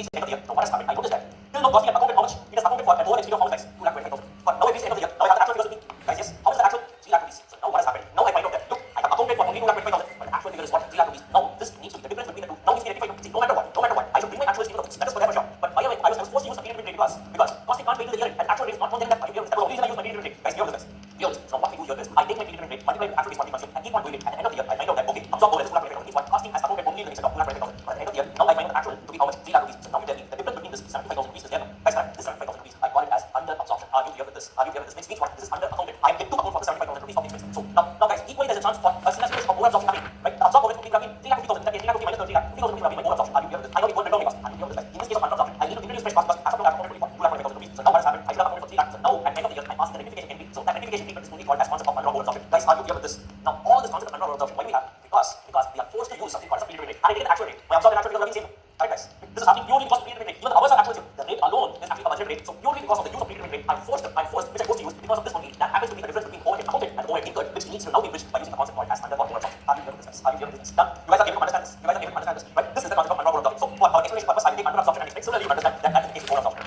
reached the end of the year. Now what has happened? I noticed that till now costing accounted how much? It has accounted for an overhead figure of how much guys? 2,25,000. But now it reached the end of the year. Now I have the actual figures with me. Guys, yes. How much is the actual? 3 lakh rupees. So now what has happened? Now I find out that look, I have accounted for only 2,25,000, but the actual figure is what? 3 lakh rupees. Now this needs to be the difference between the two. Now needs to be rectified. See, no matter what, I should bring my actual statement of books. That is for that for sure. But why am I was forced to use a period rate because costing can't wait till the year and actual rate is not more than that. That was the reason I use my period rate. Guys, hear this. So what we do here is I take my period rate, multiply with actual base and keep on doing it. At the end of the year, I find out that okay, absorb overhead is 2,25,000 means what? Costing has accounted only in the extent of 2,25,000. But at the end of the year, now I find the actual to be how much? 3 lakh rupees. So now you tell me the difference between this 75,000 rupees is there. Guys, this 75,000 rupees, I call it as under absorption. Are you clear with this? Are you clear with this? Which means what? This is under accounted. I am yet to account for the 75,000 rupees of expense. So now guys, equally there's a chance for a scenario of over absorption happening. Right? The absorb overhead would be 3,50,000. In that case, 3,50,000 minus 3 lakh, 50,000 rupees over absorption. Are you clear with this? I know the whole breakdown cost. Are you clear with this? In this case of under absorption, I need to introduce fresh cost because as of now I have accounted for 2,25,000 rupees. So now what has happened? I should have accounted for 3 lakh. So now at the end of the year, I pass the rectification entry. So that rectification treatment is only called as concept of under over absorption. Guys, are you clear with this? Now all this concept of under over absorption, why do we have? Because we are forced to use something called as a period rate. And I take the actual rate. My absorption actual figure is same. Right, guys? This is happening purely because of period rate. Even the hours are actual. The rate alone is actually a budget rate. So purely because of the use of period rate, I'm forced, which I'm forced to use because of this only. That happens to be the difference between overhead accounted and overhead incurred, which needs to now be bridged by using the concept called as under or over absorption. Are you clear with this? Are you clear with this? Done. You guys are able to understand this. Right? This is the concept of under or over absorption. So for our explanation purpose, I will take under absorption and explain. Similarly, you understand that is the case of over absorption.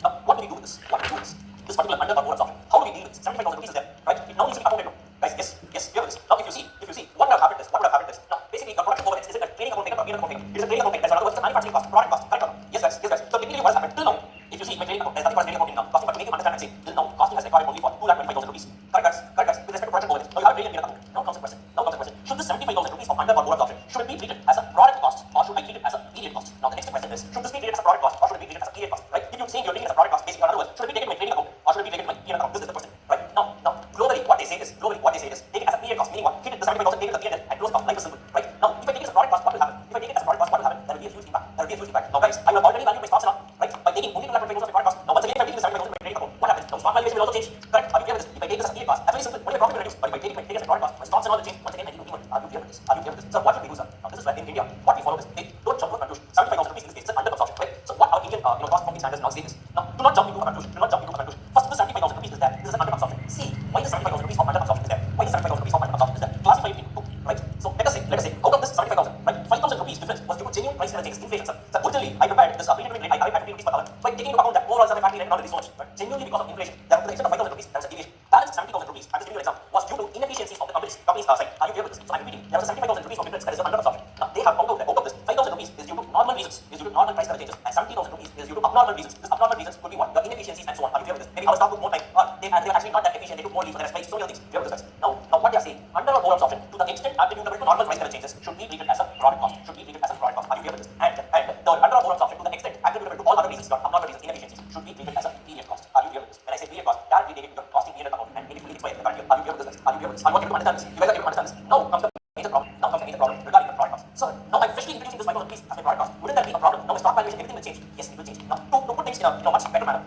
Now, what do we do with this? This particular under or over absorption. How do we deal with this? 75,000 rupees is there, right? It now needs to be accounted for. Guys, yes, hear this. Now, if you see, what would have happened is, now, basically, the production overhead is it a trading account taken from P&L account taken? It is a trading account taken. That's another word. It's a manufacturing cost, product cost, correct? Yes, guys. So, technically, what has happened till now? If you see my trading account, there's nothing called trading account now. Costing, but to make you understand and say, till now, costing has recorded only for 2,25,000 rupees. Correct, guys. With respect to production overhead. Now, you have a trading account. Now comes the question. Should this 75,000 rupees of under or over absorption, should it be treated as a product cost or should I treat it as a period cost? Now, the next question is, should this be treated as a product cost or should it be treated as a period cost? Right? If you're saying you're treating it as a product cost, basically, in other words, should it be taken to my trading account or should it be taken to my P&L account? This is the question. Right? Now, globally, what they say is, take it as a period cost, meaning what? Treat it the 75,000, take it as a P&L and close it off. Life is simple. Right? Now, if I take it as a product cost, what will happen? There will be a huge impact. Now, guys, I have already valued my stocks enough, right? By taking only 2,25,000 as a product cost. Now, once again, if I take the 75,000 in my trading account, what happens? Now, stock valuation will also change. Correct? Are you clear with this? If I take this as a period cost, that's very simple. Only my profit will reduce. But if I take it as a product cost, my stocks and all will change. Once again, I need to demon. Are you clear with this? So, what should we do, sir? Now, this is where in India, what we follow is, hey, don't jump to a conclusion. 75,000 rupees in this case is under absorption, right? So, what our Indian cost accounting standards now say is, now, do not jump into a conclusion. First, the 75,000 rupees is there. This is an under absorption. See, why the 75,000 rupees of under absorption is there? Classify it into two, right? So, let us say, out of this 75,000, right, 5,000 rupees difference was due to genuine price changes, inflation, sir. So, originally, I prepared this period rate, I arrived at 50 rupees per hour. By taking into account that overall factory rate not really so much, but genuinely because of inflation, there to the extent of 5,000 rupees, there was a deviation. Balance 70,000 rupees, I'm just giving you an example, was due to inefficiencies of the company's side. Are you clear with this? So, I'm repeating, there was a 75,000 rupees of difference that is under absorption. Now, they have found out that out of this, 5,000 rupees is due to normal reasons, is due to normal price changes, and 70,000 rupees is due to abnormal reasons. This abnormal reasons could be what? The inefficiencies and so on. Are you clear with this? Maybe our staff took more time, or they are actually not that efficient, they took more leave, so they're explaining so many things. Clear with this, guys? Now, what they are saying, under or over absorption, to the extent attributable to normal price changes, should be treated as a product cost. Are you clear with this? And the under or over absorption, to the extent attributable to all other reasons, not abnormal reasons, inefficiencies, should be treated as a period cost. Are you clear with this? When I say period cost, directly take it to the costing period account and make it fully explained in the current year. Are you clear with this, guys? Are you want to understand this? You guys are able to understand this? Now comes the major problem regarding the product cost. So, now I'm freshly introducing this 5,000 rupees as a product cost. Wouldn't that be a problem? Now, my stock valuation, everything will change. Yes, it will change. Now, to put things in a much better manner,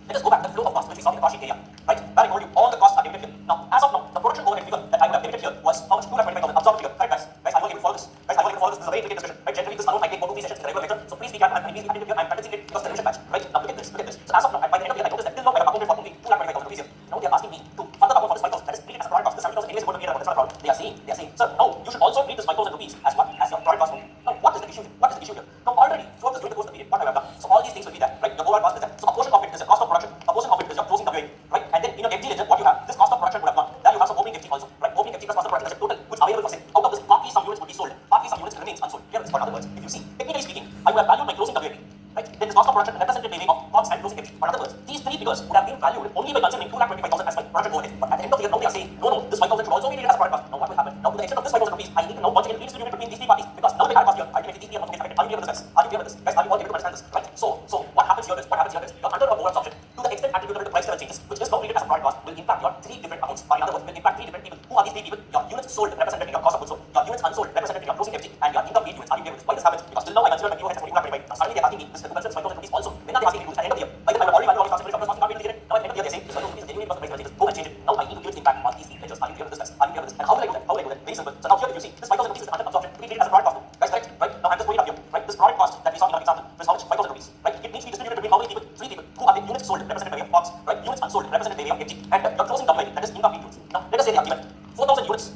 let us go back to the flow of costs which we saw in the cost sheet area. Right? Where I told you all the costs are debited here. Now, as of now, the production overhead figure that I would have debited here was how much? 2,25,000 absorbed figure. Correct, guys? Guys, are you able to follow this? This is a very intricate discussion. Right? Generally, this alone might take 4 to 3 sessions in the regular lecture. So please be careful. I'm condensing it because the revision batch. Right? Now, look at this. So as of now, by the end of the year, I noticed that till now I have accounted for only 2,25,000 rupees here. Now they are asking me to further account for this 5,000. That is treated as a product cost. This 70,000 anyways is going to be that's not a problem. They are saying, sir, now you should also treat this 5,000 rupees as what? As your product cost. Now, what is the issue here? Now, already throughout this during the course of the period, what I have done. So all these things will be there. Right? Your overall cost is there. So a portion of it is the cost of production. A portion of it is your closing WA. Right? And then in your FG ledger, what you have, this cost of production would have gone. Then you have some opening FG also. Right? Opening FG plus cost of production is a total which available for sale. Out of this, partly some units would be sold. Partly some units remains unsold. Here is, in other words, if you see, technically speaking, I would have valued my closing WA. Right? Then this cost of production represented by way of costs and closing FG. In other words, these three figures would have been valued only by considering 2,25,000 as my production overhead. But at the end of the year, now they are saying, no, this 5,000 should also be treated as a product cost. Now what will happen? Now to the extent of this 5,000 rupees, I need to know once again reach the unit between these three parties because now the direct cost here, ultimately these three are not going to get affected. Are you clear with this, guys? Are you clear with this? Guys, are you all able to understand this? Right? So what happens here is, your under or over absorption to the extent attributable to price level changes, which is now treated as a product cost, will impact your three different accounts. Or in other words, will impact three different people. Who are these three people? Your units sold represented in your cost of goods sold, your units unsold represented in your closing FG, and your incomplete units. Are you clear with this? Why this happens? Because till now I consider my new heads as 2,25,000. Now suddenly they are asking me this to consider 5,000 rupees also. When are they asking me to at the end of the year? By then I have already valued all the costs of cost not being treated. Now at the end of the year they say this 5,000 rupees is genuinely because of price level changes. Go and change it. Now I need to give its impact on these three ledgers. Are you clear with this, guys? Are you clear with this? And how will I do that? Very simple. So now here if you see this 5,000 rupees is under absorption to be treated as a product cost. Guys, correct? Right? Now I'm just putting it up here. Right? This product cost that we saw in our example is how much? 5,000 rupees. Right? It needs to be distributed between how many people? 3 people. Who are the units sold represented by way of COGS, right? Units unsold represented by way of FG, and your closing WA, that is incomplete units. Now let us say they are given 4,000 units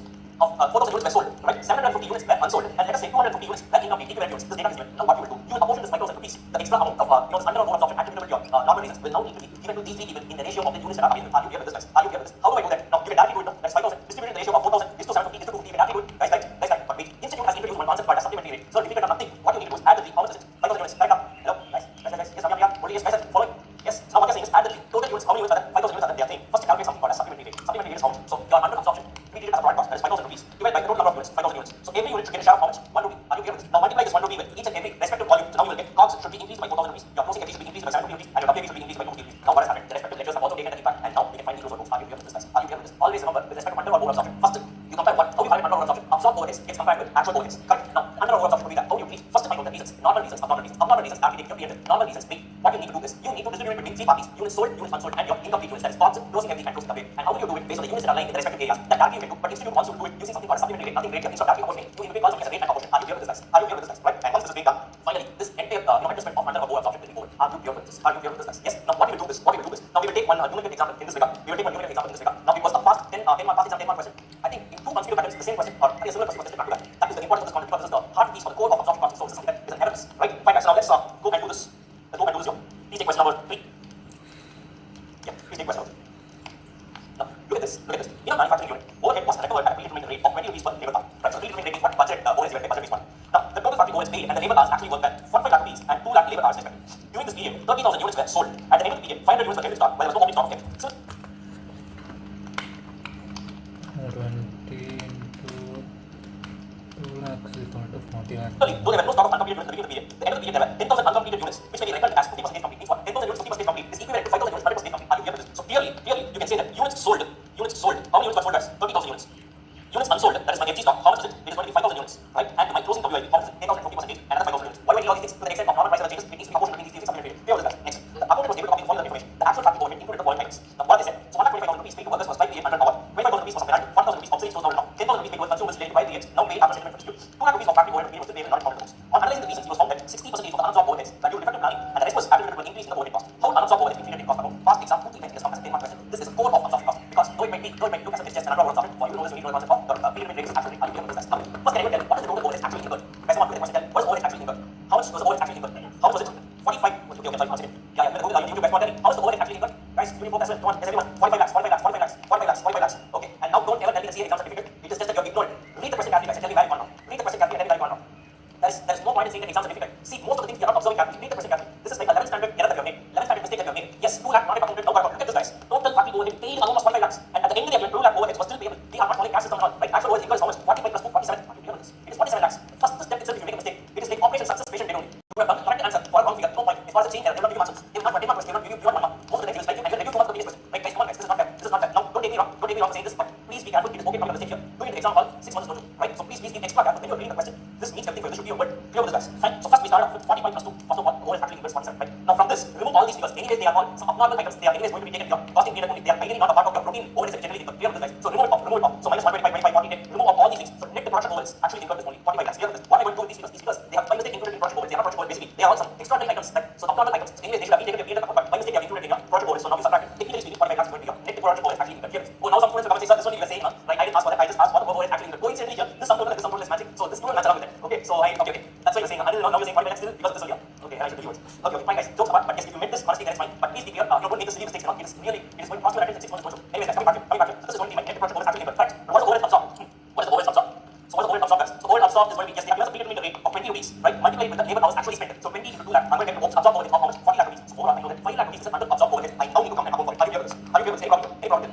of 4,000 units were sold, right? 750 units were unsold, and let us say 250 units were incomplete equivalent units. This data is given. Now what you will do? You will apportion this 5,000 rupees, the extra of this under or over absorption attributable to your normal reasons will now need to be given to these three people in the ratio of the units that are available. Are you clear with this, guys? Are you clear with this? How do I do that? Now you can directly do it now. That's 5,000 distributed in the ratio of 4,000 is to 750 is to 250. You can directly do it, guys. But wait, institute has introduced one concept called as supplementary rate. So difficult or nothing. What you need to do is add the 3. How much is it? 5,000 units. Right now. Hello, guys. Yes, Ramya. What do you guys following? Yes. Now what you're saying is add the total units. How many units are there? 5,000 units are there. They are saying first you calculate something called as supplementary rate. Supplementary rate is how much? So your under absorption we treat it as a product cost. That is 5,000 rupees. Divided by the total number of units, 5,000 units. So every unit should get a share of how much? 1 rupee. Are you clear with this? Now multiply this 1 rupee with each and every respective volume. So now you will get costs should be increased by 4,000 rupees. Your closing FD should be increased by 750 rupees, and your WFD should be increased by 250 rupees. Now what has happened? The respective lectures have also taken an impact, and now we can find the close rules. Are you clear with this, guys? Are you clear with this? Always remember with respect to under or over absorption. First, you compare what? How you find under or over absorption? Absorbed overheads gets compared with actual overheads. Correct? Now under or over absorption will be that. How you treat? First find out the reasons. Normal reasons, abnormal reasons. Abnormal reasons are taken preempted. Normal reasons mean what you need to do is you need to distribute it between 3 parties: units sold, units unsold, and your incomplete units. That is costs, closing FD, and closing WFD. And how will you do it? Based on the units that are lying in the respective areas. That directly you can do, but institute wants you to do it using something called supplementary rate. Nothing rate here. Instead of directly proportioning, you indicate also as a rate and proportion. Are you clear with this, guys? Are you clear with this, guys? Right? And once this is being done, finally this entire adjustment of under or over absorption will be over. Are you clear with this? Are you clear with this, guys? Yes. Now what we will do is now we will take one numerical example in this regard. We will take one numerical example in this regard. Now because the past 10 mark past exam 10 mark question, I think in 2 consecutive patterns the same question or a similar question was tested back to back. That is the importance of this concept because this is the hard piece or the core of absorption concept. So this is something that is an evidence, right? Fine, guys. So now let's go and do this. Let's go and do this here. Please take question number 3. Yeah, please take question number 3. Now look at this. Look at this. In a manufacturing unit, overhead was recovered at a predetermined rate of 20 rupees per labor hour. Right? So predetermined rate is what budget overheads divided by budget is 1. Now the total factory overheads paid and the labor hours actually worked at 45 lakh rupees and 2 lakh labor hours respectively. During this period, 30,000 units were sold. At the end of the period, 500 units were kept in stock while there was no opening stock kept. So 20 into 2 lakhs is equal to 40 lakhs. though there were no stock of uncompleted units at the beginning of the period, at the end of the period there were 10,000 uncompleted units which may be reckoned as 50% complete. Means what? 10,000 units 50% complete is equivalent to 5,000 units 100% complete. Are you clear with this? So clearly you can say that units sold. How many units were sold as? 30,000 units. Units unsold, that is my FG stock. How much is it? It is going to be 5,000 units, right? And my closing WIP, how much is it? 10,000 50%, another 5,000 units. Why do I need all these things? To the extent of normal price changes, it needs to be proportional between these three things. Clear with this, guys. Next, the accountant was able to copy the following information. The actual factory overhead included the following items. Now what they said? So 125,000 rupees paid to workers was 5 period under hour. 25,000 rupees was for penalty. 1,000 rupees obsolete stores now written off. 10,000 rupees paid to consumables related to 5 periods now paid after settlement for dispute. 2 lakh rupees of factory overhead paid was still paid in non-recoverable terms. On analyzing the reasons, it was found that 60% of the unabsorbed overheads were due to defective planning and the rest was attributed to an increase in the overhead cost. How unabsorbed overheads be treated in cost account? Past exam 2 3 come as a 10 mark question. This is a core of absorption cost because though it might look as if it's just an under or absorption, for you to know this you need to know the concept of the predetermined rate is actually. Are you clear with this, guys? Now first can anyone tell me what is the total overhead actually incurred? Guys, come on, quick question. Tell me, what is overhead actually incurred? How much was the overhead actually incurred? How much was it? 45. Okay, sorry, 1 second. Yeah, you guys want to tell me how much the overhead actually incurred? Guys, give me 4 percent. Come on, everyone. 45 lakhs, 45 lakhs, 45 lakhs, 45 lakhs, 45 lakhs. Okay, and now don't ever tell me the CA exam certificate. It is just that you have ignored. Read the question carefully, guys, and tell me where you want now. Read the question carefully and tell me where you want now. There is no point in saying that exam certificate. See, most of the things you are not observing carefully. Read the question carefully. This is like 11th standard error that you have made. 11th standard mistake that you have made. Yes, 2 lakh not accounted. Now look at this, guys. Total factory overhead paid almost 45 lakhs, and at the end of the year, 2 lakh overheads was still payable. They are not following cash system at all. Right? Actual overheads equals how much? 45 plus 2, 47. Are you clear with this? It is 47 lakhs. First step itself, if you make a mistake, it is like operation success patient paid only. You have done the correct answer for a wrong figure. No point. As far as the chain error, they will not give you answers. They will not give you answers. They will not give you 1 mark. Most of the time, you will like you and you will review 2 marks for the previous question. Right, guys, come on, guys. This is not fair. This is not fair. Now, don't take me wrong. Don't take me wrong for saying this, but please be careful. It is okay to make a mistake here. Doing the exam hall 6 months is no joke. Right? So please be extra careful when you are reading the question. This means everything for you. This should be a word. Clear with this, guys. Fine. So first we start off with 45 plus 2. First of all, overhead actually equals 47. Right? Now from this, remove all these figures. Anyways, they are all some abnormal items. They are anyways going to be taken here. Costing period only. They are ideally not a part of your routine overheads generally incurred. Clear with this, guys. So remove it off. Remove it off. So minus 125, 25, 40, 10. Remove all these things. So net the production overheads actually incurred is only 45 lakhs. Clear with this. What am I going to do with these figures? These figures, they have by mistake included in production overheads. They are not production overheads. Basically, they are all some extraordinary items. Right? So abnormal items. So anyways, they should have been taken here, but by mistake they are included in your production overheads. So now we subtract. Technically speaking, 45 lakhs is going to be your net production overheads actually incurred. Clear with this. Oh, now some students will come and say, sir, this only you were saying, right? I didn't ask for that. I just asked what the overhead actually incurred. Coincidentally here, this sum total and this sum total is matching. So this total match along with it. Okay, so okay. That's why you're saying. Until now you're saying 45 lakhs still because of this earlier. Okay, and I should do yours. Okay, fine, guys. Jokes apart, but yes, if you made this honestly, that is fine. But please be clear. You don't make this silly mistakes. It is really, it is going to cost you an 6 months. Anyways, guys, coming back here. So this is going to be my net production overheads actually incurred. Correct? But what is the overhead absorbed? What is the overhead absorbed? So what is the overhead absorbed, guys? So overhead absorbed is going to be, yes, they have given us a predetermined rate of 20 rupees, right? Multiply it with the labor hours actually spent. So 20 into 2 lakh. I'm going to get the absorbed overhead of how much? 40 lakh rupees. So overall, I know that 5 lakh rupees is under absorbed overhead. I now need to come and account for it. Are you clear with this? Are you clear with this? Any problem?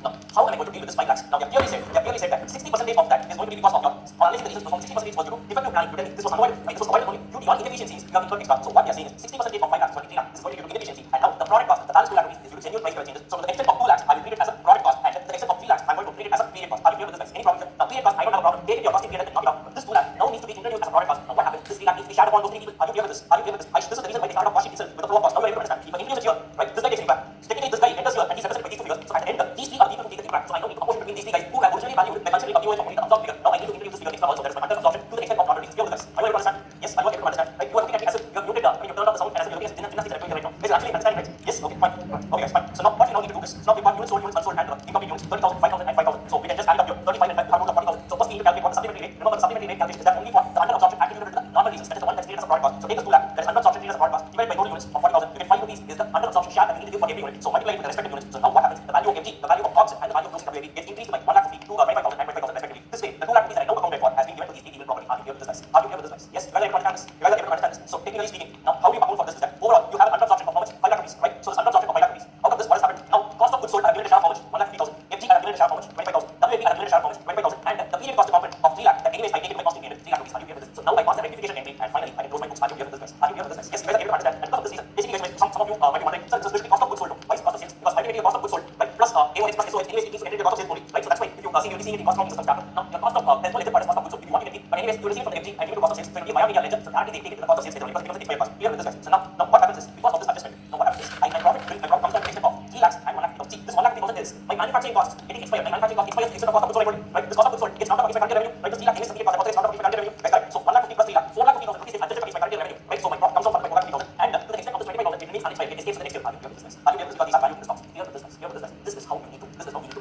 Now, how am I going to deal with this 5 lakhs? Now, they have clearly said that 60% of that is going to be because of your, on analyzing the reasons from 60% was due to defective planning. Pretending this was avoided, right? This was avoided only due to your inefficiencies. You have incurred extra. So what we are saying is 60% of 5 lakhs is going to be 3 lakhs. This is going to be due to inefficiency. And now the product cost, the balance 2 lakh rupees is due to genuine price changes. So to the extent of 2 lakhs, I will treat it as a product cost, and to the extent of 3 lakhs, I'm going to treat it as a period cost. Are you clear with this, guys? Any problem here? Now, period cost, I don't have a problem. Take it your costing period and knock it off. This 2 lakh now needs to be introduced as a product cost. Now what happens? This 3 lakh needs to be shared upon those 3 people. Are you clear with this? Are you clear with this? This is the reason why they started off cost sheet itself with the flow of cost. Now you are able to understand. If I introduce it here, right? This guy takes an impact. Technically, this guy enters here and he's represented by these 2 figures. So at the end, these 3 are the people who take the impact. So I know the proportion between these 3 guys who have originally valued by considering of the overhead of the absorbed figure. Now I need to introduce this figure extra also. There is my under absorption to the extent of quantities. Clear with this, guys? Are you able to understand? Yes, are you able to understand? Right? You are looking at it as if you have muted I mean, you have turned off the sound and as if you're looking at gymnastics that I'm doing right now. Guys, actually understanding, right? Yes, okay, fine. Okay, guys, fine. So now what you now need to do is, now we've got units sold, units unsold, and incomplete units, 30,000, 5,000, and 5,000. So we can just add it up here. 35 and 5 have a total of 40,000. So first we need to calculate what the supplementary rate. Remember, the supplementary rate calculation is that only for the under absorption attributed to the normal reasons. That is the one that's treated as a product cost. So take this 2 lakh, that is under absorption treated as a product cost, divided by total units. units of 40,000, you get 5 rupees is the under absorption share that we need to give for every unit. So multiply it with the respective units. So now what happens? The value of MG, the value of COGS, and the value of closing WAB gets increased by 1,50,000 to 25,000 and 25,000 respectively. This way, the 2 lakh rupees that I now accounted for has been given to these 8 evil property. Are you clear with this, guys? Are you clear with this, guys? Yes, you guys are able to understand this? You guys are able to understand this? So technically speaking, now how do you account for this is that overall you have an under absorption of how much? 5 lakh rupees, right? So this under absorption of 5 lakh rupees. Out of this, what has happened? Now, cost of goods sold I have given a share of how much? 1,50,000. MG I have given a share of how much? 25,000. WAB I have given a share of how much? 25,000. And the period cost component of 3 lakh that anyways I take it to my costing unit, 3 lakh rupees. Are you clear with this? So now I pass the rectification entry and finally I can close my books. Are you clear with this, guys? Are you clear with this, guys? Yes, you guys are able to understand. And because of this reason, basically guys, some of you might be wondering, sir, this is literally cost of goods sold. Why is it cost of sales? Because I'm taking cost of goods sold, right? Plus AOH plus SOH, anyways it needs to enter the cost of sales only, right? So that's why if you see, you'll be seeing the cost from the chapter. Now your cost of there's no legit part is cost of goods sold if you want it, but anyways you receive it from the MG and give it to cost of sales. So you give via media ledger, so directly they take it to the cost of sales later because it becomes a fixed cost. Clear with this, guys? So now what happens is because of this adjustment, now what happens is my profit comes down to the extent of 3 lakhs and 1 lakh. See, this 1 lakh 50,000 is my manufacturing cost getting expired. My manufacturing cost expires to the extent of cost of goods sold, right? This cost of goods sold gets knocked off against my current revenue, right? The 3 lakh anyways immediate cost, the cost is knocked off against my current revenue, guys, correct? So 1 lakh 50 plus 3 lakh, 4 lakh 50,000 rupees is adjusted against my current revenue, right? So my profit comes down from 4 lakh 50,000 and to the extent of this 25,000 it remains unexpired. It escapes to the next year. Are you clear with this, guys? Are you clear with this? Because these are value in the stocks. Clear with this, guys? Clear with this, guys? This is how you need to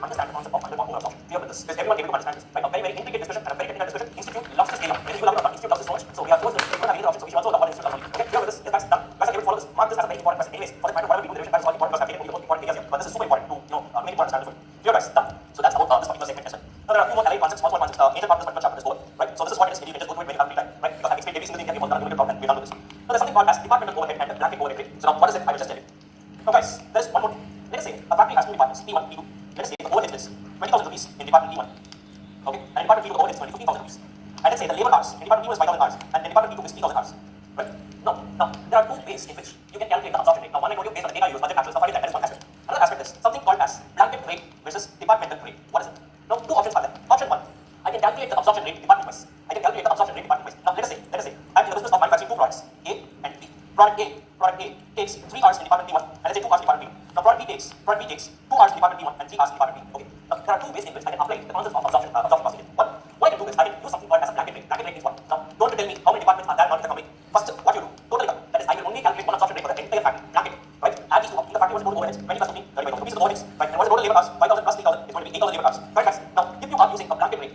understand the concept of under or absorption. Clear with this? Is everyone able to understand this? Right? A very very intricate discussion and a very technical discussion. Institute loves this area. Many people have not. Institute loves this so much. So we are towards the have option. So we should also love what institute loves. Okay, clear with this? Yes, guys. Done. Guys are able to follow this. Mark this as a very important question. Anyways, for the matter whatever we do in the revision, that is all important because I'm getting the most important areas here. But this is super important to make people understand this. Clear, guys? Done. So that's about this particular segment as well. Now there are a few more allied concepts, small concepts. Major part of this particular chapter is over. Right? So this is what it is. You can just go through it when you have free time. Right? Because I've explained every single thing that we have done. We're done with this. Now there's something called as departmental overhead and the blanket overhead rate. So now what is it? I will just tell you. Now guys, there's one more thing. Let us say a factory has 2 departments, P1, P2. Let us say the overhead is 20,000 rupees in department P1. Okay? And in department P2 the overhead is 15,000 rupees. And let's say the labor hours in department P1 is 5,000 hours and in department P2 is 3,000 hours. Right? Now there are 2 ways in which you can calculate the absorption rate. Now one I told you based on the data you use, budget actuals, that is one aspect. Another aspect is something called as blanket rate versus departmental rate. What is it? Now 2 options are there. Option 1, I can calculate the absorption rate department wise. I can calculate the absorption rate department wise. Now let us say I'm in the business of manufacturing 2 products, A and B. Product A takes 3 hours in department P1 and let's say 2 hours in department B2. Now product B takes 2 hours in department P1 and 3 hours in department B. Okay. Now there are 2 ways in which I can apply the concept of absorption cost. What I can do is I can use something called as a blanket rate. Blanket rate is what? Now don't tell me how many departments are there not in the company. First, what you do, totally come. That is, I will only calculate one absorption rate for the entire factory. Blanket, right? Add these 2 up. In the factory, what's the total overheads? 20 plus 15, 35,000 rupees is the overheads, right? And what's the total labor hours? 5,000 plus 3,000 is going to be 8,000 labor hours. Right, guys? Now, if you are using a blanket rate,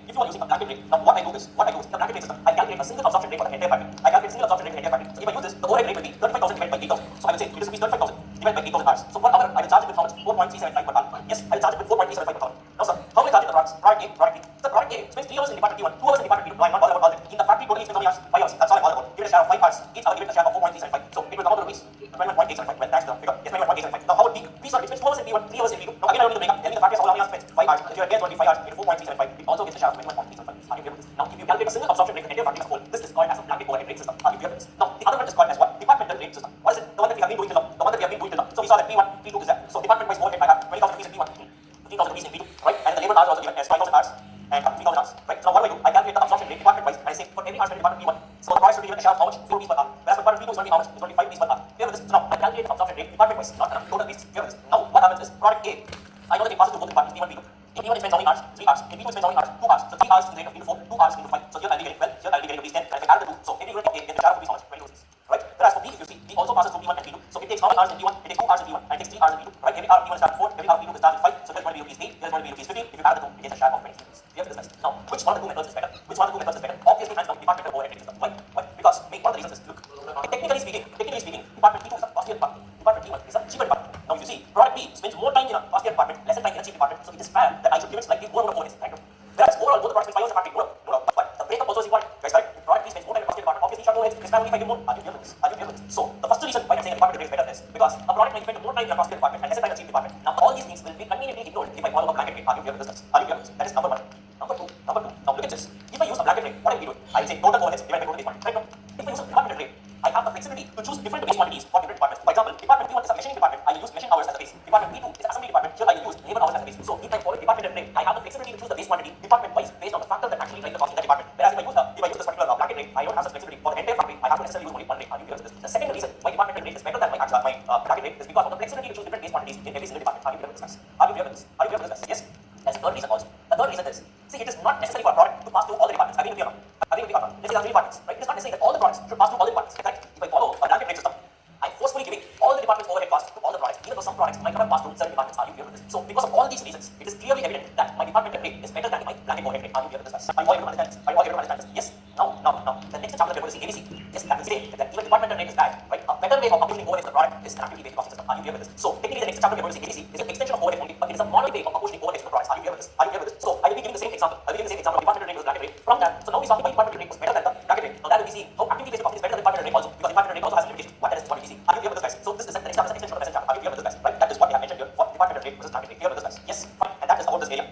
now what I do is in the blanket rate system, I calculate a single absorption rate for the entire factory. I calculate a single absorption rate for the entire factory. So if I use this, the overhead rate will be 35,000 divided by 8,000. So I will say it is rupees 35,000 divided by 8,000 hours. So per hour, I will charge it with how much? 4.375 per hour. Yes, I will charge it with 4.375 per hour. Now, sir, how will I charge it the products? Product A, product B. The product A spends 3 hours in department P1, 2 hours in department B2. No, I'm not bothered about it. In the factory, totally spends how many hours? 5 hours. That's all I'm bothered about. Give it a share of 5 hours. Each hour, give it a share of 4.375. So it will come out to rupees 21.875. Well, thanks to the figure. Yes, 21.875. Now, how would B? B, sorry, it spends 2 hours in P1, 3 hours in B2. Now, again, I don't need to break up. Tell me the factory has how many hours spent? 5 hours. If you're again 25 hours, it's 4.375. It also gets a share of 21.875. Are you clear with this? Now, if you calculate a single absorption rate for the entire factory as a whole, this is called as a blanket overhead rate system. Are you clear with this? Now, the other one is called as what? Departmental rate system. What is it? The one that we have been doing till now. The one that we have been doing till now. So we saw that P1, P2 is there. So department-wise overhead, I have 20,000 rupees in P1, 15,000 rupees in P2, right? And the labor hours also given as 5,000 hours and 3,000 hours, right? So now what do? I calculate the absorption rate department-wise and I say for every hour spent in department P1, so the product should be given a share of how much? 4 rupees per hour. Whereas for department P2 is only how much? It's only 5 rupees per hour. Clear with this? So now I calculate the absorption rate department-wise, not the total piece. Clear with this? Now what happens is product A, I know that it passes through both departments, P1, P2. In P1 it spends how many hours? 3 hours. In P2 it spends how many hours? 2 hours. So 3 hours is the rate of into 4, 2 hours into 5. So here I'll be getting, well, here I'll be getting rupees 10. And if I add the 2, so every unit of A gets a share of rupees how much? 20 rupees. Right? Whereas for B, if you see, B also passes through P1 and P2. So it takes how many hours in P1? It takes 2 hours in P1 and it takes 3 hours in P2. Right? Every hour P1 is charged 4, every hour P2 is charged 5. So there's going to be rupees 8, there's going to be rupees 15. If you add the 2, it gets a share of 20 rupees. Clear with this, guys? Now, which one of the 2 methods is better? Which one of the 2 methods is better? Obviously, hands down, departmental overhead rate system. Why? Because one of the reasons is, look, technically speaking, department P2 is a costlier department. Department P1 is a cheaper department. Now, if you see, product B spends more time in a costlier department, lesser time in a cheap department. So it is fair that I should give it slightly more overheads. Right? Whereas overall, both the products spend 5 hours in the factory. No. But the breakup also is important. Guys, right? If product B spends more time in a costlier department, obviously, short overheads. It is fair only if I give more. Are you clear with this? Are you clear with this? So the first reason why I'm saying a department rate is better is because a product may spend more time in a costlier department and lesser time in a cheap department. Now, all these things will be conveniently ignored if I follow a blanket rate. Are you clear with this? Are you clear with this? That is number 1. Number 2. Now look at this. If I use a blanket rate, what will we do? I will say total overheads divided by total base quantity. Right? Now, if I use a departmental rate, I have the flexibility to choose different base quantities for different departments. For example, department P1 is a machining department. I will use machine hours as the base. Department P2 is an assembly department. Here I will use labor hours as the base. So if I follow departmental rate, I have the flexibility to choose the base quantity department-wise based on the factor that actually drives the cost in the department. Whereas if I use this particular blanket rate, I don't have such flexibility. For the entire factory, I have to necessarily use only one rate. Are you clear with this? The second reason why departmental rate is better than my blanket rate is because of the flexibility to choose different base quantities in every single department. Are you clear with this, guys? Are you clear with this? Are you clear with this, guys? Yes. That's the third reason also. The third reason is, see, it is not necessary for a product to pass through all the departments. Agree with me or not? Let's say there are 3 departments, right? It is not necessary that all the products should pass through all the departments. Right? If I follow a blanket rate system, I'm forcefully giving all the departments overhead costs to all the products, even though some products might not pass through certain departments. Are you clear with this? So because of all these reasons, it is clearly evident that my departmental rate is better than my blanket overhead rate. Are you clear with this, guys? Are you all able to understand this? Are you all able to understand this? Yes. Now, the next chapter we're going to see ABC. Yes, that will say that even departmental rate is bad, right? A better way of computing overheads for the product required is an activity-based costing system. Are you clear with this? So technically the next chapter we are going to see ABC is an extension of overhead only, but it is a modular way of apportioning overheads to products. Are you clear with this? Are you clear with this? So I will be giving the same example. I will give the same example of departmental rate versus bracket rate. From that, so now we saw the departmental rate was better than the bracket rate. So that will be seen how activity-based costing is better than departmental rate also, because departmental rate also has a limitation. What that is what we see. Are you clear with this, guys? So this is the next chapter, the extension of the present chapter. Are you clear with this, guys? Right? That is what we have mentioned here for departmental rate versus bracket rate. Clear with this, guys? Yes. Fine. And that is about this area.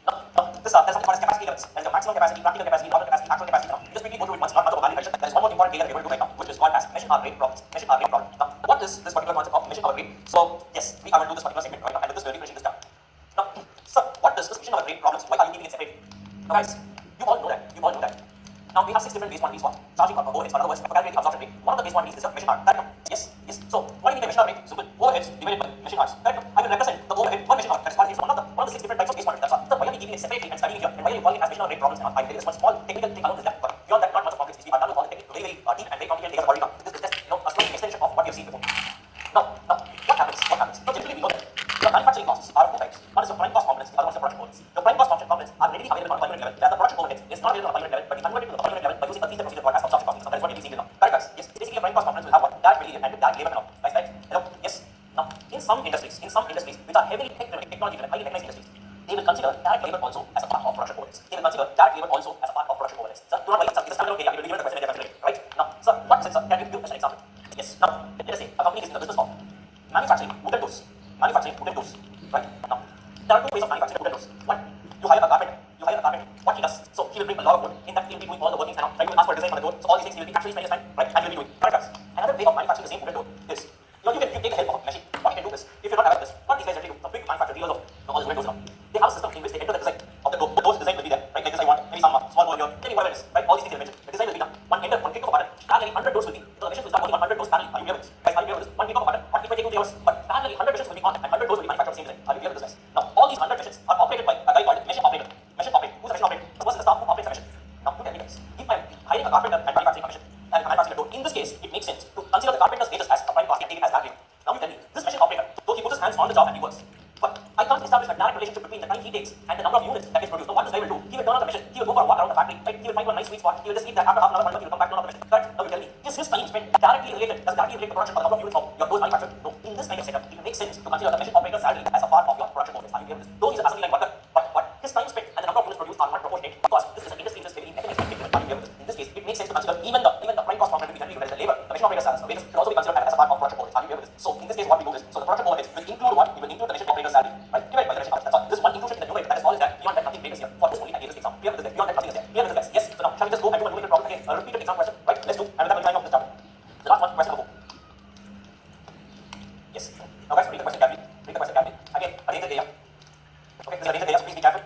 Now this there's something called as capacity limits. There is a maximum capacity, practical capacity, nominal capacity, actual capacity. Now just quickly go through it once, not much of a value mention. There is one more important data we are going to do right now, which is called as measure our rate problems. Measure our rate problem. Now what is this particular concept of measure our rate? So yes, we are going to do this particular segment right now, and with this we will be finishing this down. Now, sir, what is this measure our rate problems? Why are you keeping it separate? Now guys, you all know that. You all know that. Now we have 6 different base quantities for charging for overheads. In other words, for calculating absorption rate. One of the base quantities is the measure hour. Correct? Yes, yes. So what do you mean by measure hour rate? Simple. Overheads divided by measure hours. Correct? I will represent the overhead per measure hour. That is what it is. One of the 6 different types of base quantities. That's all. So why are we keeping it separately and studying here? And why are you calling it as measure hour rate problems? And I will tell you this one small technical thing along this line. But beyond that, not much of complex. We are done with all the technical, very deep and very complicated data already now. This is just a small extension of what we have seen before. Now, what happens? What happens? So generally we know that your manufacturing costs are of two types. One is your prime cost components, the other one is your production overheads. Your prime cost components are readily available on a per unit level, where the production overheads is not available on a per unit level, but we convert it to the per unit level by using a three-step procedure called as absorption costing. So that is what we will see now. Correct, guys? Yes. Basically, your prime cost components will have what? Direct material and direct labor and all. Guys, right? Hello? Yes. Now, in some industries which are heavily technology-driven, highly mechanized industries, they will consider direct labor also as a part of production overheads. They will consider direct labor also as a part of production overheads. So, do not worry, it's a standard area. We will give you the question and answer, right? Now, sir, what is it, sir? Can you give us an example? Yes. Now, let us say a company is in the business of manufacturing wooden doors. Right? Now, there are two ways of manufacturing wooden doors. One, you hire a carpenter. What he does, so he will bring a lot of wood. In that, he will be doing all the workings and all. Right? You will ask for a design for the door. So all these things he will be actually spending his time, right? And he will be doing. Correct, guys? Another way of manufacturing the same wooden door is, you take the help of a machine. What you can do is, if you're not aware of this, what these guys generally do, the big manufacturer dealers of all these windows now, they have a system in which they enter the design of the door. The door's design will be there, right? Like this I want, maybe some small door here, maybe whatever it is, right? All these things they mentioned. The design will be done. One enter, one click of a button, parallelly 100 doors will be. So the machine will start working on 100 doors parallelly. Are you clear with this? Guys, are you clear with this? One click of a button, one click may take 2 hours, but parallelly 100 machines will be on and 100 doors will be manufactured the same design. Are you clear with this, guys? Now, all these 100 machines are operated by a guy called machine operator. Machine operator. Who's a machine operator? The person is the staff who operates a machine. Now, look at me, guys. If I'm hiring a carpenter and manufacturing a machine, and manufacturing a door, in this case, it makes sense to consider the carpenter's wages as a prime cost and take it as value. Now you tell me, this machine operator, though he puts his hands on the job and he works, but I can't establish a direct relationship between the time he takes and the number of units that gets produced. Now what this guy will do, he will turn on the machine, he will go for a walk around the factory, right? He will find one nice sweet spot, he will just eat that after half an hour, 1 hour, he will come back, turn on the machine. Correct? Now you tell me, is his time spent directly related to production or the number of units of your doors manufactured? No. In this kind of setup, it makes sense to consider the machine operator's salary as a part of your production overheads. Are you clear with this? Though he's an assembly line worker, but his time spent and the number of units produced are not proportionate, because this is an industry which is heavily mechanized. Are you clear with this? In this case, it makes sense to consider even the prime cost component we generally use as the labor, the machine operator's salary wages will also be considered as a part of production overheads. Are you clear with this? So in this case, what we do is, so the production overheads will include what? It will include the machine operator's salary, right? Divided by the machine hours. That's all. This one inclusion in the numerator, that is all is there. Beyond that, nothing big is here. For this only, I gave this example. Clear with this? Beyond that, nothing is there. Clear with this, guys? Yes. So now, shall we just go and do a numerator problem again? A repeated exam question, right? Let's do, and with that, we'll time off this chapter. The last one, question number 4. Yes. Now, guys, read the question carefully. Again, arrange the area. Okay, this is arrange the area, so please be careful.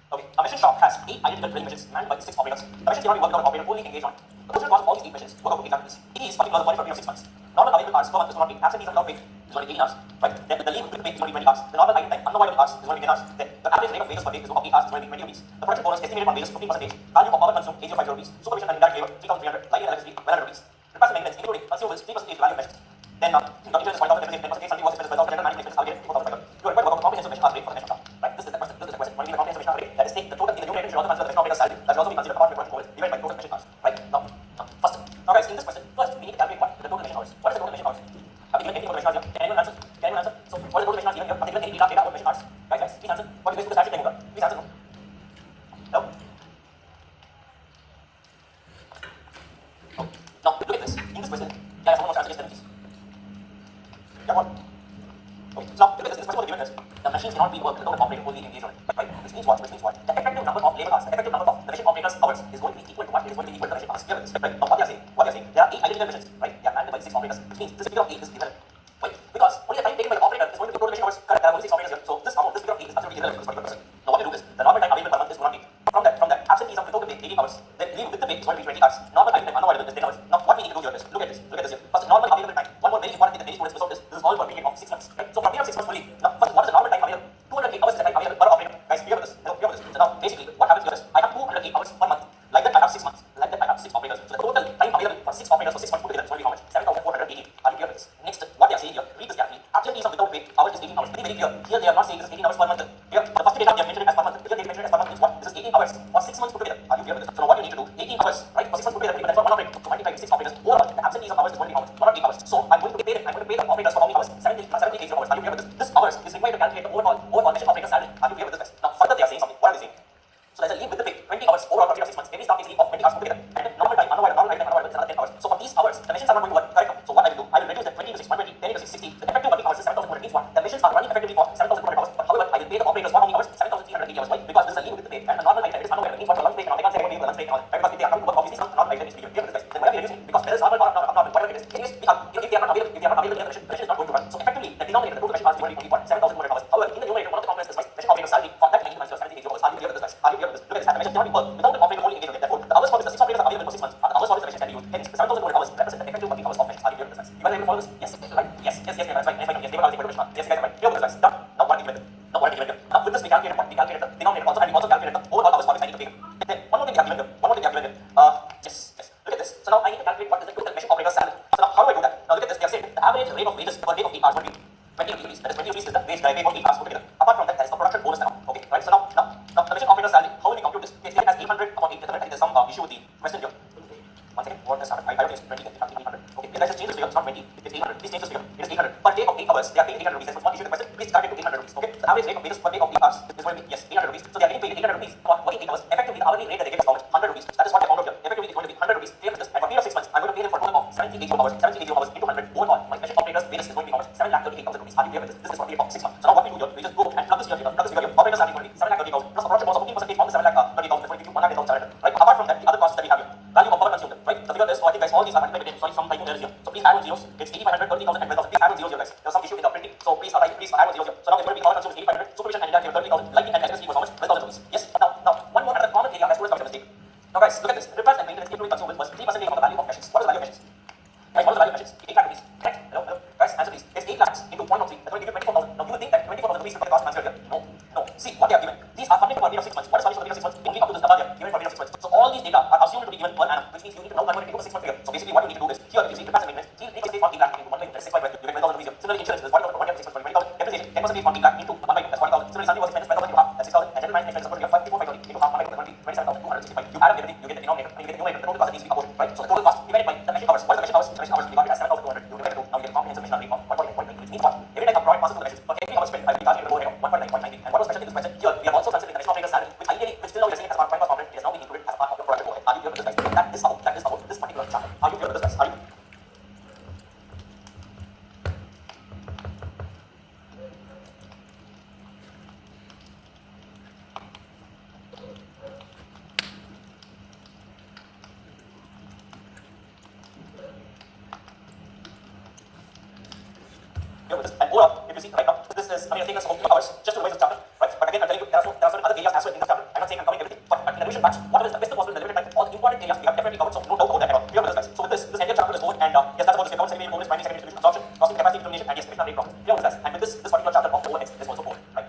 Okay, a machine shop has 8 identical drilling machines manned by 6 operators. The machines cannot be worked on an operator only engaged on. The total cost of all these 8 machines work out to 8 factories. It is particular for a period of 6 months. Normal available hours per month is 1 week. Absentees without pay is only 18 hours. Right? Then the leave with pay is only 20 hours. The normal idle time, unavoidable hours is only 10 hours. Then the average rate of wages per day is of 8 hours is only 20 rupees. The production bonus estimated on wages 15%. Value of power consumed 805 rupees. Supervision and indirect labor 3,300. Light and electricity 100 rupees. Repair and maintenance including consumables 3% value of machines. Then interest is 5,000, 10% something was expenses 5,000, general management expenses are getting 4,500. You are required to work on comprehensive machine hours rate for the machine shop. Right? This is the question. When we give a comprehensive machine hours rate, that is take the total in the numerator should also consider the machine operator's salary. That should also be considered apart from the production overheads divided by total machine hours. Right? First. Now guys, in this question, first we need to calculate what? The total machine hours. What is the total machine hours? Have we given anything about the machine hours here? Can anyone answer? So what is the total machine hours given here? Have they given any data about machine hours? Guys, please answer. What is the statute time over? Please answer no. No? Now look at this. In this question, yeah, someone wants to answer this, please. Yeah, what? Okay, so now look at this. In this question, what given is the machines cannot be worked without an operator fully engaged on it. Right? Which means what? The effective number of labor hours, the effective number of the machine operator's hours is going to be equal to what? It is going to be equal to the machine hours. Clear with this? Right? Now what they are saying, there are 8 identical machines, right? They are manned by 6 operators, which means this figure of 8 is irrelevant. Right? Because only the time taken by the operator is going to be total machine hours. Correct? There are only 6 operators here, so this figure of 8 is absolutely irrelevant for this particular person. Now what we do is, the normal time available per month is 1 week. From that, absenteeism without the pay 18 hours. Then leave with the pay is going to be 20 hours. Normal idle time unavoidable is 10 hours. Now what we need to do here is, look at this here. First, normal available time. One more very important thing that many students miss out is, this is all for a period of 6 months. Right? So for a period of 6 months fully. Now first, what is the normal time available? 208 hours is the time available per operator. Guys, clear with this? Hello, clear with this? So now basically, what happens here is, I have 208 hours per month. Like that I have 6 months. Like that I have 6 operators. So the total time available for 6 operators for 6 months put together is going to be how much? 7,480. Are you clear with this? Next, what they are saying here, read this carefully. Absenteeism without pay, hours is 18 hours. Very, very clear. Here they are not saying this is 18 hours per month. Here, the first data they are mentioning as per month. Here they mention it as per month. It's what? This is 18 hours for 6 months put together. Are you clear with this? So now what you need to do, 18 hours, right? For 6 months put together, that's for 1 operator. So multiply with 6 operators. Overall, the absenteeism hours is going to be how much? 108 hours. So I'm going to pay the operators for hours. Are you clear with this? This hours is required to calculate the overall mission operator salary. Are you clear with this, guys? Now, further they are saying something. What are they saying? So there's a leave with the pay, 20 hours overall for 6 months. Every staff takes a leave of 20 hours put together. And normal time, unavoidable is another 10 hours. So for these hours, the missions are not going to work. Correct? So what I will do, I will reduce the 20 into 6, 120, 10 into 6, 60. The effective working hours is 7,200 each one. The missions are running effectively for 7,200 hours. But however, I will pay the operators for how many hours? 7,380 hours. Why? Because this is a leave with the pay. And a normal time is unavoidable. Means what? Lunch break and all. They can't say they will lunch break and all. Right? Because if they are coming to work, obviously some normal time needs to be clear with this, guys. Then whatever you're using, because whether it's normal or abnormal, whatever it is, anyways, if they are not available, the mission is not going to run. So effectively, the denominator, the total mission hours is only for 7,200 hours. However, in the numerator, one of the components is mission operator salary for that 90 months or 70 hours. Are you clear with this, guys? Are you clear with this? Look at this. And the mission cannot be worked without the operator only engaged. Therefore, the hours for which the 6 operators are available for 6 months are the hours for which the mission can be used. Hence, the 7,200 hours represent the effective working hours of missions. Are you clear with this, guys? You guys are able to follow this? Yes, right? Yes, that's right. Yes, they were able to mission. Yes, you guys are right. Clear with this, guys? Done. Now what are we given? Now with this we calculated what? We calculated the denominator also, and we also calculated the overall hours for which I need to pay. Then one more thing they have given here. Yes. Look at this. So now I need to calculate what is the total mission operator salary. So now how do I do that? Now look at this. They have said the average rate of wages per day of 8 hours would be 20 rupees. That is 20 rupees is the wage that I pay for 8 hours put together. Apart from that, there is a production bonus now. Okay, right? So now the mission operator salary. How will we compute this? They say it as 800 upon 8. I think there's some issue with the question here. One second. What has happened? I don't think it's 20. I think 800. Okay, let's just change this figure. It's not 20. It's 800. Please change this figure. It is 800 per day of 8 hours. They are paying 800 rupees. That's one issue with the question. Please calculate to 800 rupees. Okay. The average rate of wages per day of 8 hours is going to be 800 rupees. So they are getting paid 800 rupees for working 8 hours. Effectively, the hourly rate that they get is how much? 100 rupees. That is what they found out here. Effectively, it's going to be 100 rupees. Clear with this. And for a period of 6 months, I'm going to pay them for a total of 70 hours. 70 hours into 100. Overall, my mission operator's wages is going to be how much? 7,38,000 rupees. Are you clear with this? This is for a period of 6 months. So now what we do here, we just go and plug this figure here. Operator's salary is going to be 7,38,000 plus a production bonus of 15% on the 7,30,000. That's going to give you 1,700. Right? Apart from that, the other costs that we have here. Value of power consumed. Right? The figure is, I think guys, all these are multiplied with, sorry, some typing errors here. So please add on zeros. It's 8,500, 30,000 and 12,000. Please add on zeros here, guys. There's some issue with the printing. So please add on zeros here. So now it's going to be power consumed is 8,500. Supervision and indirect 30,000. Lighting and electricity was how much? 12,000 rupees. Yes. Now one more another common area where students commit a mistake. Now guys, look at this. Repairs and maintenance including consumables was 3% of the value of machines. What is the value of machines? Guys, what is the value of machines? 8 lakh rupees. Correct? Hello. Guys, answer please. It's 8 lakhs into 103. That's going to give you 24,000. Now you would think that 24,000 rupees is the cost answer here. No. See what they have given. These are funded for a period of 6 months. What is funded for a period of 6 months? Only up to this number here. Given for a period of 6 months. So all these data are assumed to be given per annum, which means you need to now convert it into a 6-month figure. So basically what you need to do is here if you see repairs and maintenance, please take 8 lakh into 1 by 6 by 12. You get 12,000 rupees here. Similarly insurance is 40,000 for 1 year, 6 months, 20,000. Depreciation 10% on 8 lakh into 1 by 2. That's 40,000. Similarly Sunday was expenses 12,000 into half. That's 6,000. And general management is supposed to be 54,520 into half 1 by 2. 27,265. You add up everything, you get the denominator and you get the numerator. The total cost that needs to be apportioned. Right? So the total cost divided by the mission hours. What is the mission hours? The mission hours divided as 7,200. You divide it 2. Now you get a comprehensive mission rate of 149.90, which means what? Every time a product passes through the machines, for every hour spent, I will be charging a lower rate of 149.90. And what was mentioned in this question here, we have also considered the mission operator's salary, which ideally, which still now we are saying as part of prime cost component, it is now being included as a part of your production overhead. Are you clear with this, guys? That is how this particular chapter. Are you clear with this, guys? Are you? And overall, if you see right now, this is, I mean, taking us about 2 hours just to revise this chapter, right? But again, I'm telling you, there are certain other areas as well in this chapter. I'm not saying I'm covering everything, but in the revision batch, whatever is the best possible in the limited time, all the important areas we have definitely covered, so no doubt about that at all. Clear with this, guys? So with this entire chapter is over, and yes, that's about the accounts, secondary components, primary, secondary distribution, absorption, costing, capacity, determination, and yes, mission rate profits. Clear with this, guys? And with this particular chapter of overheads is also over, right?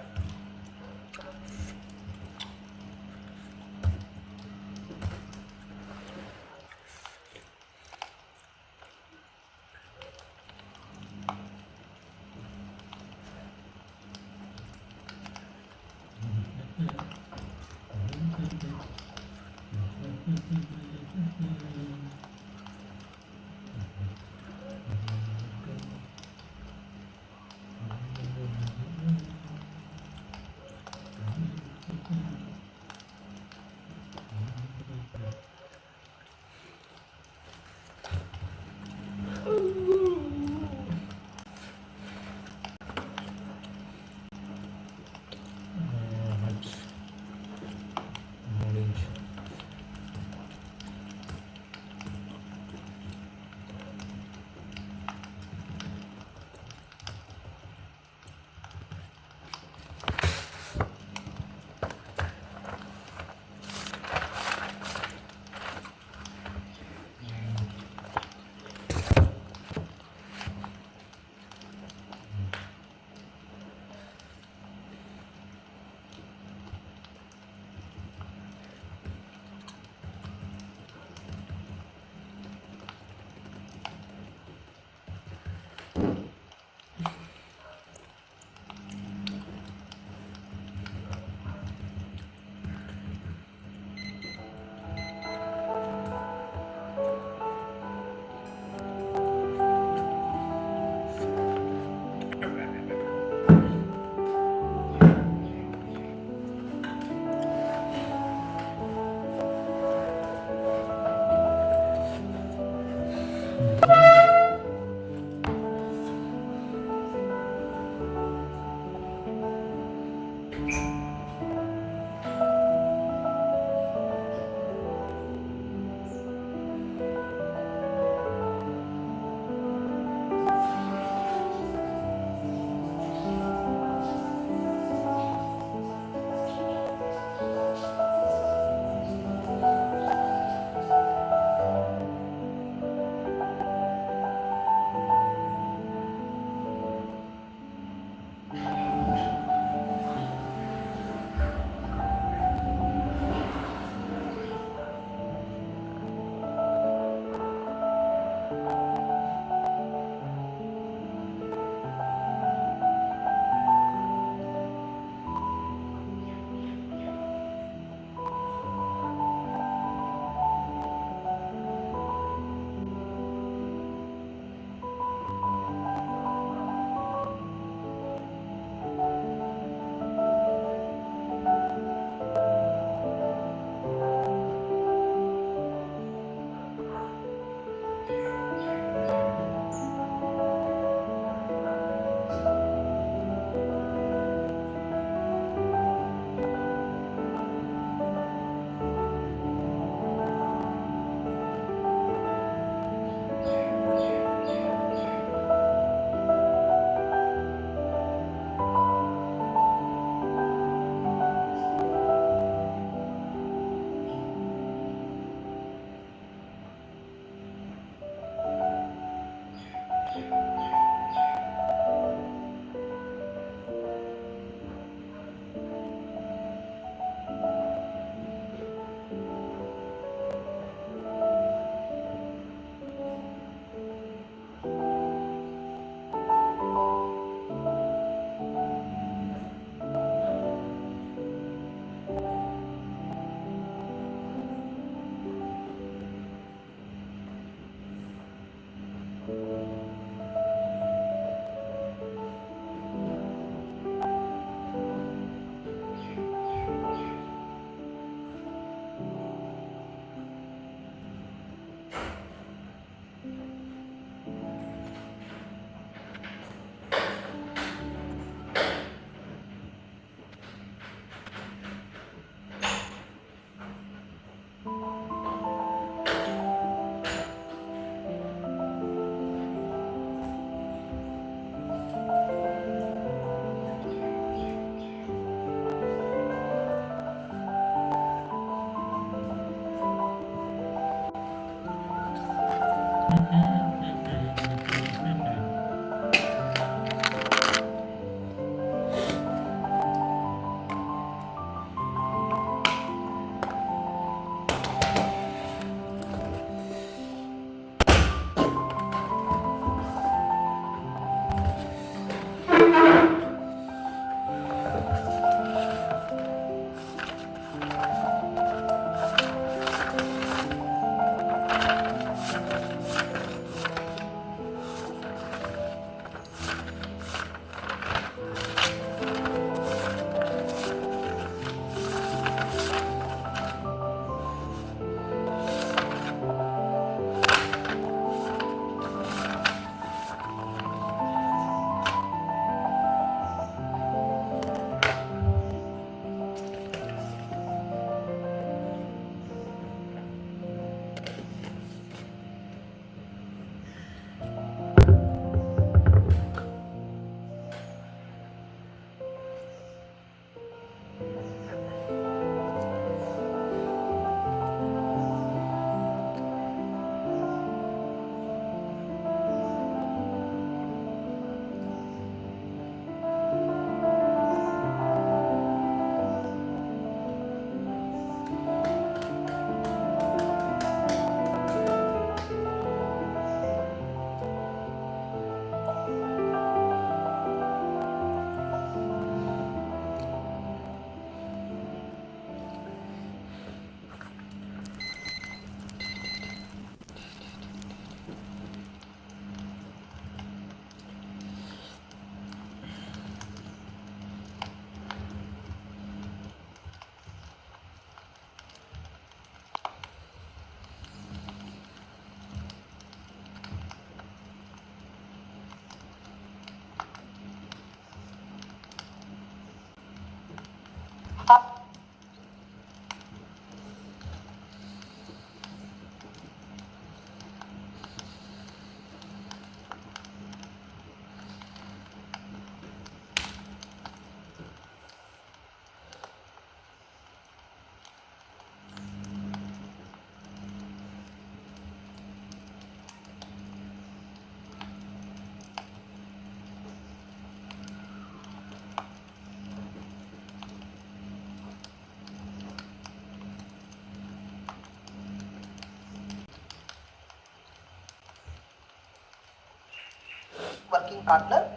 working partner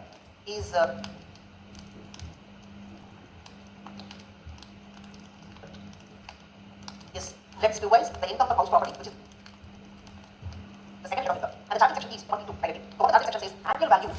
is yes, let's revise the income from house property, which is the second head of it. And the charging section is 22. I get it. So what the charging section says annual value of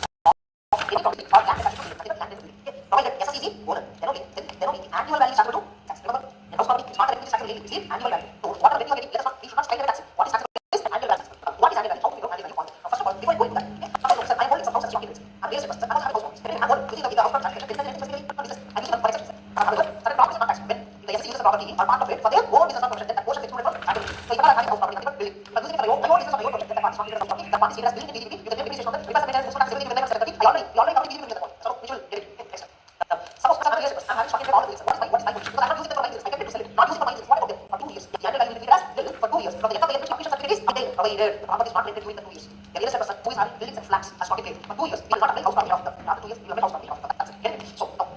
any property or land attached to it, nothing but land is okay. Provided SSE is owner, then only the annual value is taxable to tax. Remember, in house property, it's not the revenue is taxable daily, it's the annual value. So whatever revenue you are getting, let us not, we should not straight away tax it. What is taxable is the annual value. What is annual value? How to figure out annual value? First of all, before I go into that, okay, suppose I am holding some house as short I'm real estate person. Suppose I have a house property. When I am holding the house property transaction, then I'm using one exception. However, certain property is not taxed. When the SSE uses the property or part of it for their own business or profession, then that portion is excluded from taxable. So if I am having a house property, nothing but building. If I am using it for my own business or my own profession, then that part is not treated as house property. That part is treated as building in DDP. You can get depreciation on that. Because the maintenance, tax, everything, you can never set I already covered DDP with that one. So which will get it. Okay, next. Suppose I'm a real estate person. I'm having short all of this. What is my position? Because I'm not using it for my business. I can to sell it. Not using it for my business. What about them? For 2 years. The annual value will be treated as nil for 2 years. From the end of the year, which completion certificate is obtained. Provided the property is not rented during the 2 years. The real estate person who is having buildings and flats has not been paid for 2 years. We will not apply house property after. After 2 years, we will apply house property after. That's it. Get it? So now,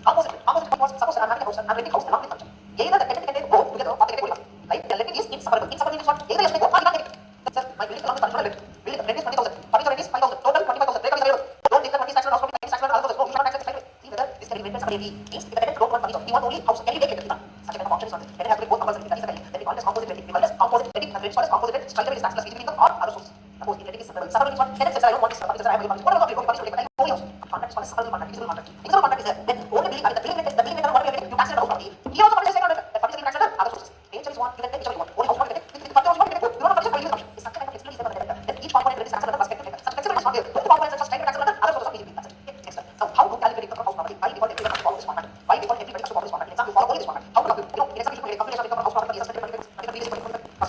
opposite was suppose I'm having a house. I'm renting house along with furniture. Either the tenant can go together or they can go. Right? The renting is inseparable. Inseparable means what? Either you can go or you can't get it. Sir, my building along with furniture rent. Building rent is 20,000. Furniture rent is 5,000. Total 25,000. Breakup is available. Don't take the 20 tax and house property tax and other things. No, you should not tax it. See whether this can be rented separately. Means if the tenant don't want money, he wants only house. Can he take it? Such a kind of option is not there. Tenant has to be both compulsory. That is the value. Then we call it as composite renting. We call it as composite renting. And rent is composite rent. Straight away is tax plus income or other sources. Suppose the renting is separable. Separable means what? Tenant says I don't want this. Furniture says I have money. What about the furniture? Take it. Only house. Contract is called a separable contract. Divisible contract. Divisible contract is there. Then only building value. The building rent. The building rent. What we are getting? You tax it on house property. He also purchases second rent. The furniture is taxed on other sources. Nature is one. You can take whichever you want. Only house property. If the furniture is one, you can take. You don't have purchase. You use it. It's such a kind of flexibility is there for the renter. Then each component is taxed under perspective. Such flexibility is not there. Two components are straight taxed under other sources of PGP. That's it. Okay. Next. So how to calculate income from house property? By default, everyone has to follow this format. By default, everybody has to follow this format. In example, you follow only this format. How to calculate? You know, in example, you should calculate calculation of income from house property. Yes, first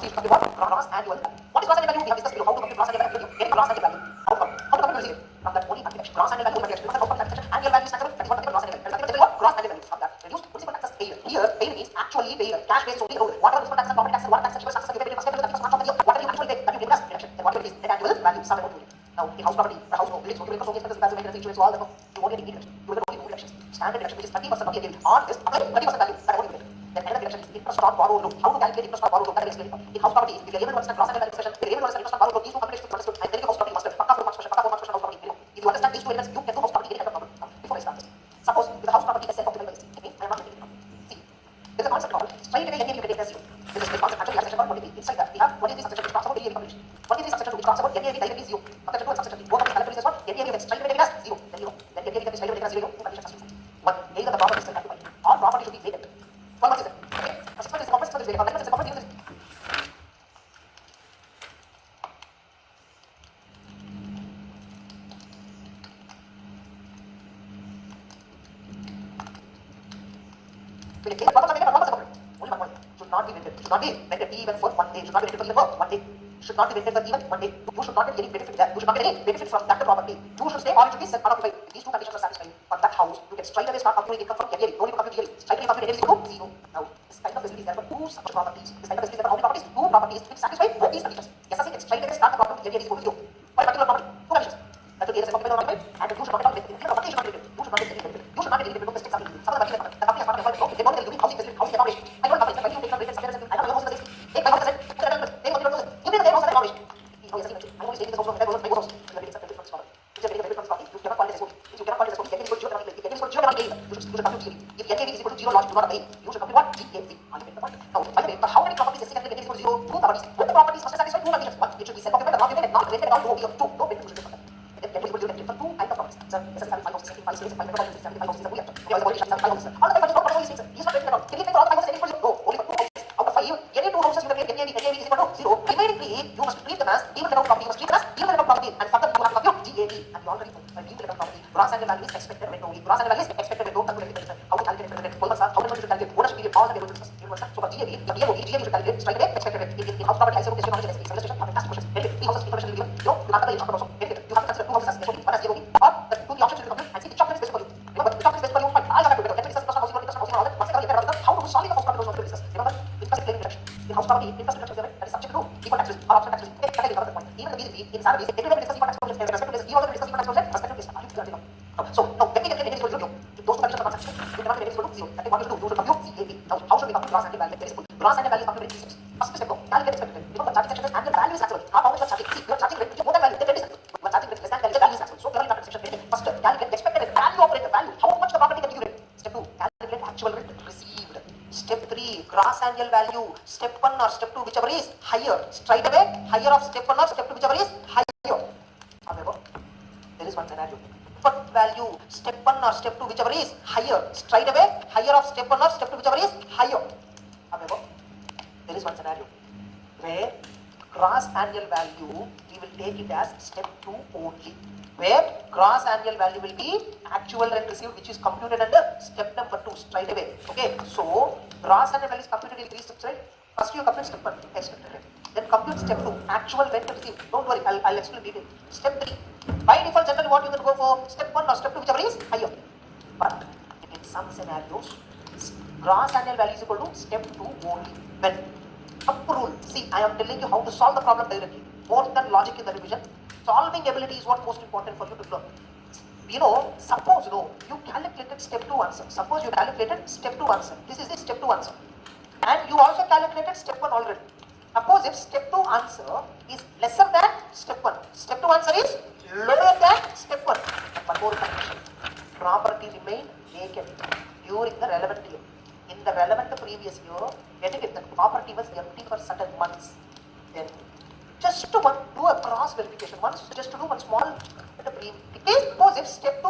you should calculate what? Gross annual value. What is gross annual value? We have discussed below. How to compute gross annual value? Getting gross annual value. How to compute using it? From that only calculation. Gross annual value. Only calculation. Because of annual value is taxable. That is what gross annual value. That is what gross annual value. From that reduced principal taxes paid. Here, paid means actually paid. Cash basis only. Whatever principal taxes, property taxes, water taxes, sugar taxes, you pay first that is not from the year. Whatever you actually pay, that you pay as deduction. Then whatever it is, net annual value. Some amount to it. Now, in house property, the house no buildings, buildings, expenses, value, maintenance, insurance, all that. You won't get any deduction. You will get only 2 deductions. Standard deduction, which is 30% of the yearly. On this, apply 30% value. That won't be it. Then another deduction is interest on borrowed loan. How to calculate interest on borrowed loan? That I will explain it. In house property, if you are able to understand gross annual value discussion, if you are able to understand interest on borrowed loan, these two calculations you understood. I'm telling you house property master. Pakka full marks question. Pakka full marks question house property. If you understand these two elements, you can do house property any kind of problem. Now, before I start this, suppose if the house property is self-occupied by the state, okay, I am not renting it now. See, there is a concept called straight away NAV you can take as zero. There is a concept actually has section called 23. Inside that we have 23 subsection which talks about NAV calculation. 23 subsection which talks about NAV directly zero. Subsection 2 and subsection 3. Both of these calculations what? NAV you can straight away take as zero. Then you know. Then NAV you can straight away take as zero. Two conditions must be met. One, either the property is self-occupied or property should be vacant. 12 months is it. Okay. For 6 months is the corporate, 6 months is vacant. For 9 months is the corporate, deal is only one point. Should not be rented. Should not be rented even for 1 day. Should not be rented for even for 1 day. Should not be rented for even 1 day. You should not get any benefit there. You should not get any benefit from that property. You should stay or it should be self-occupied. If these two conditions are satisfied for that house, you can straight away start calculating income from NAV. Don't even compute yearly. Straight away compute NAV is zero. Now, this kind of facility is there for 2 such properties. This kind of facility is there for how many properties? 2 properties which satisfy both these conditions. Yes, I can straight away start the property NAV is equal to 0. For a particular property, 2 conditions. That will be self-occupied or occupied, and you should not get any benefit. Property should not get benefit. You should not get any benefit. You should not get any benefit. Don't restrict something. Some of the company has the company has not defined. Okay, they don't tell you housing facility, housing accommodation. I don't know if you take from rented something. I don't know housing facility. Take my house as take what you don't know. You pay the same house as accommodation. Oh, yes, I'm only staying in this house from that house. You are getting some benefit from this property. If you are getting benefit from this property, you cannot call it as SOP. If you cannot call it as SOP, NAV is equal to 0 cannot be. If NAV is equal to 0 cannot be. You should compute GAV. If NAV is equal to 0 logic, do not obey. You should compute what? GAV. Now, by the way, for how many properties SC can NAV is equal to 0? 2 properties. Both the properties must satisfy 2 conditions. One, it should be self-occupied, not rented, not rented, all 2. No benefit should be from that. NAV is equal to 0 for 2 kinds of properties. Sir, yes, I'm 5 houses, 5 spaces, 5 houses, 5 houses, we have. Okay, all the conditions, 5 houses. All the 5 houses, not only 6. He's not rented at all. Can he pay for all the 5 houses? NAV is equal to 0. No, only for 2 houses. Out of 5, any 2 houses you can pay NAV is equal to 0. Remaining 3, you must treat them as even rental property. You must treat them as even rental property. And further, you have to compute GAV. And you already know, even rental property. Gross annual value is expected rent only. Gross annual value is expected rent. Don't calculate it. How to calculate rent? 12 months are, how many months you should calculate? Ownership period, all the variables discussed. So for GAV, your BMOV, GAV should calculate straight away expected rent. In house property, I say question knowledge and illustration of the task questions. Benefit, 3 houses information will be given. You can't the instructor also. Benefit, you have to consider 2 houses as SOP, 1 as GAV. Or the 2 options you compute and see which option is best for you. Remember, which option is best for you? Fine. I have to better. Let me discuss interest on housing, interest on housing, all that. Once I get about how to solve the house property also discuss. Remember, interest claim reduction. In house property, interest reduction is that is subject to equal tax risk or optional tax risk. Okay, that is the point. Even the BGP, in salary, every time we discuss equal tax provision, respect to this, you also discuss equal tax provision, respect to this. So, now, when we get NAV is equal to 0, those 2 conditions are not satisfied. You cannot get NAV is equal to 0. That is what you should do. You should compute GAV. Now, how should we compute gross annual value? Very simple. Gross annual value is computed in 3 steps. First step, calculate expected rent. Remember, the charging section says annual value is taxable. How much you are charging? See, you are charging rent which is more than value, then rent is taxable. You are charging rent less than value, the value is taxable. So, clearly not operator value. How much the property can be given? Step 2, calculate actual rent received. Step 3, gross annual value. Step 1 or step 2, whichever is higher. Straight away, higher of step 1 or step 2, whichever is higher. However, there is one scenario. But value, step 1 or step 2, whichever is higher. Straight away, higher of step 1 or step 2, whichever is higher. However, there is one scenario where gross annual value, we will take it as step 2 only. Where gross annual value will be actual rent received, which is computed under step number 2 straight away. Okay, so gross annual value is computed in 3 steps, right? First you complete step 1, expected rent. Then compute step 2, actual rent received. Don't worry, I'll explain detail. Step 3, by default generally what you can go for, step 1 or step 2, whichever is higher. But in some scenarios, gross annual value is equal to step 2 only. When up rule, see, I am telling you how to solve the problem directly. More than logic in the revision, solving ability is what most important for you to learn. You know, suppose you calculated step 2 answer. Suppose you calculated step 2 answer. This is the step 2 answer. And you also calculated step 1 already. Suppose if step 2 answer is lesser than step 1. Step 2 answer is lower than step 1. One more condition. Property remained vacant during the relevant year. In the relevant previous year, getting it, the property was empty for certain months. Then just to do a cross verification, just to do one small suppose if step 2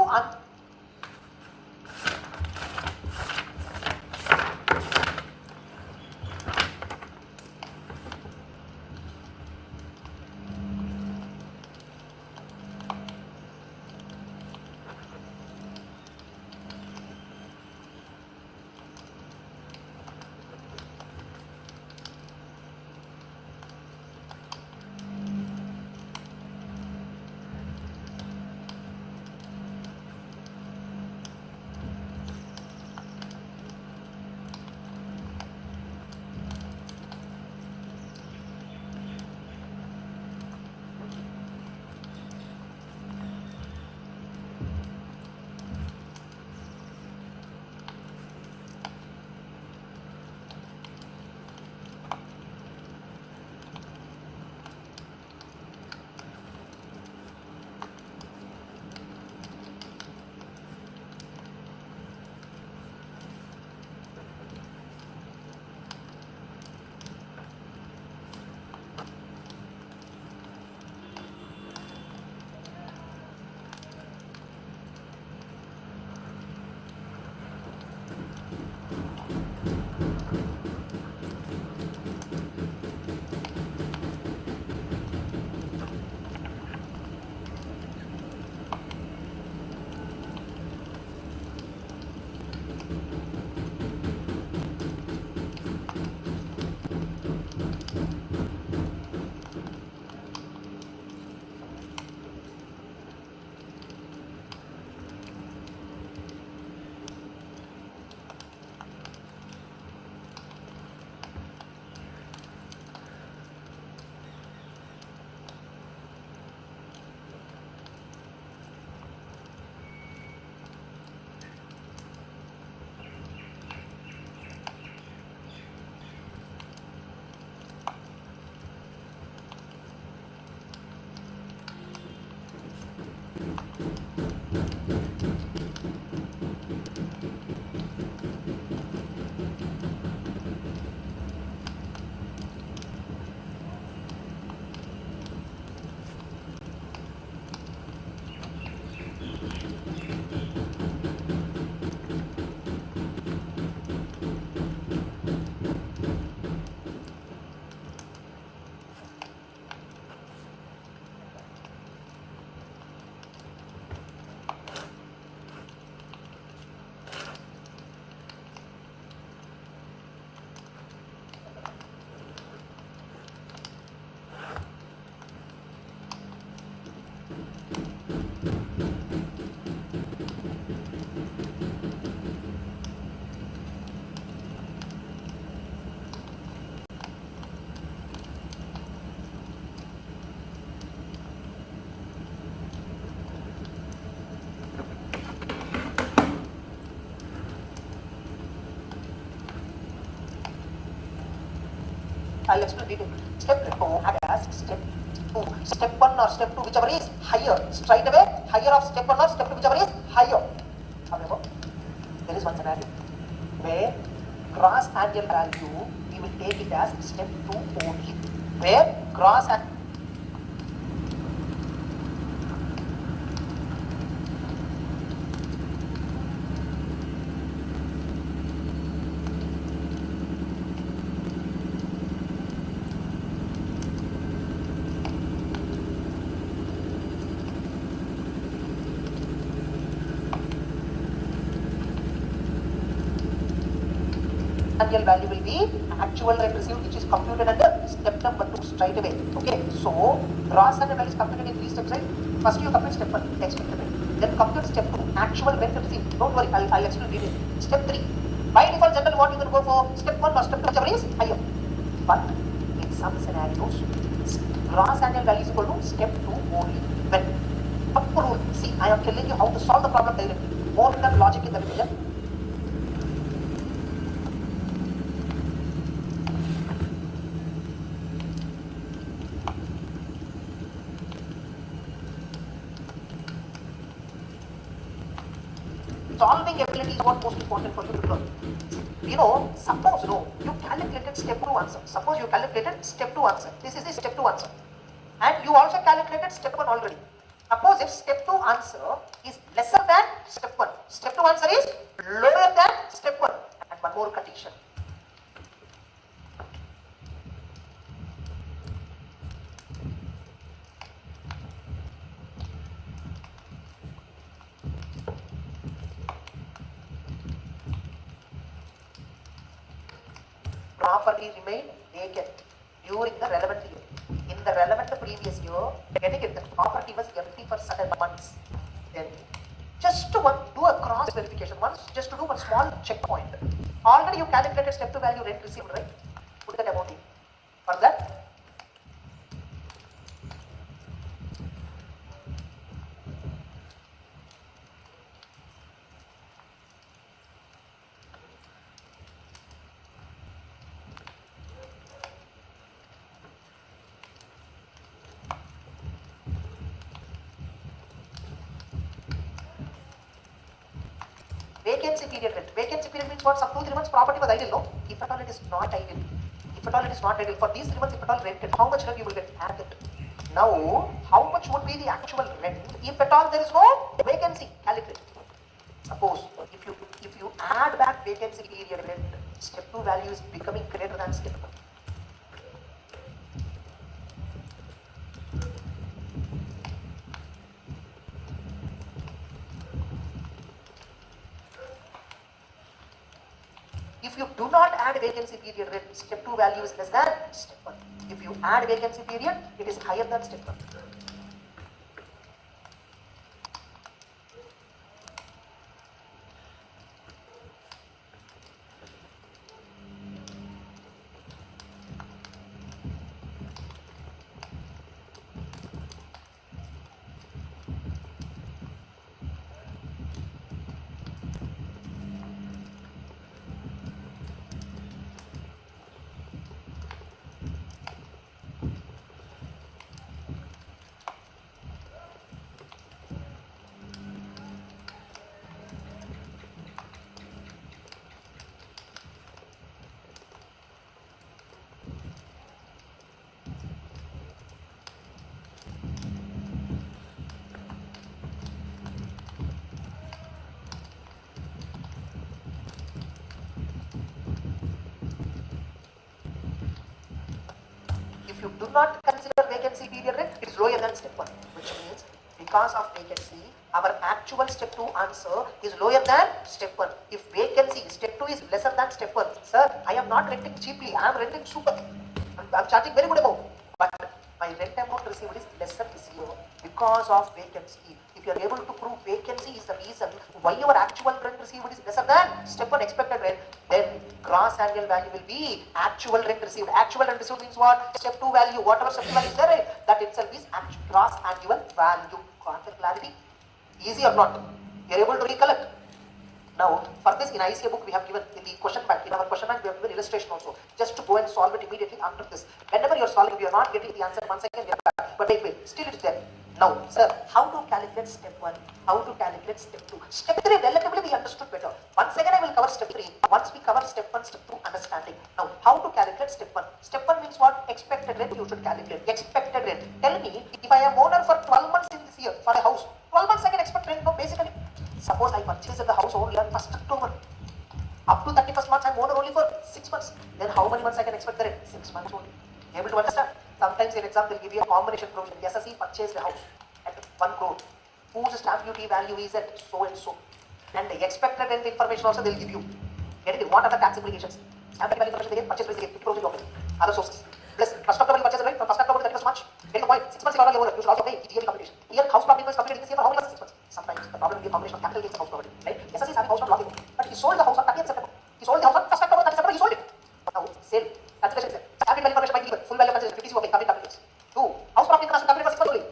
I'll explain detail. Step 2 as step 2. Step 1 or step 2, whichever is higher. Straight away, higher of step 1 or step 2, whichever is higher. is one scenario where gross annual value we will take it as step 2 only, where gross annual value will be actual rent received, which is computed under step number 2 straight away. Okay, so gross annual value is computed in 3 steps, right? First you compute step 1, expected rent. Then compute step 2, actual rent received. Don't worry, I'll explain detail. Step 3, by default general what you can go for step 1 or step 2, whichever is higher. But in some scenarios, gross annual value is equal to step 2 only. When up rule, see, I am telling you how to solve the problem directly. More than logic in the revision. Solving ability is what most important for you to learn. You know, suppose you calculated step 2 answer. Suppose you calculated step 2 answer. This is the step 2 answer. And you also calculated step 1 already. Suppose if step 2 answer is lesser than step 1. Step 2 answer is lower than step 1. And one more condition. Property remained vacant during the relevant year. In the relevant previous year, getting it, the property was empty for certain months. Then just to do a cross verification, just to do one small checkpoint. Already you calculated step 2 value rent received, right? Put that amount in. For that, vacancy period rent. Vacancy period means what? Some 2-3 months property was idle, no? If at all it is not idle. If at all it is not idle, for these 3 months if at all rented, how much rent you will get added? Now, how much would be the actual rent if at all there is no vacancy? Calculate. Suppose if you add back vacancy period rent, step 2 value is becoming greater than step 1. If you do not add vacancy period rent, step 2 value is less than step 1. If you add vacancy period, it is higher than step 1. If you do not consider vacancy period rent, it is lower than step 1, which means because of vacancy, our actual step 2 answer is lower than step 1. If vacancy, step 2 is lesser than step 1, sir, I am not renting cheaply, I am renting super. I am charging very good amount, but my rent amount received is lesser this year because of vacancy. If you are able to prove vacancy is the reason why your actual rent received is lesser than step 1 expected rent, then gross annual value will be actual rent received. Actual rent received means what? Step 2 value, whatever step 2 value is there, right? That itself is gross annual value. Got the clarity? Easy or not? You are able to recollect? Now, for this in ICA book we have given in the question bank, in our question bank we have given illustration also. Just to go and solve it immediately after this. Whenever you are solving, if you are not getting the answer, once again we are back. But wait, still it is there. Now, sir, how to calculate step 1? How to calculate step 2? Step 3, relatively we understood better. Once again, I will cover step 3. Once we cover step 1, step 2, understanding. Now, how to calculate step 1? Step 1 means what? Expected rent you should calculate. Expected rent. Tell me, if I am owner for 12 months in this year for a house, 12 months I can expect rent. No, basically, suppose I purchased the house only on 1st October. Up to 31st March, I am owner only for 6 months. Then how many months I can expect the rent? 6 months only. Able to understand? Sometimes in exam, they will give you a combination provision. SSE purchased a house at 1 crore. Whose stamp duty value is at so and so. And the expected rent information also they will give you. Get it? What are the tax implications? Stamp duty value information they get, purchase price they get, 50 crores you have to pay. Other sources. Plus, 1st October you purchase the rent, from 1st October to 31st March. Get the point? 6 months you are all over. You should also pay yearly computation. Here, house property is completed in this year for how many months? 6 months. Sometimes the problem will be a combination of capital gains and house property. Right? SSE is having house from login. But he sold the house on 30th September. He sold the house on 1st October, 30th September, he sold it. Now, sale. Calculation is there. Stamp duty value information might be given. Full value considered 50 you have paid, complete calculations. 2. House property international calculated for 6 months only.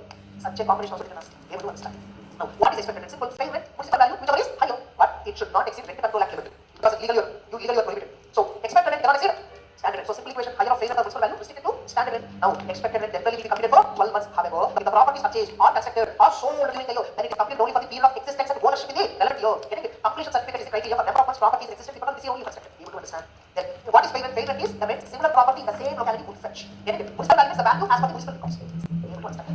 Such a combination also you can ask. Able to understand. Now, what is expected rent? Simple. Fair rent, municipal value, whichever is higher, but it should not exceed rent control act limit. Because legally you are prohibited. So, expected rent cannot exceed standard rent. So, simple equation, higher of fair rent or municipal value restricted to standard rent. Now, expected rent temporarily will be computed for 12 months. However, if the property is purchased or constructed or sold during the year, then it is computed only for the period of existence and ownership in the relevant year. Getting it? Completion certificate is the criteria for number of months property is existent depending on this year only constructed. Able to understand? Then, what is fair rent? Fair rent is the rent similar property in the same locality would fetch. Getting it? Municipal value is the value as per the municipal records.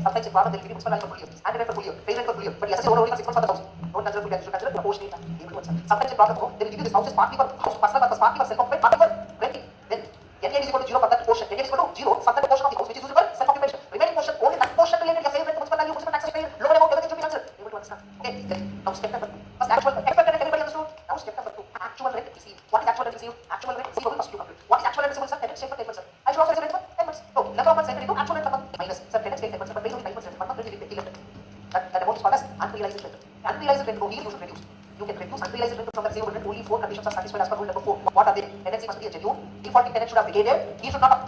Sometimes in problem they will give you municipal value for full year, standard rent for full year, fair rent for full year, but the SSE only for 6 months for the house. Don't consider full year, you should consider proportionate time. Able to understand? Sometimes in problem they will give you this house is partly for house personal purpose, partly for self-occupied, partly for renting. Then NA is equal to 0 for that portion. NA is equal to 0 for that portion of the house which is used for self-occupation. Remaining portion only that portion related to your fair rent, municipal value, municipal taxes paid, loan amount, everything should be considered. Able to understand? Okay. Then now step number 2. First actual expected rent everybody understood. Now step number 2. Actual rent received. What is actual rent received? Actual rent received first you complete. What is actual rent received? Sir, tenants stay for 10 months. Sir. I should also receive rent for 10 months. So number of months entered into actual rent per month minus. Sir, tenants stay 10 months, but based on 9 months rent, 1 month rent will be left. That amount is called as unrealized rent. Unrealized rent, here you should reduce. You can reduce unrealized rent from the receivable rent. Only 4 conditions are satisfied as per rule number 4. What are they? Tenancy must be a genuine. Defaulting tenant should have vacated. He should not have.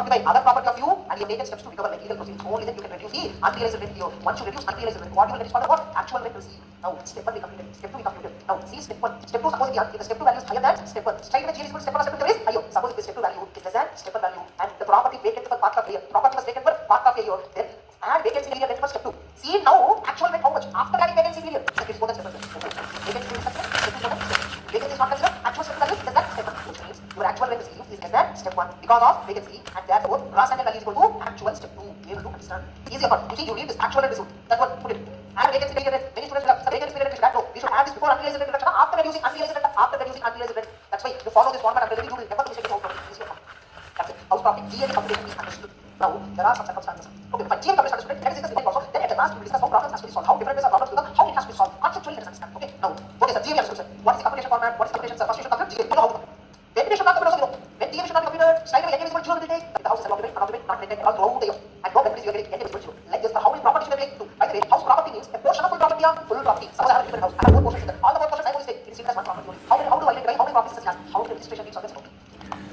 By other property of you and you have taken steps to recover like legal proceedings. Only then you can reduce the unrealized rent here. Once you reduce unrealized rent, what you will get is called what? Actual rent received. Now step 1 we completed, step 2 we completed. Now see step 1. Step 2 suppose if the step 2 value is higher than step 1. Straight away G is equal to step 1 or step 2 is higher. Suppose if the step 2 value is less than step 1 value and the property vacant for part of a year. Property was vacant for part of a year. Then add vacancy period rent for step 2. See now actual rent how much? After adding vacancy period. Step is more than step 1. Vacancy period is considered, step 2 is more than step 2. Vacancy is not considered, actual step value is less than step 1. Which means your actual rent received is less than step 1 because of vacancy and therefore gross annual value is equal to actual step 2. Able to understand? Easier part. You see, you need this actual rent received. That one, put it. Add vacancy period rent. Many students will have vacancy period rent. We should add no. We should add this before unrealized rent reduction. After reducing unrealized rent. After reducing unrealized rent. That's why you follow this format. I'm telling you to never mistake this house property. Easier part. That's it. House property. GA computation is understood. Now there are some circumstances. Okay, but GA computation understood. Let us discuss it also. Then at the last we will discuss how problems has to be solved. How different ways are problems to the how it has to be solved. Conceptually let us understand. Okay. Now, what is the GA understood? What is the computation format? What is the computation? First you should compute GA. You know how to. When we should not compute also we know. When GA should not be computed. Slide away. NA is equal to 0 will take. The house is unoccupant, not rented all throughout the year. And no benefits you are getting. NA is equal to 0. Like yes, how many properties should I take to? By the way, house property means a portion of full property or full property. Suppose I have a different house, I have 4 portions. All the 4 portions I only take. It's treated as one property only. How do I identify how many properties it has? How many registration deeds on this property?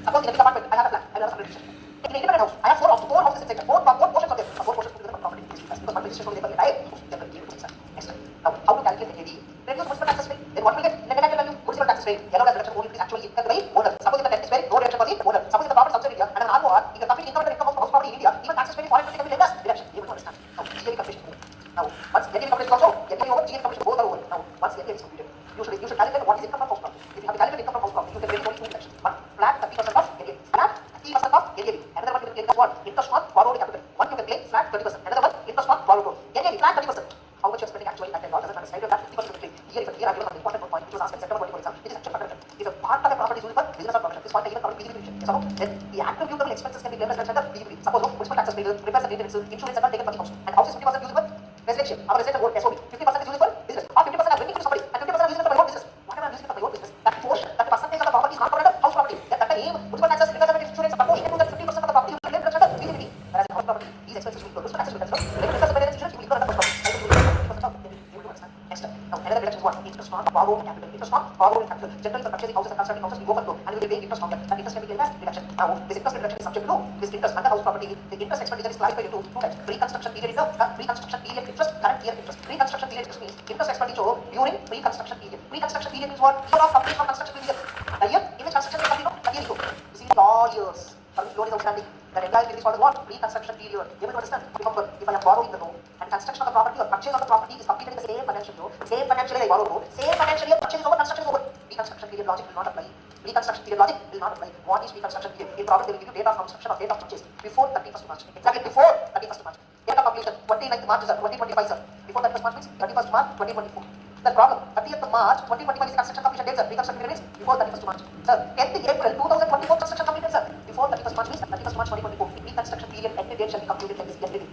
Suppose in a big apartment, I have a flat, I have a separate registration. In an independent house, I have 4 houses in section. 4 portions are there. 4 portions together one property because one registration only they die. Next. Now, how to calculate the AD? Reduce municipal taxes rate. Then what will get? Net actual value, municipal taxes rate. Yellow as reduction only is actually income by owner. Suppose if the net is very, no reduction for the owner. Suppose if the property is outside India and an ROR, if the complete income and income of house property in India, even taxes paying foreign country can be less reduction. You able to understand? Now, GAV calculation. Now, once NAV calculation is also, NAV over GAV calculation both are over. Now, once NAV is completed, you should calculate what is income from house property. If you have to calculate income from house property, you can take only 2 deductions. One, flat 30% of NAV. Flat 30% of NAV. Another one you can claim as what? Interest on borrowed capital. One you can claim flat 30%. Another one interest on borrowed loan. NAV flat 30%. How much you are spending actually at 10 dollars doesn't matter. Slide of that 50% claim. Here I've given an important point which was asked in September 20 exam. It is actual fundamental. If a part of a property is used for business or profession, this point I even covered PGB division. Yes or no? Then the attributable expenses can be claimed as under PGB. Suppose municipal taxes paid, repairs and maintenance, insurance and all taken for the house. And house is 50% used for residential. Our residential vote SOB. 50% is used for business. Or 50% are renting to somebody and 50% are using it for my own business. Whatever I'm using it for my own business, that portion, that percentage of the property is not covered under house property. That time municipal taxes, repairs and insurance proportion to that 50% of the property you will claim under PGB. Whereas in house property, these expenses will be municipal taxes will be considered. Repairs and maintenance insurance you will incur under house property. Next, now another reduction is what? Interest on borrowed capital. Interest on borrowed capital. Generally, for purchasing houses and constructing houses, we go for loan and we will pay interest on that. That interest can be claimed as reduction. Now, this interest reduction is subject to this interest under house property. The interest expenditure is classified into 2 types: pre-construction period interest, pre-construction period interest, current year interest. Pre-construction period interest means interest expenditure during pre-construction period. Pre-construction period means what? Year of completion of construction period. The year in which construction is completed, the year you go. You see, all years for which loan is outstanding. That entire period is called what? Pre-construction period. Able to understand? Remember, if I am borrowing the loan and construction of the property or purchase of the property is completed in the same financial year, same financial year I borrow loan, same financial year purchase is over, construction is over. Pre-construction period logic will not apply. Pre-construction period logic will not apply. What is pre-construction period? In problem they will give you date of construction or date of purchase before 31st March. Exactly before 31st March. Date of completion 29th March sir, 2025 sir. Before 31st March means 31st March 2024. The problem 30th March 2025 is the construction completion date sir. Pre-construction period means before 31st March. Sir, 10th April 2024 construction completed sir. Before 31st March means 31st March 2024. Pre-construction period end date shall be computed like this. End date.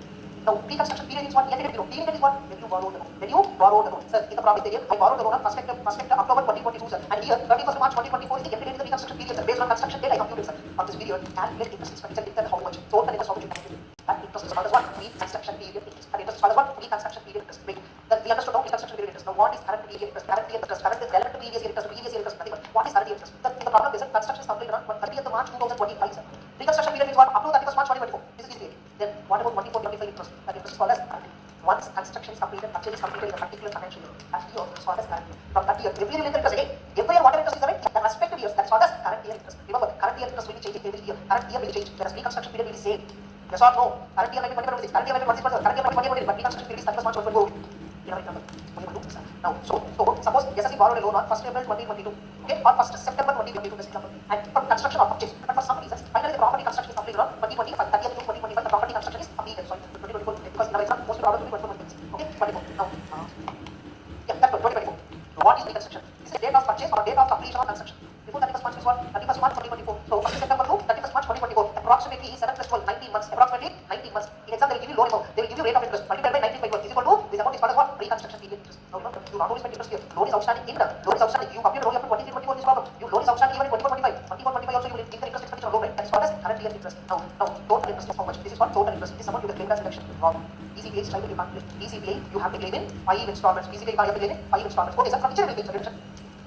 Now, pre-construction period is what? End date. Period is what? When you borrow the loan. When you borrow the loan. Sir, in the property area, I borrowed the loan on 1st October 2022 sir. And here 31st March 2024 is the end date of the pre-construction period sir. Based on construction date I computed sir. On this period, calculate interest expenditure depends how much. Total interest how much you calculate. That interest is called as what? Pre-construction period interest. That interest is called as what? Pre-construction period interest. Wait. We understood now pre-construction period interest. Now what is current period interest? Current year interest. Current is relevant to previous year interest. Previous year interest. Nothing but what is current year interest? In the problem is that construction is completed on 30th March 2025 sir. Pre-construction period is what? Up to 31st March 2024. This is easy. Then what about 24-25 interest? That interest is called as current. Once construction is completed, purchase is completed in a particular financial year, that year is called as current year. From that year, every year will interest again. Every year whatever interest is there, the respective years, that is called as current year interest. Remember, current year interest will be changing every year. Current year will change, whereas pre-construction period will be same. Yes or no? Current year might be 2026, current year might be 2026, current year might be 2028, but pre-construction period is 31st March 2024. Now, so suppose SSC borrowed a loan on 1st April 2022, okay, or 1st September 2022, this example, and for construction or purchase, but for some reasons, finally the property construction is completed on 2025, 30th June 2025, the property construction is completed, sorry, 2024, because now it's not mostly probably 2024, okay, 24, now, yeah, that's good, 2024. So what is reconstruction? This is the date of purchase or date of completion of construction. Before 31st March is what? 31st March 2024. So 1st September to 31st March 2024, approximately 7 plus 12, 19 months, approximately 19 months. In exam, they will give you loan amount, they will give you rate of interest, multiplied by 19 by 1 is equal to, this amount is called as what? Reconstruction period interest. Now remember, you not only spend interest here, loan is outstanding in the, loan is outstanding, you compute loan up to 23, 24 this problem, you loan is outstanding even in 24, 25, 24, 25 also you will incur interest expenditure on loan, right? That is called as current year interest. Now, total interest is how much? This is what total interest, this amount you can claim as reduction. Wrong. PCPA is trying to calculate. PCPA, you have to claim in 5 installments. PCPA, you have to claim in 5 installments. Okay, sir, from which year will claim reduction?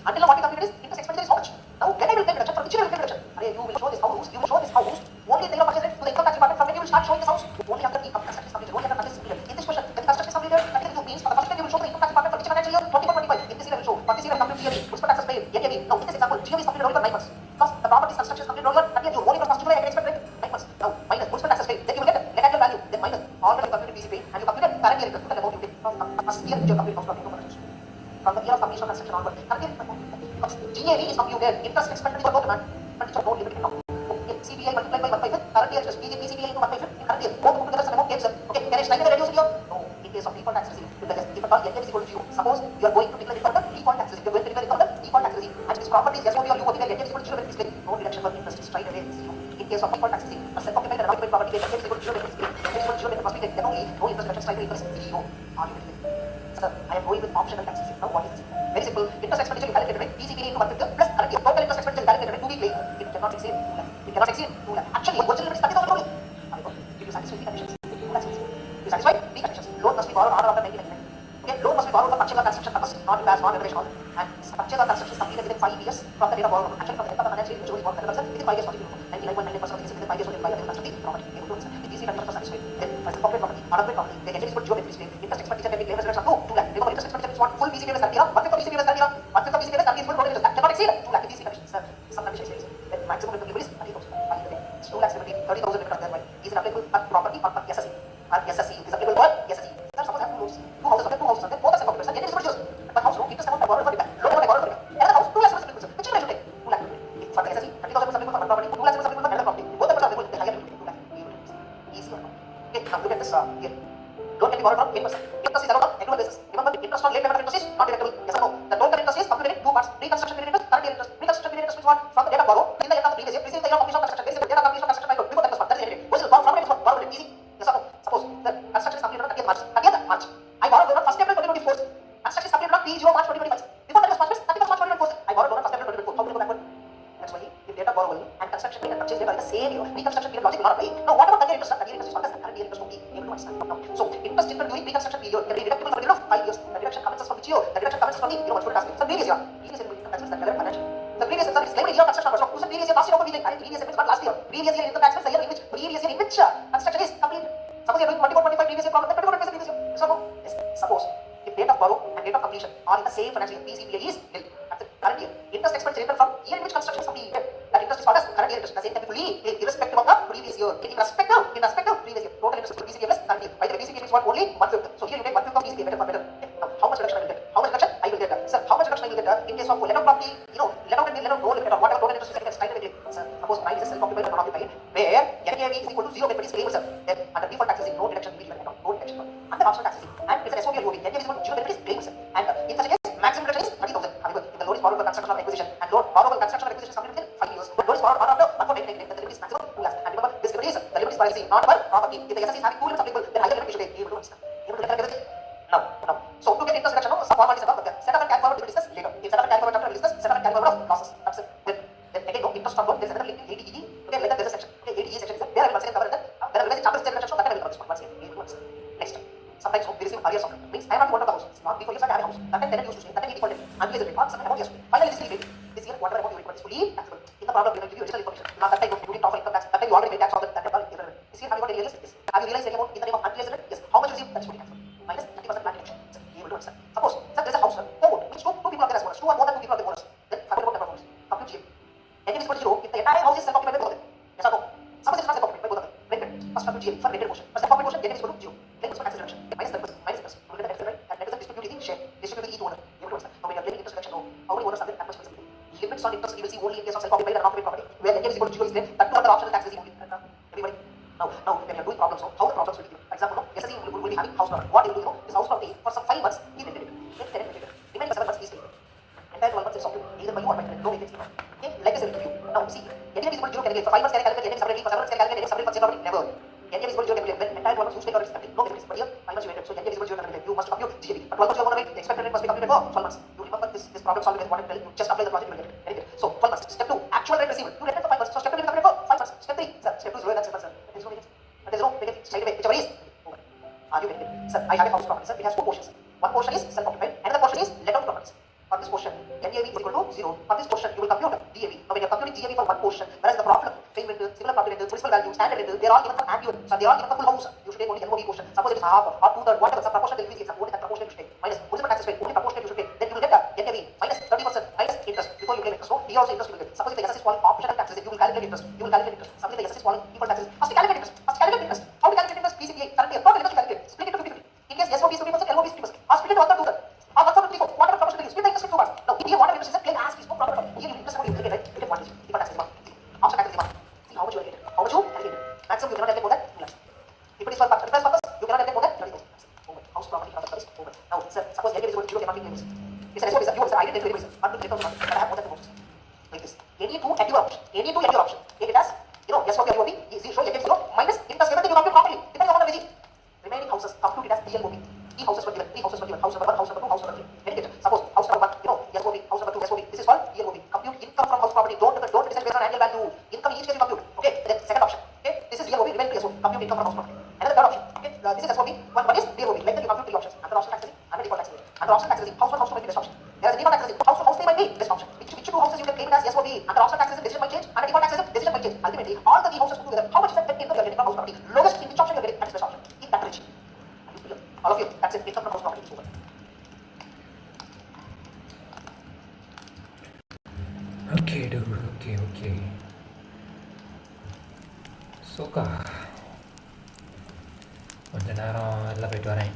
Until now what we computed is interest expenditure is how much? Now, when I will claim reduction, from which year will claim reduction? You will show this house, only the purchase rate to the income tax department, from when you will start showing this house, only after the income construction is completed, only after purchase is completed. In this question, when the construction is completed, 32 means for the first time you will show the income tax department for which financial year? 24-25. In this year I will show, for this year I will compute GAV, municipal taxes paid, NAV. Now, in this example, GAV is completed only for 9 months. Because the property's construction is completed only for 30th June, only from 1st July I can expect rate 9 months. Now, minus municipal taxes paid, then you will get net annual value, then minus all that you computed PCPA, and you computed current year interest, total amount you pay. From the first year which you complete house property, from the year of completion of construction onward, current year because GAV is computed, interest expenditure for both demand, expenditure no limited now. Okay, CPI multiplied by 1 by 5, current year interest, PCPA into 1 by 5, current year, both put together some amount gives, okay, can I slightly reduce it here? No, in case of default tax receipt, if at all NAV is equal to 0, suppose you are going to declare income under default tax receipt, you are going to declare income under default tax receipt, and this property is SOP or you declare NAV is equal to 0, then please no deduction for interest, is right away 0. In case of default tax receipt, a self-occupied and unoccupied property, NAV is equal to 0, then please NAV is equal to 0, then must be then only no interest reduction, straight away interest 0. Are you with me? Sir, I am going with optional tax receipt. Now what is this? Very simple. Interest expenditure you calculated with PCPA into 150 plus current year. Total interest expenditure calculated with 2 week late. It cannot exceed 2 lakh. It cannot exceed 2 lakh. Actually, original limit is 30,000 only. Did you satisfy the conditions? 2 lakhs. You satisfied? be borrowed for purchase or construction purpose, not repairs, not renovation, all. And purchase or construction is completed within 5 years from the date of borrowing. Actually, from the end of the financial year, usually borrowed within 5 years. 99.99% of the cases within 5 years only, 5 years of the property. If these 3 conditions are satisfied, then as the corporate property, unoccupied property, the NHB is good job in free interest expenditure can be claimed as reduction up to 2 lakh. Remember, interest expenditure is what? Full BCP is 30 lakh, 1/5 of BCP is 30 lakh, 1/5 of BCP is 30 is full total interest. That cannot exceed 2 lakh. These 3 conditions, some conditions say the maximum limit is 30,000. 2 lakhs limit, 30,000 limit of their money. Is it applicable per property or per SSE? Per SSE, it is applicable for SSE. Suppose I have 2 loans, 2 houses, okay, 2 houses, okay, both are same occupants, and NHB is good. But house loan, interest amount I borrowed for repair, loan amount I borrowed for repair. Another house, 2 lakhs is applicable, which I should take? 2 lakh. For the SSE, 30,000 is applicable for one property, 2 lakhs is applicable for another property. Both of them are applicable, the higher limit, 2 lakh. Easy or not? Okay, now look at this here. Loan can be borrowed from 8%. Interest is allowed on annual basis. Remember, the interest on late payment of interest is not deductible. Yes or no? The total interest is computed in 2 parts. Pre-construction period interest, current year interest. Pre-construction period interest means what? From the date of borrow till the end of the previous year, preceding the year of completion of construction. There is a date of completion of construction by before that was what? That is the end date. What is the from it is what? Borrowed easy. Yes or no? Suppose the construction is completed on 30th March. 30th March. I borrowed loan on 1st April 2024. Construction is completed on P0 March 2025. Before that was March 31st March 2024. I borrowed loan on 1st April 2024. How will you go backward? That's why if date of borrowal and construction period and purchase date are the same year, reconstruction period logic will not apply. Now, what about 30 year interest? 30 year interest is what? Current year interest only. Able to understand now. So, interest incurred during reconstruction period can be deductible for a period of 5 years. The deduction commences from which year? The deduction commences from the year once task. So, previous year. Previous year income tax is the relevant financial. The previous year is claimed in year of construction onwards. So, who said previous year? Last year, previous year means not last year. Previous year income tax means the year in which construction is complete. Suppose you are doing 24-25 previous year problem, then 24-25 previous year. So, no. Yes. Suppose if date of borrow and date of completion are in the same financial year, PCPA is nil. That's the current year. Interest expense rendered from year in which construction is completed. That interest is called as current year interest. The same can be fully irrespective of the previous year. In respective previous year. Total interest PCPA plus current year. By the way, PCPA is what? Only 1/5. So here you take 1/5 of PCPA better for better. Now, how much reduction I will get? How much reduction I will get? Sir, how much reduction I will get? In case of let out property, let out and let out no limit or whatever total interest is, I can straight away click. Sir, suppose mine is a self-occupied or non-occupied, where NAV is equal to 0 benefit is claimed, sir. Then under default taxes, no deduction will be given. No deduction. Under optional taxes, and it's an SOP or OB, NAV is equal to 0 benefit is claimed, sir. And in such a case, maximum reduction is 30,000. However, if the loan is borrowed for construction or acquisition, and loan borrowed for construction or acquisition is completed within 5 years, the loan is borrowed on after 1.89, then the limit is maximum 2 lakhs. And remember, this limit is the limit is for SC, not for property. If the SC is having 2 limits applicable, then higher limit you should take. Able to understand? Able to get everything? Now. So to get interest reduction, some formalities are there. Set up and carry forward we will discuss later. If set up and carry forward chapter we will discuss, set up and carry forward of losses. That's it. Then again, no interest on loan. There is another link in ADEE. Okay, like that there is a section. Okay, ADEE section is there. There I will once again cover that. When I realize chapter is reduction, that I will cover this one once again. Able to understand? Next. Sometimes we receive arrears of rent. Means I am not the owner of the house. Not before years I have a house. That time tenant used to stay. That time 80% until is report. Some amount yes to pay. Finally, this is paid. This year whatever amount you report is fully taxable. In the problem, we will give you additional information. Not that time you didn't offer income tax. That time you already paid tax on that. That time irrelevant. This year have you got any realized? Yes. Have you realized any amount in the name of unrealized rent? Yes. How much you receive? That is fully taxable. Minus 30% plan deduction. Able to understand? Suppose there is a house, which two people are there as owners. 2 or more than 2 people are the owners. Then forget about number of owners. Compute GM. NAV is equal to 0 if the entire house is self-occupied by both of them. Yes or no? Suppose it is not self-occupied by both of them. Rented. First compute GM for rented portion. For self-occupied portion, NAV is equal to 0. Then goes for tax reduction. Minus 30%. Minus interest. You will get the tax right? And that is the distributing share. Distributing each owner. Able to understand? Now when you are claiming interest reduction, how many owners are there? That much flexibility. Limits on interest you will see only in case of self-occupied and unoccupied property. Where NAV is equal to 0 is there. That 2 other optional tax is only. Everybody. Now when you are doing problems, how the problems will be given. For example, SSE will be having house property. What they will do, this house property for some 5 months he rented it. Then tenant rented it. Remaining 7 months he is paying. Entire 12 months is occupied either by you or by tenant. No vacancy. Okay, like I said to you. Now see, NAV is equal to 0 can be for 5 months can calculate NAV separately, for 7 months can calculate NAV separately for same property. Never. NAV is equal to 0 can be when entire 12 months you pay or expected. No vacancy. But here 5 months you rented. So NAV is equal to 0 can be you must compute GAV. But 12 months you are going to wait. The expected rent must be computed for 12 months. You remember this problem solving is what I tell you. Just apply the project you will get it. Very good. So 12 months. Step 2, actual rent received. You rented for 5 months. So step 2 will be computed for 5 months. Step 3, sir. Step 2 is lower than 7 months, sir. There is no vacancy. But there is no vacancy. Straight away. Whichever is over. Are you getting it? Sir, I have a house property, sir. It has 4 portions. One portion is self-occupied. Another portion is let out properties. For this portion, NAV is equal to 0. For this portion, you will compute GAV. Now, when you are computing GAV for one portion, whereas the profit, paying rental, similar property rental, municipal value, standard rental, they are all given for annual. So they are all given for full house. You should take only NOV portion. Suppose it is half or 2/3, whatever, some proportion they will be given. Only that proportion you should take. Minus municipal taxes paid, only proportion you should pay. Then you will get the NAV minus 30% minus interest before you claim interest. So here also interest you will get. Suppose if the SS is falling optional taxes, you will calculate interest. You will calculate interest. Suppose if the SS is falling equal taxes, first calculate interest. First calculate interest. How to calculate interest? PCPA, current year, total interest you calculate. Split it to 50/50. In case SOP is 50%, LOP is 50%. Or split it to 1/3, 2/3. Or 1/4, 3/4. Whatever proportion you split the interest into 2 parts. Now, here whatever interest is claim as is no problem. Here you interest amount you calculate, right? You get 1 default tax is 1. Option tax is 1. See how much you are getting. How much you calculate. Maximum you cannot calculate more than 2 lakhs. If it is for repair purpose, you cannot calculate more than 30,000. Over. House property transfer is over. Now, sir, suppose NAV is equal to 0 cannot be claimed. It's an SOP, sir. You sir, I didn't tell you, sir. 1 to 3,000, but I have more than 2 houses. Like this. Any two at your option. Any two at your option. Take it as, SOP or LOP is 0, NAV 0, minus interest, everything you compute properly. Depending on the regime. Remaining houses compute it as DLOP. 3 houses were given. 3 houses were given. House number 1, house number 2, house number 3. Very good. Suppose house number 1, SOP, house number 2, SOP. This is called DLOP. Compute income from house property. Don't decide based on annual value. Income each case you compute. Okay. Then second option. Okay. This is DLOP. Remain to SOP. Compute income from house property. Another third option. Okay. This is SOP. One is DLOP. Like that you compute 3 options. Under option tax, under default tax. Under optional taxation, house to might be best option. There is a default taxation, house to might be best option. Which two houses you can claim it as yes or B. Under optional taxation, decision might change. Under default taxation, decision might change. Ultimately, all the three houses put together, how much is that income you are getting from house property? Lowest in which option you are getting, that is best option. In that region. All of you, that's it. Income from house property is over. Okay, dude. Okay. So, கொஞ்ச நேரம் வெளில போயிட்டு வரேன்.